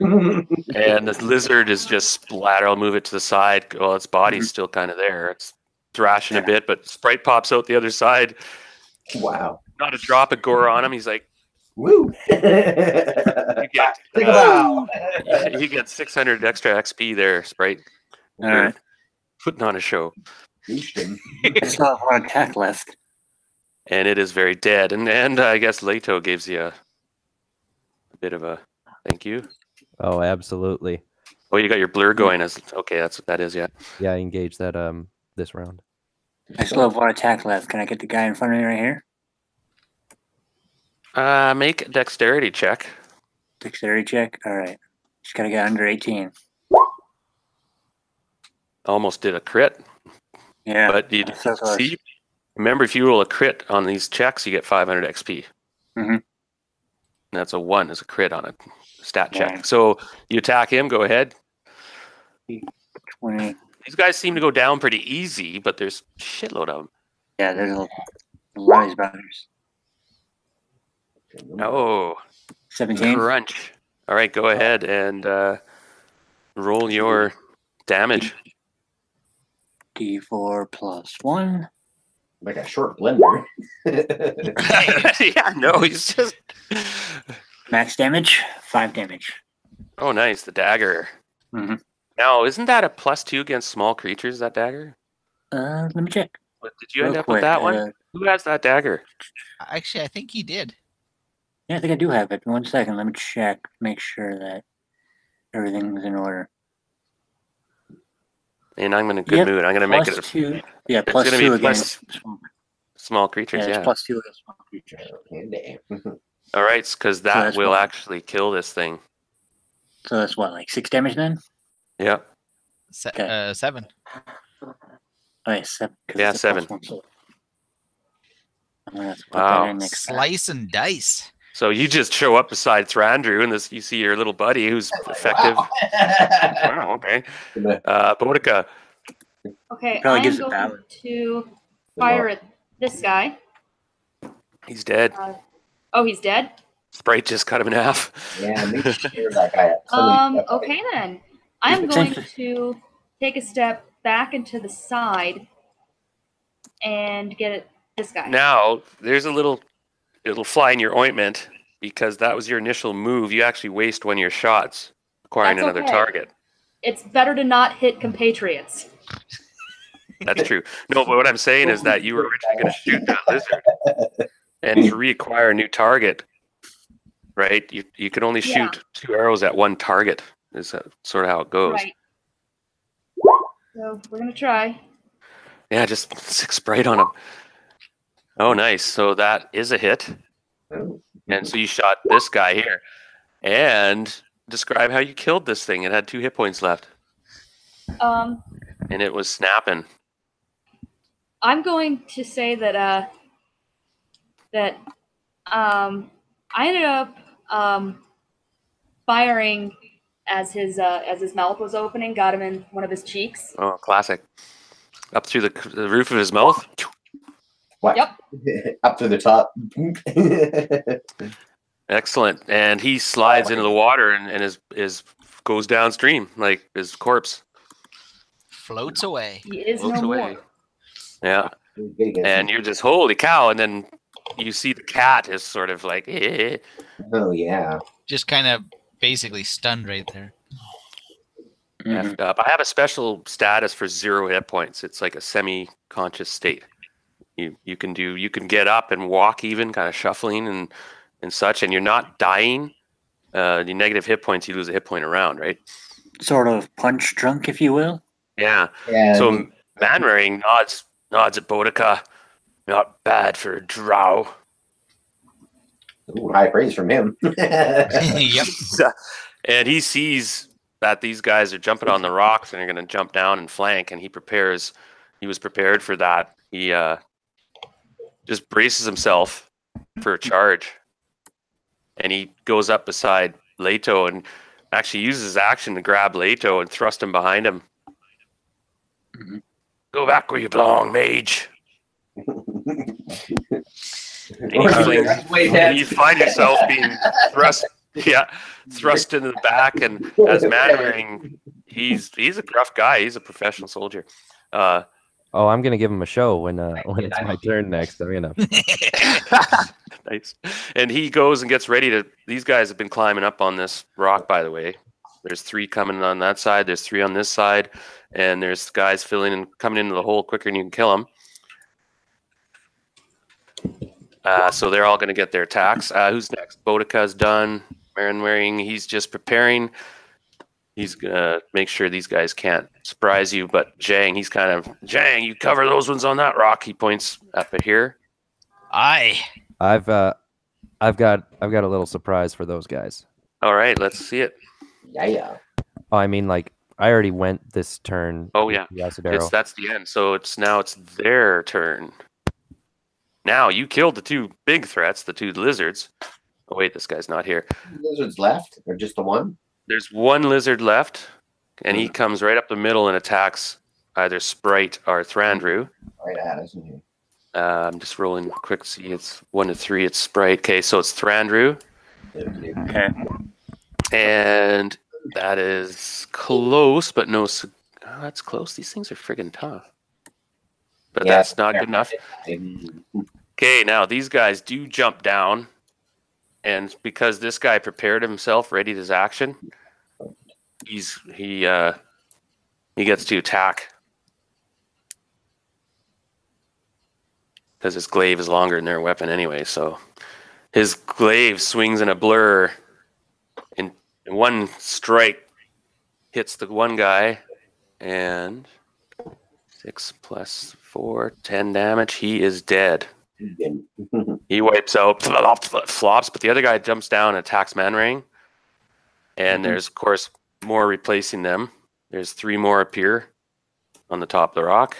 And the lizard is just splattered. I'll move it to the side. Well, its body's still kind of there. It's thrashing a bit, but Sprite pops out the other side. Wow. Not a drop of gore on him. He's like, woo. You get 600 extra XP there, Sprite. All right. Putting on a show. I still have one attack left. And it is very dead. And I guess Leto gives you a bit of a thank you. Oh, absolutely. Oh, you got your blur going. Okay, that's what that is, yeah. Yeah, I engaged that this round. I still have one attack left. Can I get the guy in front of me right here? Make a dexterity check. Dexterity check? All right. Just got to get under 18. Almost did a crit. Yeah. But you see, remember, if you roll a crit on these checks, you get 500 XP. And that's a 1 as a crit on a stat check. Yeah. So you attack him. Go ahead. 20. These guys seem to go down pretty easy, but there's a shitload of them. Yeah, there's a lot of these brothers. Oh. 17. Crunch. All right, go ahead and roll your damage. D4 plus 1. Like a short blender. Yeah, no, he's just... Max damage, 5 damage. Oh, nice, the dagger. Now, isn't that a +2 against small creatures, that dagger? Let me check. Did you end up with that one? Who has that dagger? Actually, I think he did. Yeah, I think I do have it. 1 second. Let me check. Make sure that everything's in order. And I'm in a good mood. I'm going to make it a +2. Yeah, it's plus gonna 2 be against small creatures. it's Yeah. +2 against small creatures. All right, because that will actually kill this thing. So that's what, like 6 damage then? Yeah. 7. Okay, 7. Yeah, 7. Wow. Slice and dice. So you just show up beside Thrandrew, and you see your little buddy who's effective. Wow, okay. Boudica. Okay, I'm going to fire at this guy. He's dead. Oh, he's dead? Sprite just cut him in half. Yeah, make sure that guy up. Okay then. I'm going to take a step back into the side and get at this guy. Now, there's it'll fly in your ointment because that was your initial move. You actually waste one of your shots acquiring another target. It's better to not hit compatriots. That's true. No, but what I'm saying is that you were originally going to shoot that lizard, and to reacquire a new target, right? You can only shoot 2 arrows at one target. Is that sort of how it goes? Right. So we're gonna try. Yeah, just 6 Sprite on him. Oh, nice. So that is a hit. And so you shot this guy here. And describe how you killed this thing. It had 2 hit points left. And it was snapping. I'm going to say that I ended up firing as his mouth was opening, got him in one of his cheeks. Oh, classic. Up through the roof of his mouth? What? Yep. Up to the top. Excellent. And he slides into the water and goes downstream, like his corpse. Floats away. He is no more. Yeah. And you're just, holy cow. And then you see the cat is sort of like, eh. Oh, yeah. Just kind of basically stunned right there. Effed up. I have a special status for 0 hit points. It's like a semi-conscious state. You can get up and walk even, kind of shuffling and such, and you're not dying. The negative hit points, you lose a hit point around, right? Sort of punch drunk, if you will. Yeah. So Manwaring nods at Boudica. Not bad for a drow. Ooh, high praise from him. Yep. And he sees that these guys are jumping on the rocks and are going to jump down and flank, and he was prepared for that. He just braces himself for a charge, and he goes up beside Leto and actually uses his action to grab Leto and thrust him behind him. Go back where you belong, mage. And you find yourself being thrust into the back, and as Manwaring, he's a gruff guy. He's a professional soldier. I'm gonna give him a show when it's my turn next. I'm gonna. Nice. And he goes and gets ready to. These guys have been climbing up on this rock, by the way. There's 3 coming on that side. There's 3 on this side, and there's guys filling and coming into the hole quicker than you can kill them. So they're all going to get their attacks. Who's next? Boudica's done. Manwaring, he's just preparing. He's going to make sure these guys can't surprise you. But Jang, Jang, you cover those ones on that rock. He points up at here. Aye. I've got a little surprise for those guys. All right, let's see it. Yeah. Oh, I mean, like, I already went this turn. Oh yeah, that's the end. So it's their turn. Now you killed the 2 big threats, the 2 lizards. Oh wait, this guy's not here. Lizards left, or just the one? There's 1 lizard left, and he comes right up the middle and attacks either Sprite or Thrandrew. Right at us, isn't he? I'm just rolling quick to see. It's 1 to 3. It's Sprite. Okay, so it's Thrandrew. Okay. And that is close, but no. That's close. These things are friggin' tough. But that's not good enough. Okay, now these guys do jump down. And because this guy prepared himself, readied his action, he gets to attack. Because his glaive is longer than their weapon anyway, so His glaive swings in a blur, and one strike hits the one guy, and 6 + 4, 10 damage. He is dead. He wipes out, flops, but the other guy jumps down and attacks Manring. And there's, of course, more replacing them. There's 3 more appear on the top of the rock.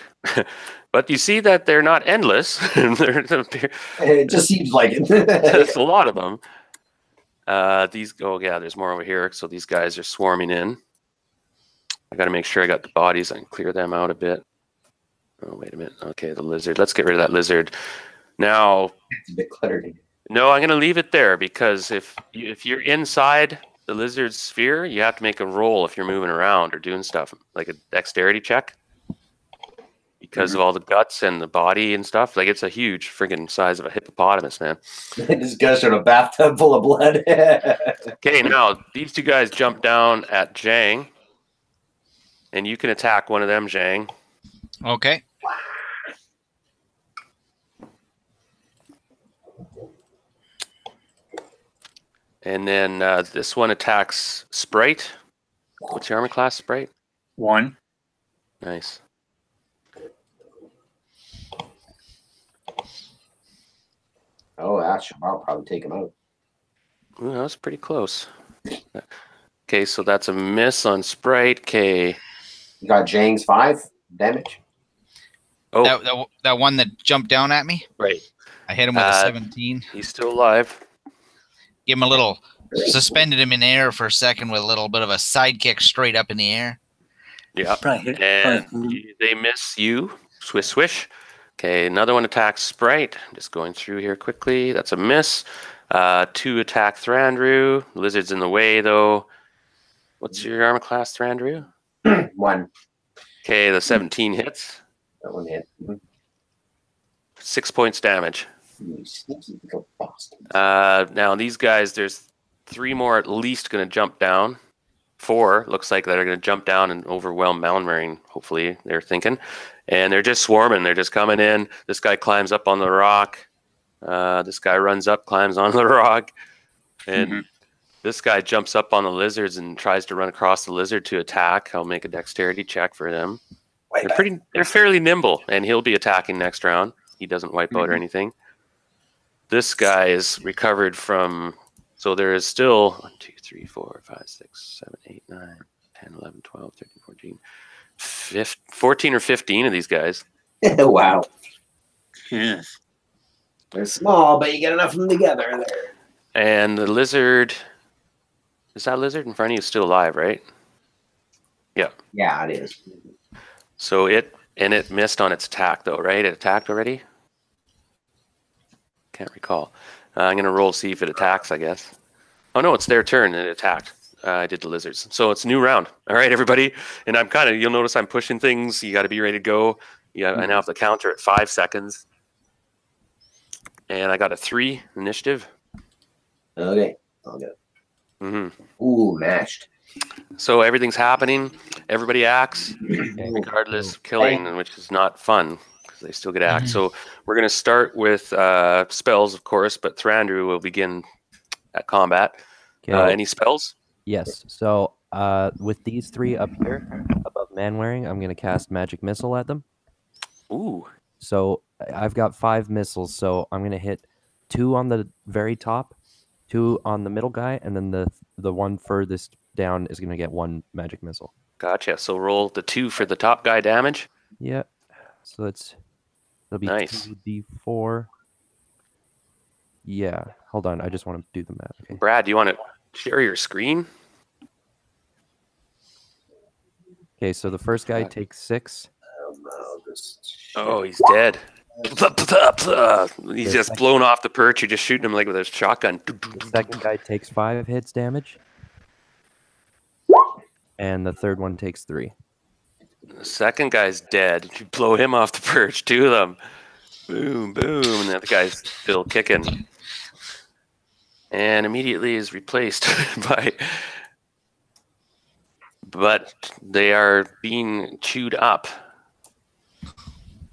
But you see that they're not endless. It just seems like it. There's a lot of them. There's more over here. So these guys are swarming in. I got to make sure I got the bodies. I can clear them out a bit. Oh, wait a minute. Okay, the lizard. Let's get rid of that lizard. Now, It's a bit cluttered. no, I'm going to leave it there because if you're inside the lizard sphere, you have to make a roll if you're moving around or doing stuff, like a dexterity check. Because of all the guts and the body and stuff. Like, it's a huge friggin' size of a hippopotamus, man. This guy's in a bathtub full of blood. Okay, now, these 2 guys jump down at Zhang. And you can attack one of them, Zhang. Okay. And then this one attacks Sprite. What's your armor class, Sprite? 1. Nice. Oh, actually, I'll probably take him out. Ooh, that was pretty close. Okay, so that's a miss on Sprite. Okay. You got Jang's 5 damage. Oh, That one that jumped down at me? right. I hit him with a 17. He's still alive. Give him a little, suspended him in air for a second with a little bit of a sidekick straight up in the air. Yeah. Probably And they miss you. Swish, swish. Okay, another one attacks Sprite. Just going through here quickly. That's a miss. 2 attack Thranduil. Lizard's in the way, though. What's your armor class, Thranduil? 1. Okay, the 17 hits. That one hit. 6 points damage. You sneaky little bastard. Now, these guys, there's 3 more at least going to jump down. 4 looks like they're going to jump down and overwhelm Malmaring, hopefully, they're thinking. And they're just swarming. They're just coming in. This guy climbs up on the rock. This guy runs up, climbs on the rock. And this guy jumps up on the lizards and tries to run across the lizard to attack. I'll make a dexterity check for them. They're fairly nimble, and he'll be attacking next round. He doesn't wipe out or anything. This guy is recovered from... So there is still 1, 2, 3, 4, 5, 6, 7, 8, 9, 10, 11, 12, 13, 14, 14 or 15 of these guys. Wow. Yes. They're small, but you get enough of them together there. And the lizard... Is that lizard in front of you still alive, right? Yeah. Yeah, it is. So it missed on its attack, though, right? It attacked already? Can't recall. I'm going to roll, see if it attacks, I guess. Oh, no, it's their turn. It attacked. I did the lizards. So it's a new round. All right, everybody. And I'm kind of, you'll notice I'm pushing things. You got to be ready to go. Yeah, I now have the counter at 5 seconds. And I got a 3 initiative. Okay. I'll go. Mm-hmm. Ooh, mashed. So everything's happening. Everybody acts, regardless of killing, which is not fun because they still get axed. So we're going to start with spells, of course, but Thranduil will begin at combat. Okay. Any spells? Yes. So with these 3 up here above Manwaring, I'm going to cast Magic Missile at them. Ooh. So I've got 5 missiles, so I'm going to hit 2 on the very top, 2 on the middle guy, and then the one furthest down is going to get 1 magic missile. Gotcha. So roll the 2 for the top guy damage. Yeah. So it'll be Nice. 2d4. Yeah. Hold on. I just want to do the math. Okay. Brad, do you want to share your screen? Okay. So the first guy takes 6. Oh, he's dead. He's just blown off the perch. You're just shooting him like with a shotgun. The second guy takes 5 hits damage. And the third one takes 3. The second guy's dead. You blow him off the perch. 2 of them. Boom, boom. And the other guy's still kicking. And immediately is replaced by... But they are being chewed up.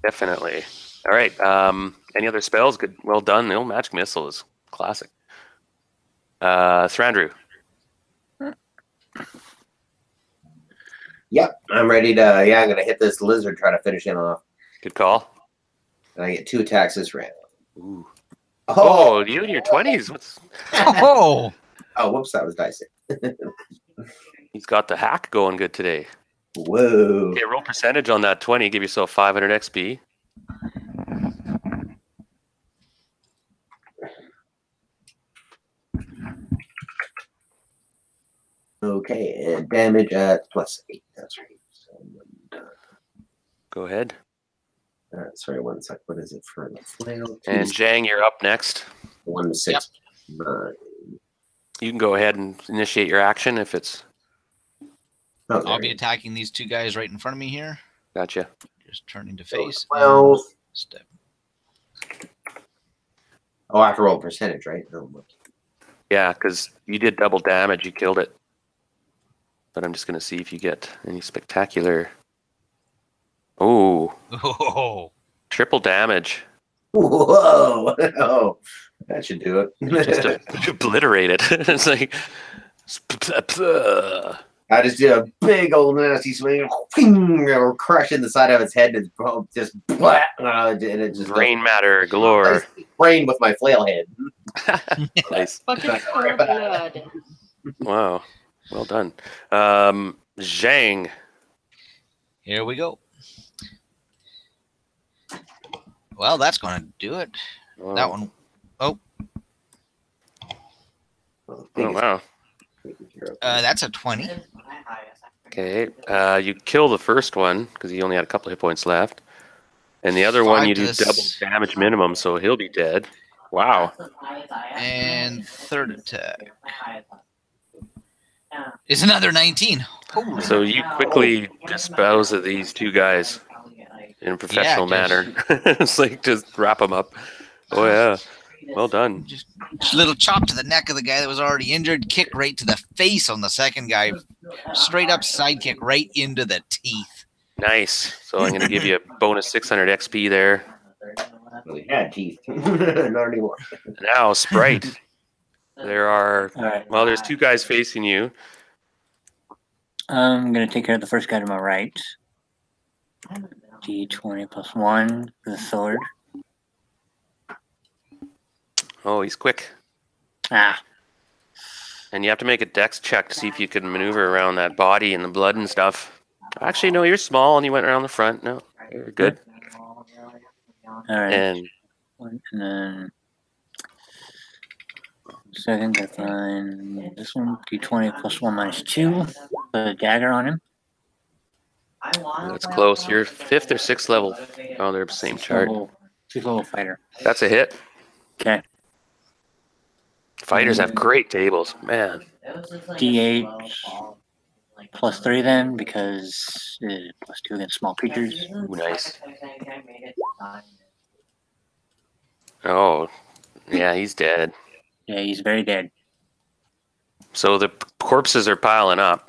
Definitely. All right. Any other spells? Good. Well done. The old magic missile is classic. Thrandu. Yep, I'm ready to. Yeah, I'm gonna hit this lizard, try to finish him off. Good call. And I get 2 attacks this round. Ooh. Oh, you in your 20s. What's... Oh, Oh, whoops, that was dicey. He's got the hack going good today. Whoa. Okay, roll percentage on that 20. Give yourself 500 XP. Okay, and damage at +8. That's right. So, Go ahead. sorry, 1 sec. What is it for the flail? And Zhang, you're up next. 1 to 6. 9. You can go ahead and initiate your action if it's... Oh, I'll be attacking these 2 guys right in front of me here. Gotcha. Just turning to face. 12. Step. Oh, I have to roll percentage, right? No, Yeah, because you did double damage. You killed it. But I'm just going to see if you get any spectacular... Oh, Oh, triple damage. Whoa! Oh, that should do it. Just obliterate it. It's like... I just did a big old nasty swing, or crushing the side of its head, and just and it just brain matter galore. Brain with my flail head. Nice. Fucking cold blood. Wow, well done, Zhang. here we go. Well, that's going to do it. Wow. That one. Oh, Oh wow. that's a 20. Okay, you kill the first one because he only had a couple of hit points left, and the other one you do double damage minimum, so he'll be dead. Wow. And third attack is another 19. Holy. So you quickly dispose of these 2 guys in a professional manner. It's like just wrap them up. Oh yeah, well done. Just a little chop to the neck of the guy that was already injured, kick right to the face on the second guy, straight up sidekick right into the teeth. Nice. So I'm going to give you a bonus 600 XP there. Well, he had teeth. Not anymore. Now, Sprite. There are, well, there's 2 guys facing you. I'm going to take care of the first guy to my right. D20 plus 1 for the sword. Oh, he's quick. Ah. And you have to make a dex check to see if you can maneuver around that body and the blood and stuff. Actually, no, you're small and you went around the front. No, you're good. All right. And then second, that's fine. This one, D20 plus 1 minus 2. Put a dagger on him. that's close. You're 5th or 6th level. Oh, they're the same chart. She's a little fighter. That's a hit. Okay. Fighters have great tables, man. D8 plus 3 then, because plus 2 against small creatures. Ooh, nice. Oh, yeah, he's dead. Yeah, he's very dead. So the corpses are piling up.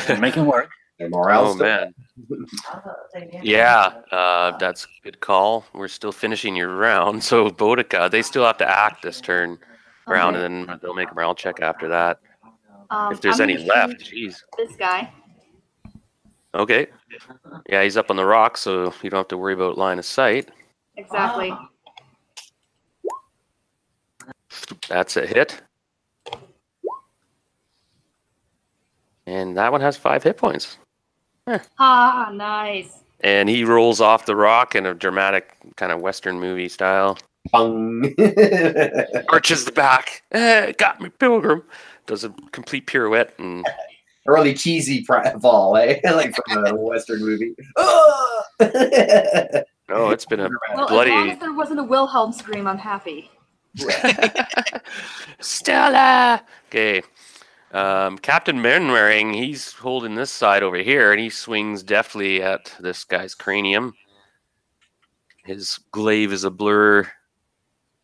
We're making work. Oh, man. Yeah, that's a good call. We're still finishing your round. So Boudica, they still have to act this turn round, and then they'll make a morale check after that. If there's I'm any gonna left, shoot jeez. This guy. Okay. Yeah, he's up on the rock, so you don't have to worry about line of sight. Exactly. That's a hit. And that one has 5 hit points. Ah, nice. And he rolls off the rock in a dramatic kind of Western movie style. Bung. Arches the back. Got me, Pilgrim. Does a complete pirouette and A really cheesy fall, eh? Like from a Western movie. oh, it's been a Well, bloody. as long as there wasn't a Wilhelm scream, I'm happy. Stella. Okay. Captain Mainwaring, he's holding this side over here, and he swings deftly at this guy's cranium. His glaive is a blur.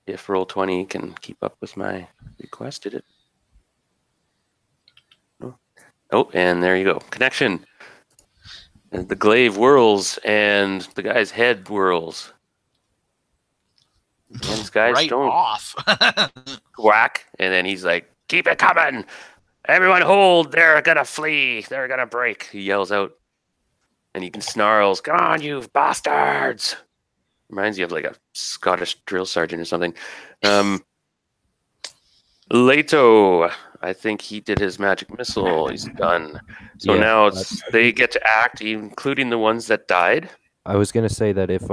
If roll 20 can keep up with my request, did it? Oh, and there you go. Connection. And the glaive whirls, and the guy's head whirls. And these guys right don't off. whack, and then he's like, "Keep it coming! Everyone hold! They're gonna flee! They're gonna break!" He yells out, and he snarls, "Come on, you bastards!" Reminds you of like a Scottish drill sergeant or something. Leto, I think he did his magic missile. He's done. So Yeah, now they get to act, including the ones that died. I was gonna say that if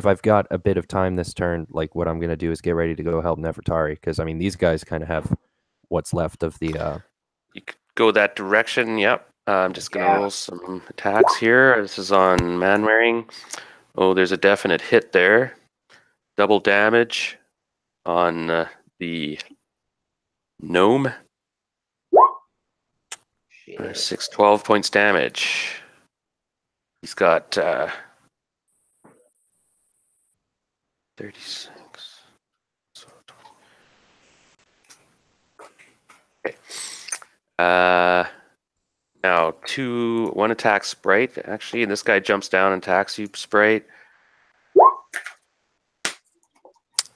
I've got a bit of time this turn, like what I'm gonna do is get ready to go help Nefertari, because I mean these guys kind of have what's left of the. You could go that direction. Yep. I'm just gonna roll some attacks here. This is on man wearing. Oh, there's a definite hit there. Double damage on the gnome. 12 points damage. He's got 36. Okay. Now one attack Sprite. Actually, this guy jumps down and attacks you, Sprite.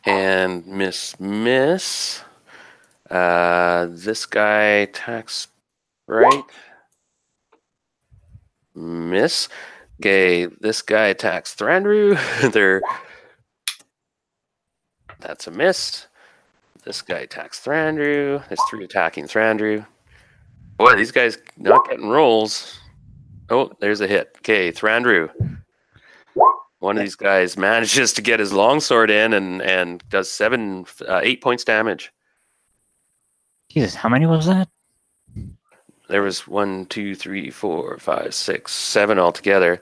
And miss. This guy attacks Sprite. Miss. Okay, this guy attacks Thrandu. That's a miss. This guy attacks Thrandu. There's 3 attacking Thrandu. Boy, these guys not getting rolls. Oh, there's a hit. Okay, Thrandu. One of these guys manages to get his longsword in and does 8 points damage. Jesus, how many was that? There was 1, 2, 3, 4, 5, 6, 7 altogether.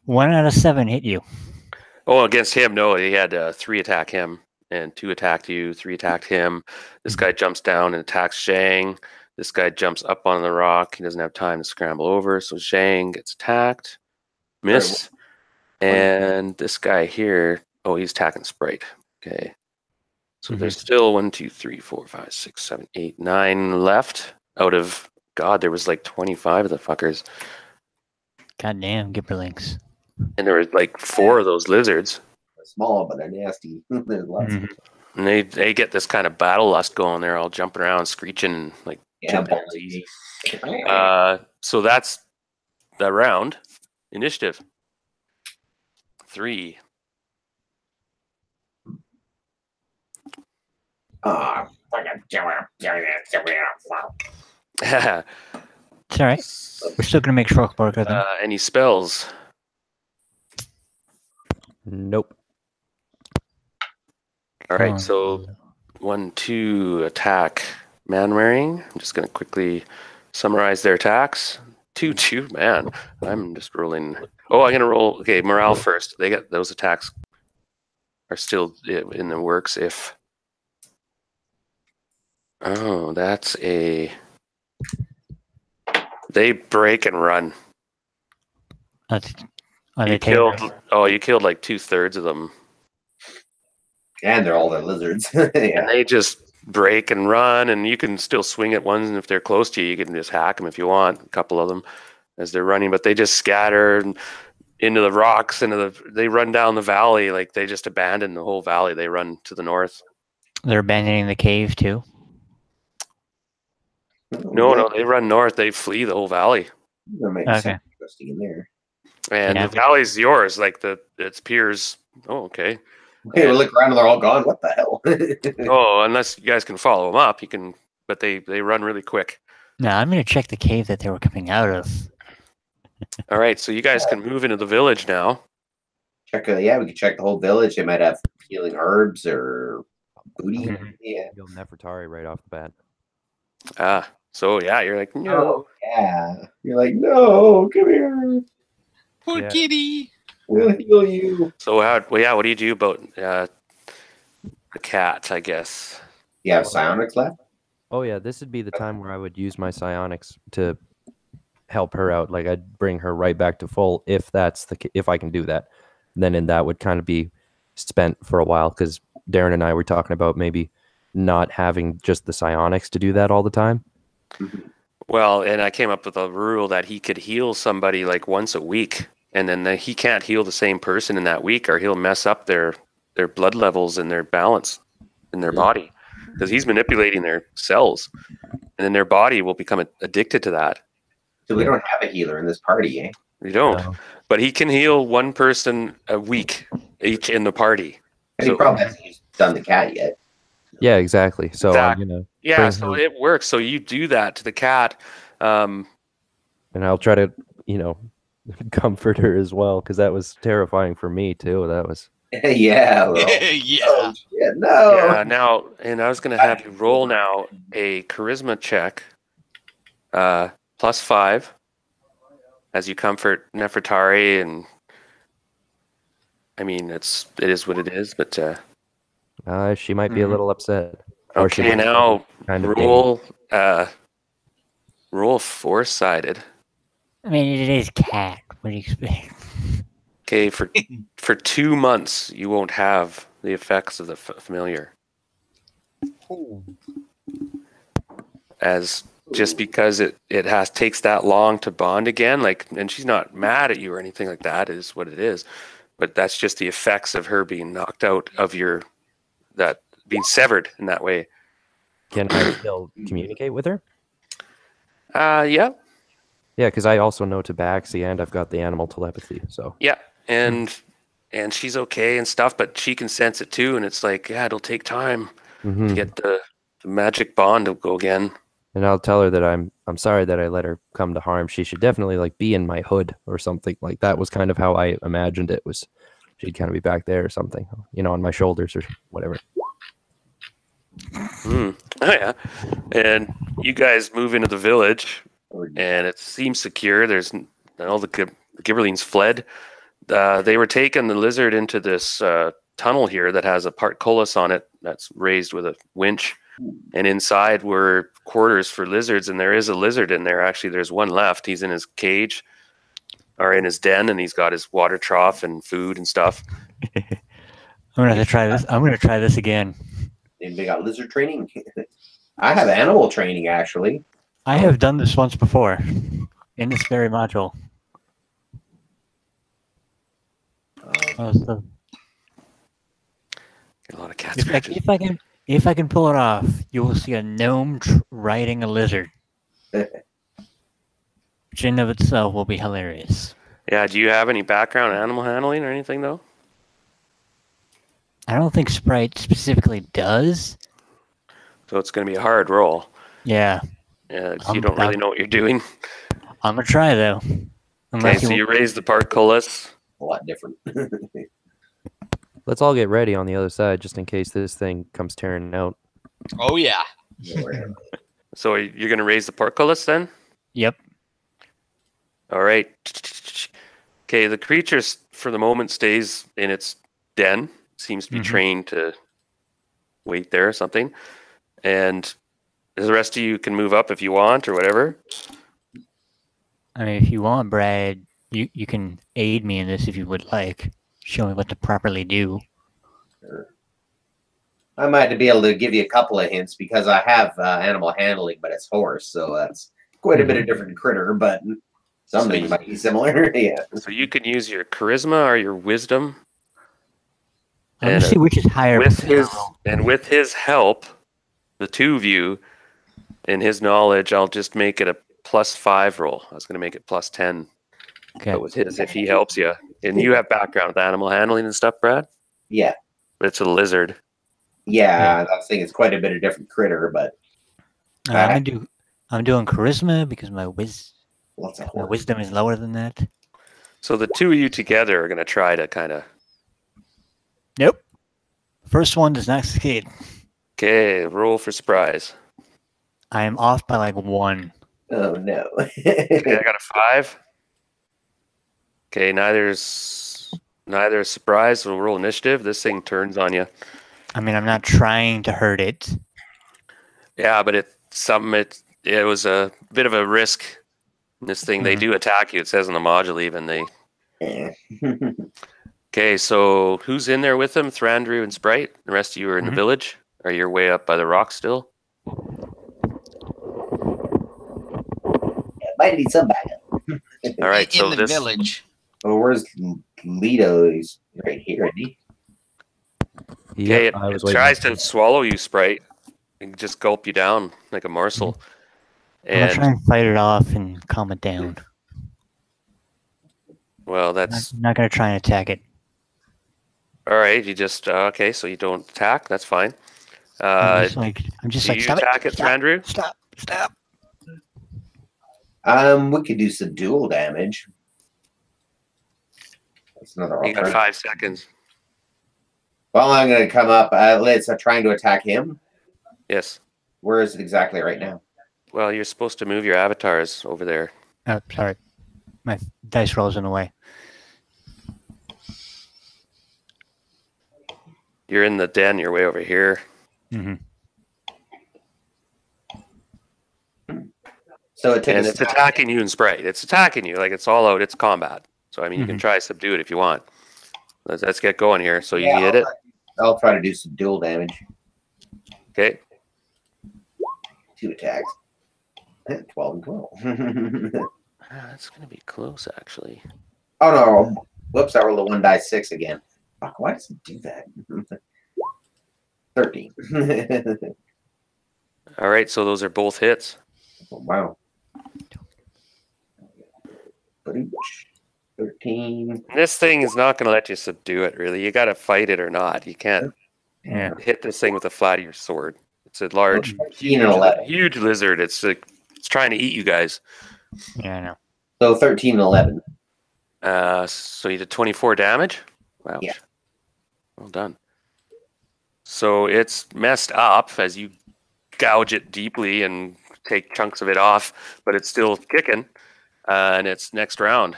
1 out of 7 hit you. Oh, against him, no. He had 3 attack him, and 2 attacked you, 3 attacked him. This guy jumps down and attacks Shang. This guy jumps up on the rock. He doesn't have time to scramble over, so Shang gets attacked. Miss. And this guy here, oh, he's attacking Sprite. Okay. So there's still 1, 2, 3, 4, 5, 6, 7, 8, 9 left out of, God, there was like 25 of the fuckers. Goddamn, Gibberlings. And there were like 4 of those lizards. They're small, but they're nasty. There's lots of them. And they get this kind of battle lust going. They're all jumping around, screeching, and like chimpanzees. So that's the round. Initiative. 3. It's all right. We're still gonna make short work of them. Any spells? Nope. All right, so 1, 2 attack man wearing. I'm just gonna quickly summarize their attacks. 2, 2, man. I'm just rolling. Oh, I'm gonna roll. Okay, morale first. They got those attacks are still in the works. If that's a. They break and run. You killed like 2/3 of them. And they're all the lizards. Yeah. And they just break and run, and you can still swing at ones, and if they're close to you, you can just hack them if you want, a couple of them, as they're running, but they just scatter into the rocks, they run down the valley, like they just abandon the whole valley. They run to the north. They're abandoning the cave, too? No, they run north. They flee the whole valley. That makes sense. Interesting in there. And the valley's yours, like its peers. Oh, okay. Okay, we look around and they're all gone. What the hell? Oh, unless you guys can follow them up, you can. But they run really quick. No, I'm gonna check the cave that they were coming out of. All right, so you guys can move into the village now. We can check the whole village. They might have healing herbs or booty. Yeah. You'll Nefertari right off the bat. So yeah, you're like, no. Oh, yeah. You're like, no, come here. Poor kitty. We'll heal you. So what do you do about the cat, I guess? You have psionics left? Oh yeah, this would be the time where I would use my psionics to help her out. Like I'd bring her right back to full if I can do that. Then that would kind of be spent for a while, because Darren and I were talking about maybe not having just the psionics to do that all the time. Well, and I came up with a rule that he could heal somebody like once a week, and then he can't heal the same person in that week, or he'll mess up their their blood levels and their balance in their body, because he's manipulating their cells, and then their body will become addicted to that. So we don't have a healer in this party, eh? We don't, No. but he can heal one person a week each in the party. And he probably hasn't done the cat yet. Yeah, exactly. So I'm gonna so it works. So you do that to the cat, and I'll try to, comfort her as well, because that was terrifying for me too. That was yeah. Well, Yeah. oh, shit, no. Yeah, now, and I was going to have you roll now a charisma check, +5, as you comfort Nefertari, and I mean, it is what it is, but she might be a little upset. Or she okay, might now be kind of roll 4-sided. I mean, it is cat. What do you expect? Okay, for 2 months, you won't have the effects of the familiar. As just because it takes that long to bond again, and she's not mad at you or anything like that, is what it is. But that's just the effects of her being knocked out of being severed in that way. Can I still communicate with her? Yeah. Yeah, because I also know tabaxi and I've got the animal telepathy. So Yeah, and she's okay and stuff, but she can sense it too, and it's like, yeah, it'll take time to get the magic bond to go again. And I'll tell her that I'm sorry that I let her come to harm. She should definitely be in my hood or something. Like that was kind of how I imagined it was. She'd kind of be back there or something, on my shoulders or whatever. Oh yeah, and you guys move into the village, and it seems secure. There's all the Gibberlines fled. They were taking the lizard into this tunnel here that has a portcullis on it that's raised with a winch, and inside were quarters for lizards, and there is a lizard in there. Actually, there's one left. He's in his cage or in his den, and he's got his water trough and food and stuff. I'm gonna have to try this. I'm gonna try this again. Anybody got lizard training? I have animal training, actually. I have done this once before in this very module. So A lot of cats. if I can pull it off, you will see a gnome riding a lizard, which in of itself will be hilarious. Yeah. Do you have any background in animal handling or anything though? I don't think Sprite specifically does. So it's going to be a hard roll. Yeah. Yeah, 'cause you don't really know what you're doing. I'm gonna try though. Okay, so you raise the portcullis. A lot different. Let's all get ready on the other side just in case this thing comes tearing out. Oh yeah. So you're going to raise the portcullis then? Yep. All right. Okay, the creature for the moment stays in its den. Seems to be trained to wait there or something. And the rest of you can move up if you want or whatever. I mean, if you want, Brad, you can aid me in this if you would like. Show me what to properly do. Sure. I might be able to give you a couple of hints because I have animal handling, but it's horse, so that's quite a bit of different critter, but something might be similar. Yeah. So you can use your charisma or your wisdom. I'm gonna see which is higher. With his help, the two of you, and his knowledge, I'll just make it a +5 roll. I was going to make it +10. Okay. But with his, if he helps you, and you have background with animal handling and stuff, Brad. Yeah. But it's a lizard. Yeah, I was thinking it's quite a bit of different critter, but I'm doing charisma because my wisdom is lower than that. So the two of you together are going to try to kind of. Nope. First one does not succeed. Okay, roll for surprise. I am off by like 1. Oh no. Okay, I got a 5. Okay, neither a surprise. We'll roll initiative. This thing turns on you. I mean, I'm not trying to hurt it. Yeah, but it was a bit of a risk. This thing, they do attack you. It says in the module even they. Okay, so who's in there with them? Thrandu and Sprite. The rest of you are in the village. Are you way up by the rock still? Might need some backup. All right, so in the village. Oh, where's Lido? He's right here, isn't he? Okay, Yep, I it was waiting. tries to swallow you, Sprite, and just gulp you down like a morsel. I'm gonna And try and fight it off and calm it down. well, I'm that's not gonna try and attack it. all right. You just okay, so you don't attack. That's fine. I'm just like do you stop attack it, Andrew? Stop. We could do some dual damage. That's another You got alternative. 5 seconds. Well, I'm going to come up. It's trying to attack him. Yes. Where is it exactly right now? Well, you're supposed to move your avatars over there. Oh, sorry. My dice rolls in the way. You're in the den. You're way over here. Mm-hmm. So it took And a it's stab. attacking you and Sprite. It's attacking you. Like, it's all out. It's combat. So, I mean, you can try to subdue it if you want. Let's get going here. So, you hit it. I'll try to do some dual damage. Okay. 2 attacks. 12 and 12. That's going to be close, actually. Oh, no. Whoops, I rolled a 1 die 6 again. Fuck, why does it do that? 13. All right. So, those are both hits. Oh, wow. 13. This thing is not going to let you subdue it, really. You got to fight it or not. You can't hit this thing with the flat of your sword. It's a large, 13 and 11. huge lizard. It's like it's trying to eat you guys. Yeah, I know. So 13 and 11. So you did 24 damage? Wow. Yeah. Well done. So it's messed up as you gouge it deeply and take chunks of it off, but it's still kicking. And it's next round.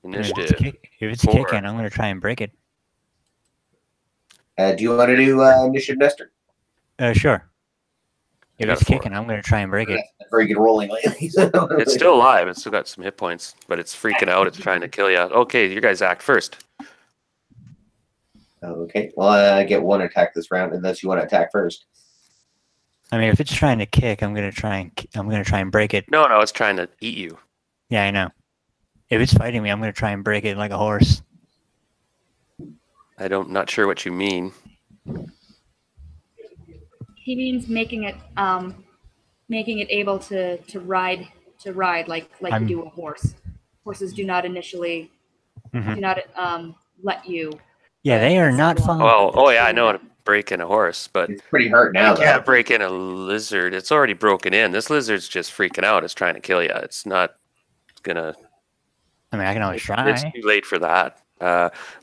Initiative. If it's 4. kicking, I'm gonna try and break it. Do you want to do initiative, Nestor? Sure. If got it's a 4. kicking, I'm gonna try and break it. Very good rolling lately. It's still alive. It's still got some hit points, but it's freaking out. It's trying to kill you. Okay, you guys act first. Okay. Well, I get 1 attack this round, unless you want to attack first. I mean, if it's trying to kick, I'm gonna try and break it. No, it's trying to eat you. Yeah, I know. If it's fighting me, I'm gonna try and break it like a horse. Not sure what you mean. He means making it able to ride like you do a horse. Horses do not initially do not let you. Yeah, they are not fun. Oh yeah, I know how to break in a horse, but It's pretty hurt now, you though. can't break in a lizard. It's already broken in. This lizard's just freaking out. It's trying to kill you. It's not gonna. I mean, I can always It's try. too late for that.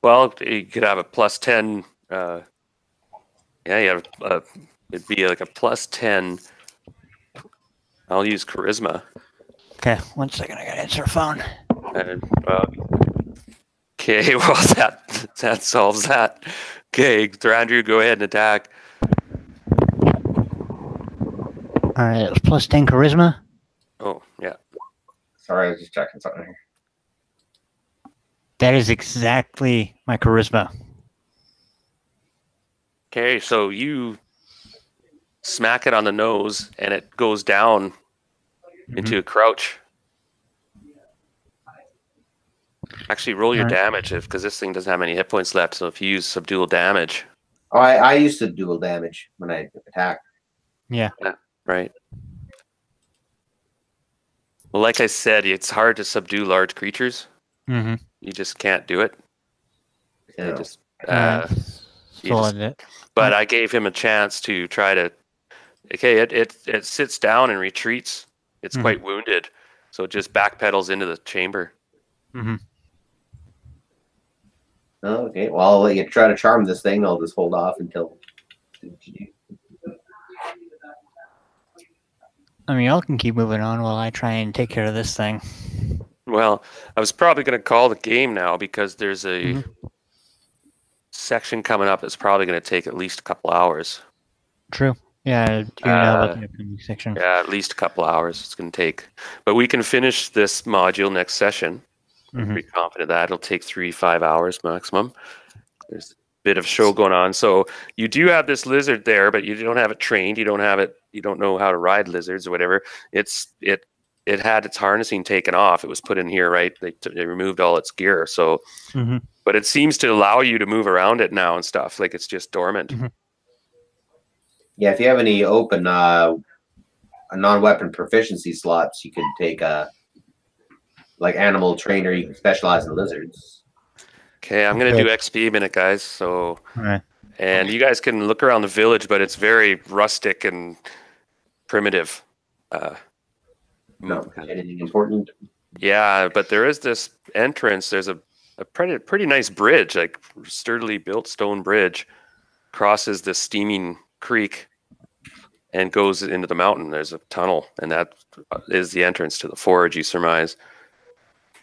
Well, you could have a +10. You have it'd be like a +10. I'll use charisma. Okay, 1 second. I gotta answer a phone. Okay, well that solves that. Okay, Andrew, go ahead and attack. All right, it was +10 charisma. Oh yeah. Sorry, I was just checking something here. That is exactly my charisma. Okay, so you smack it on the nose, and it goes down into a crouch. Actually, roll your damage because this thing doesn't have any hit points left. So if you use subdual damage, Oh, I used to dual damage when I attack. Yeah. right? Well, like I said, it's hard to subdue large creatures. Mm-hmm. You just can't do it. Yeah. But I gave him a chance to try to. Okay, it sits down and retreats. It's quite wounded, so it just backpedals into the chamber. Mm-hmm. Okay, well, I'll let you try to charm this thing. I'll just hold off until. I mean, y'all can keep moving on while I try and take care of this thing. Well, I was probably going to call the game now because there's a section coming up that's probably going to take at least a couple hours. True. Yeah, do you know about the upcoming section? Yeah, at least a couple hours it's going to take. But we can finish this module next session. I'm pretty confident that it'll take 3-5 hours maximum. There's a bit of show going on. So you do have this lizard there, but you don't have it trained. You don't know how to ride lizards or whatever. It had its harnessing taken off. It was put in here, right? They removed all its gear. So, But it seems to allow you to move around it now and stuff. Like it's just dormant. Yeah, if you have any open non-weapon proficiency slots, you could take like animal trainer. You can specialize in lizards. Okay, I'm gonna do XP minute, guys. So, Alright. and you guys can look around the village, but it's very rustic and primitive. No, anything important? Yeah, but there is this entrance. There's a pretty nice bridge, like sturdily built stone bridge, crosses this steaming creek and goes into the mountain. There's a tunnel, and that is the entrance to the forge, you surmise.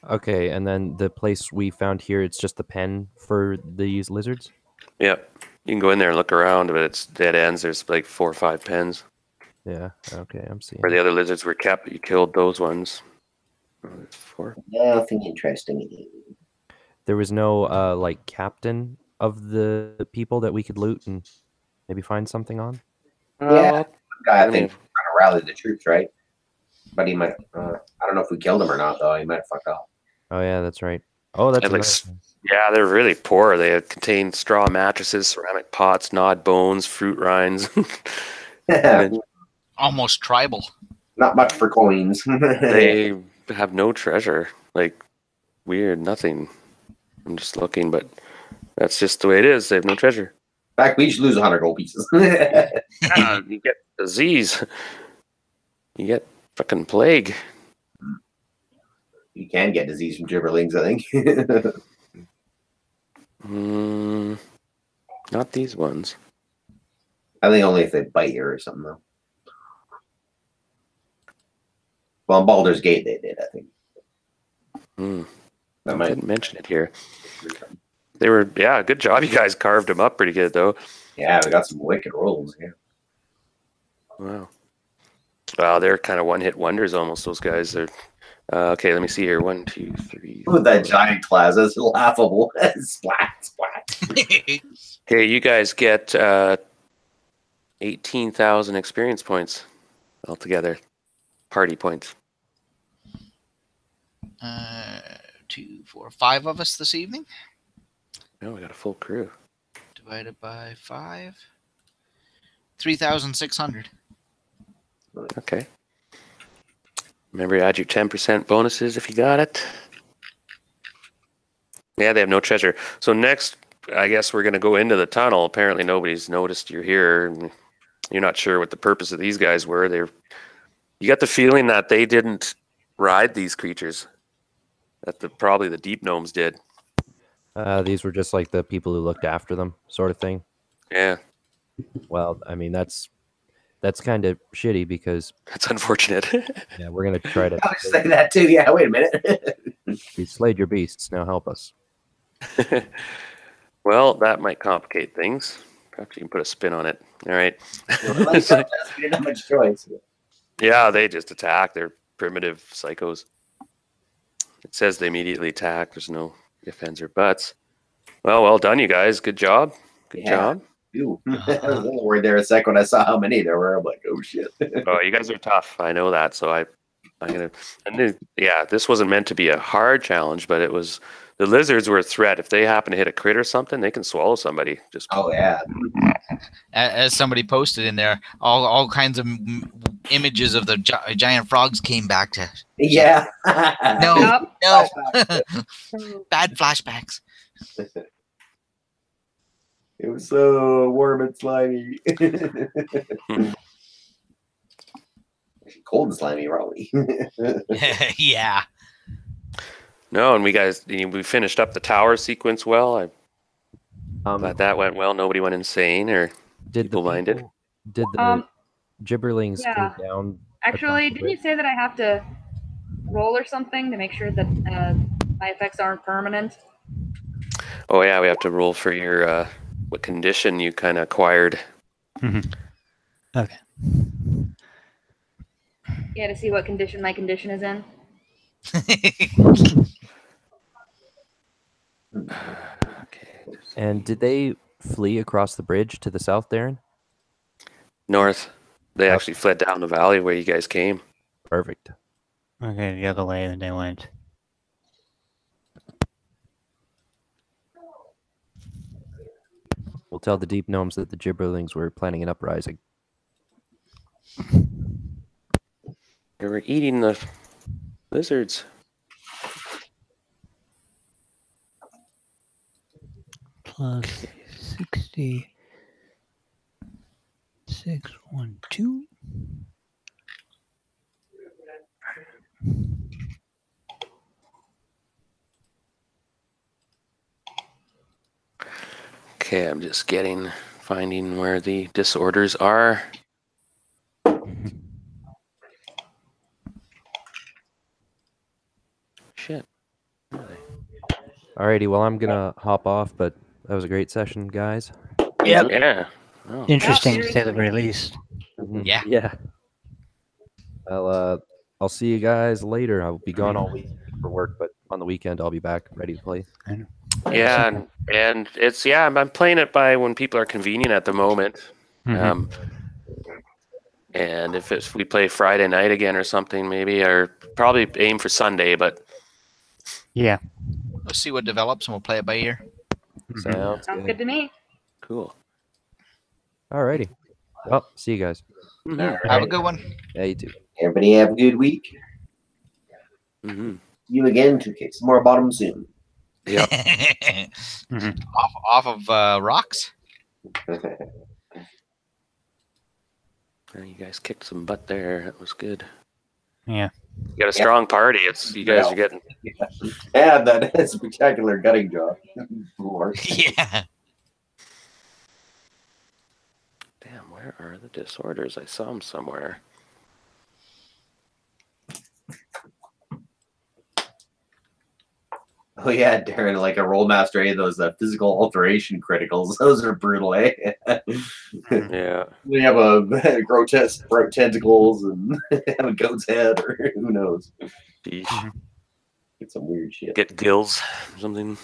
Okay, and then the place we found here, it's just the pen for these lizards? Yep. You can go in there and look around, but it's dead ends. There's like 4 or 5 pens. Yeah, okay, I'm seeing. Where the other lizards were kept, you killed those ones. Oh, that's 4. Nothing interesting. There was no like captain of the people that we could loot and maybe find something on? Yeah, guy I think trying to rally the troops, right? But he might. I don't know if we killed him or not, though. He might have fucked off. Oh yeah, that's right. Oh, that's like, yeah, they're really poor. They had contained straw mattresses, ceramic pots, gnawed bones, fruit rinds. Almost tribal. Not much for coins. They have no treasure. Like, weird, nothing. I'm just looking, but that's just the way it is. They have no treasure. In fact, we should lose 100 gold pieces. Yeah, you get disease. You get fucking plague. You can get disease from gibberlings, I think. Not these ones. I think only if they bite you or something, though. Well, in Baldur's Gate, they did, I think. I didn't mention it here. They were, yeah, good job. You guys carved them up pretty good, though. Yeah, we got some wicked rolls here. Wow. Wow, they're kind of one-hit wonders almost, those guys. They're okay, let me see here. 1, 2, 3. With that giant class, that's laughable. Splat, splat. Okay, you guys get 18,000 experience points altogether. Party points. 2, 4, 5 of us this evening. No, we got a full crew. Divided by 5. 3,600. Okay. Remember, add your 10% bonuses if you got it. Yeah, they have no treasure. So next, I guess we're going to go into the tunnel. Apparently nobody's noticed you're here. You're not sure what the purpose of these guys were. You got the feeling that they didn't ride these creatures. That probably the deep gnomes did. These were just like the people who looked after them, sort of thing. Yeah. Well, I mean, that's kind of shitty because that's unfortunate. Yeah, we're gonna try to. I was say that too. Yeah, wait a minute. You slayed your beasts. Now help us. Well, that might complicate things. Perhaps you can put a spin on it. All right. Not much choice. Yeah, they just attack. They're primitive psychos. It says they immediately attack. There's no ifs, ands, or buts. Well done, you guys. Good job. Good job. Ew. I was a little worried there a sec when I saw how many there were. I'm like, oh shit. Oh, you guys are tough. I know that. So I'm gonna. And then, yeah, this wasn't meant to be a hard challenge, but it was. The lizards were a threat. If they happen to hit a crit or something, they can swallow somebody. Just. Oh yeah. As somebody posted in there, all kinds of images of the giant frogs came back to. Yeah. No. Bad flashbacks. It was so warm and slimy. Cold and slimy, probably. Yeah. No, and we finished up the tower sequence well. I glad that went well. Nobody went insane or people minded. Did the gibberlings go down? Actually, didn't you say that I have to roll or something to make sure that my effects aren't permanent? Oh yeah, we have to roll for your what condition you kind of acquired. Okay. Yeah, to see what condition my condition is in. Okay. And did they flee across the bridge to the south, Darren? North. They actually fled down the valley where you guys came. Perfect. Okay, the other way that they went. We'll tell the deep gnomes that the gibberlings were planning an uprising. They were eating the lizards. Plus 60. 612. Okay, I'm just finding where the disorders are. Shit. Alrighty, well, I'm gonna hop off, but that was a great session, guys. Yep. Yeah. Oh. Interesting Yeah, to say the very least. Yeah. Yeah. I'll see you guys later. I'll be gone all week for work, but on the weekend I'll be back ready to play. Yeah, and it's I'm playing it by when people are convenient at the moment. And if we play Friday night again or something, maybe, or probably aim for Sunday, but Yeah. Let's see what develops, and we'll play it by ear. Sounds Sounds good to me. cool. Alrighty. Well, see you guys. Have a good one. Yeah, you too. Everybody have a good week. Mm-hmm. See you again to kick some more bottom soon. Yep. Off of rocks. You guys kicked some butt there. That was good. Yeah. You got a strong party. You guys are getting. Yeah, that spectacular gutting job. Yeah. Damn, where are the disorders? I saw them somewhere. Oh yeah, Darren, like a rollmaster, those physical alteration criticals. Those are brutal, eh? Yeah. We have a grotesque tentacles and have a goat's head, or who knows? Sheesh. Get some weird shit. Get gills, something.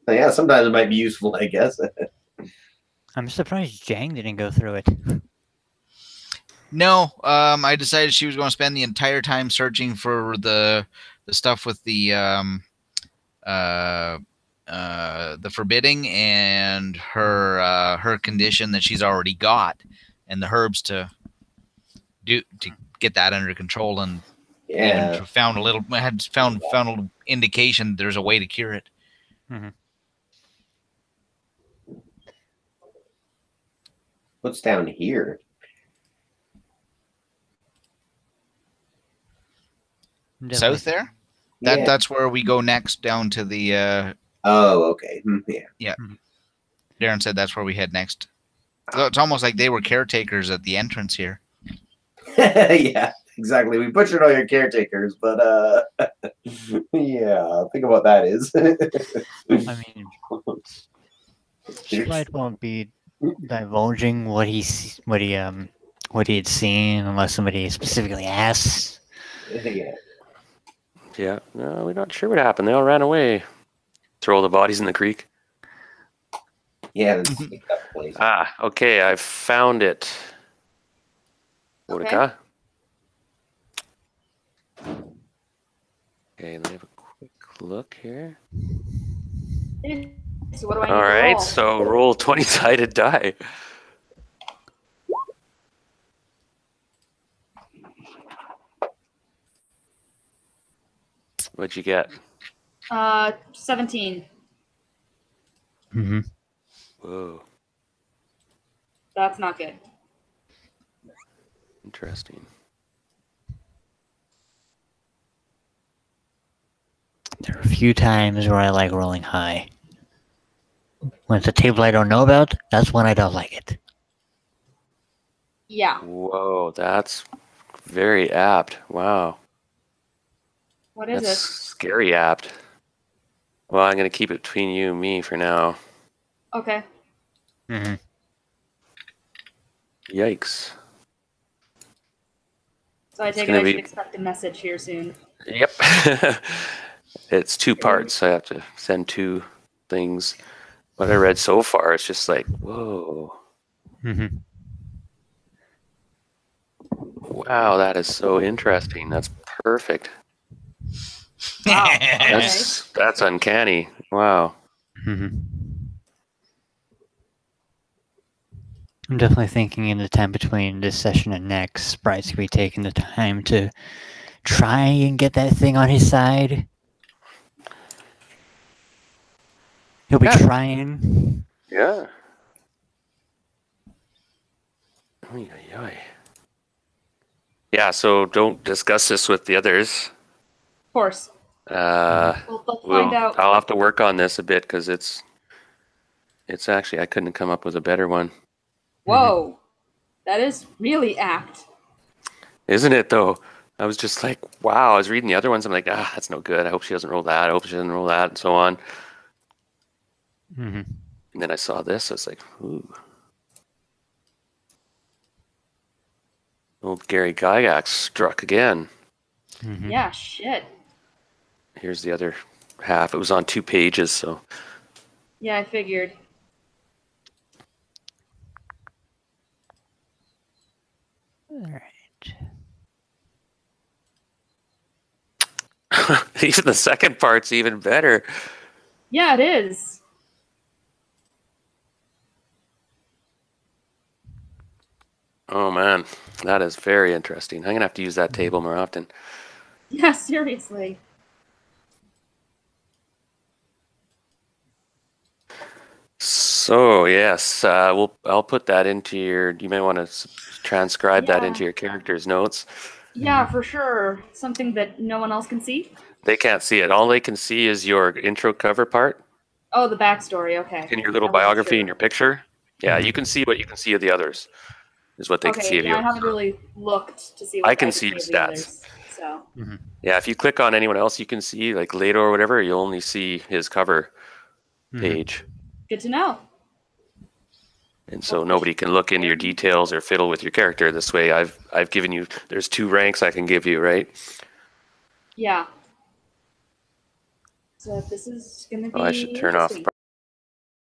Yeah, sometimes it might be useful, I guess. I'm surprised Jang didn't go through it. No, I decided she was going to spend the entire time searching for the stuff with the forbidding and her condition that she's already got, and the herbs to get that under control, and Yeah. even found a little indication there's a way to cure it. What's down here? South there? That's where we go next, down to the Oh, okay. Yeah. Darren said that's where we head next. So it's almost like they were caretakers at the entrance here. Yeah, exactly. We butchered all your caretakers, but yeah, think about that is. I mean, Sprite won't be divulging what he had seen unless somebody specifically asks. Yeah. Yeah. No, we're not sure what happened. They all ran away. Throw the bodies in the creek. Yeah. Okay. I found it. Okay. Okay, let me have a quick look here. So what do I need All to right, roll? so roll 20-sided die. What'd you get? 17. Whoa, That's not good. interesting. There are a few times where I like rolling high. When it's a table I don't know about, that's when I don't like it. Yeah. Whoa, that's very apt. Wow. What is That's it? scary apt. Well, I'm going to keep it between you and me for now. Okay. Yikes. So I take it gonna I should be- expect a message here soon. Yep. It's 2 parts. I have to send 2 things. What I read so far, it's just like, whoa. Wow, that is so interesting. That's perfect. Wow. Okay. That's uncanny. Wow. I'm definitely thinking in the time between this session and next, Sprite's gonna be taking the time to try and get that thing on his side. He'll be trying. Yeah. Oy, oy, oy. Yeah, so don't discuss this with the others. Of course. We'll find out. I'll have to work on this a bit because it's actually, I couldn't come up with a better one. Whoa. That is really act. Isn't it though? I was just like, wow. I was reading the other ones. I'm like, that's no good. I hope she doesn't roll that. I hope she doesn't roll that, and so on. And then I saw this. I was like, ooh. Old Gary Gygax struck again. Yeah, shit. Here's the other half. It was on 2 pages, so. Yeah, I figured. All right. Even the second part's even better. Yeah, it is. Oh man, that is very interesting. I'm gonna have to use that table more often. Yeah, seriously. So yes, I'll put that into your. You may want to transcribe that into your character's notes. Yeah, for sure. Something that no one else can see? They can't see it. All they can see is your intro cover part. Oh, the backstory. Okay. In your little biography in your picture. Yeah, you can see what you can see of the others. Is what they can see of you. I haven't really looked to see what I can see your stats. Others, so. Yeah, if you click on anyone else, you can see like Lato or whatever. You'll only see his cover page. Good to know. And so nobody can look into your details or fiddle with your character. This way, I've given you. There's 2 ranks I can give you, right? Yeah. So this is gonna be. I should turn off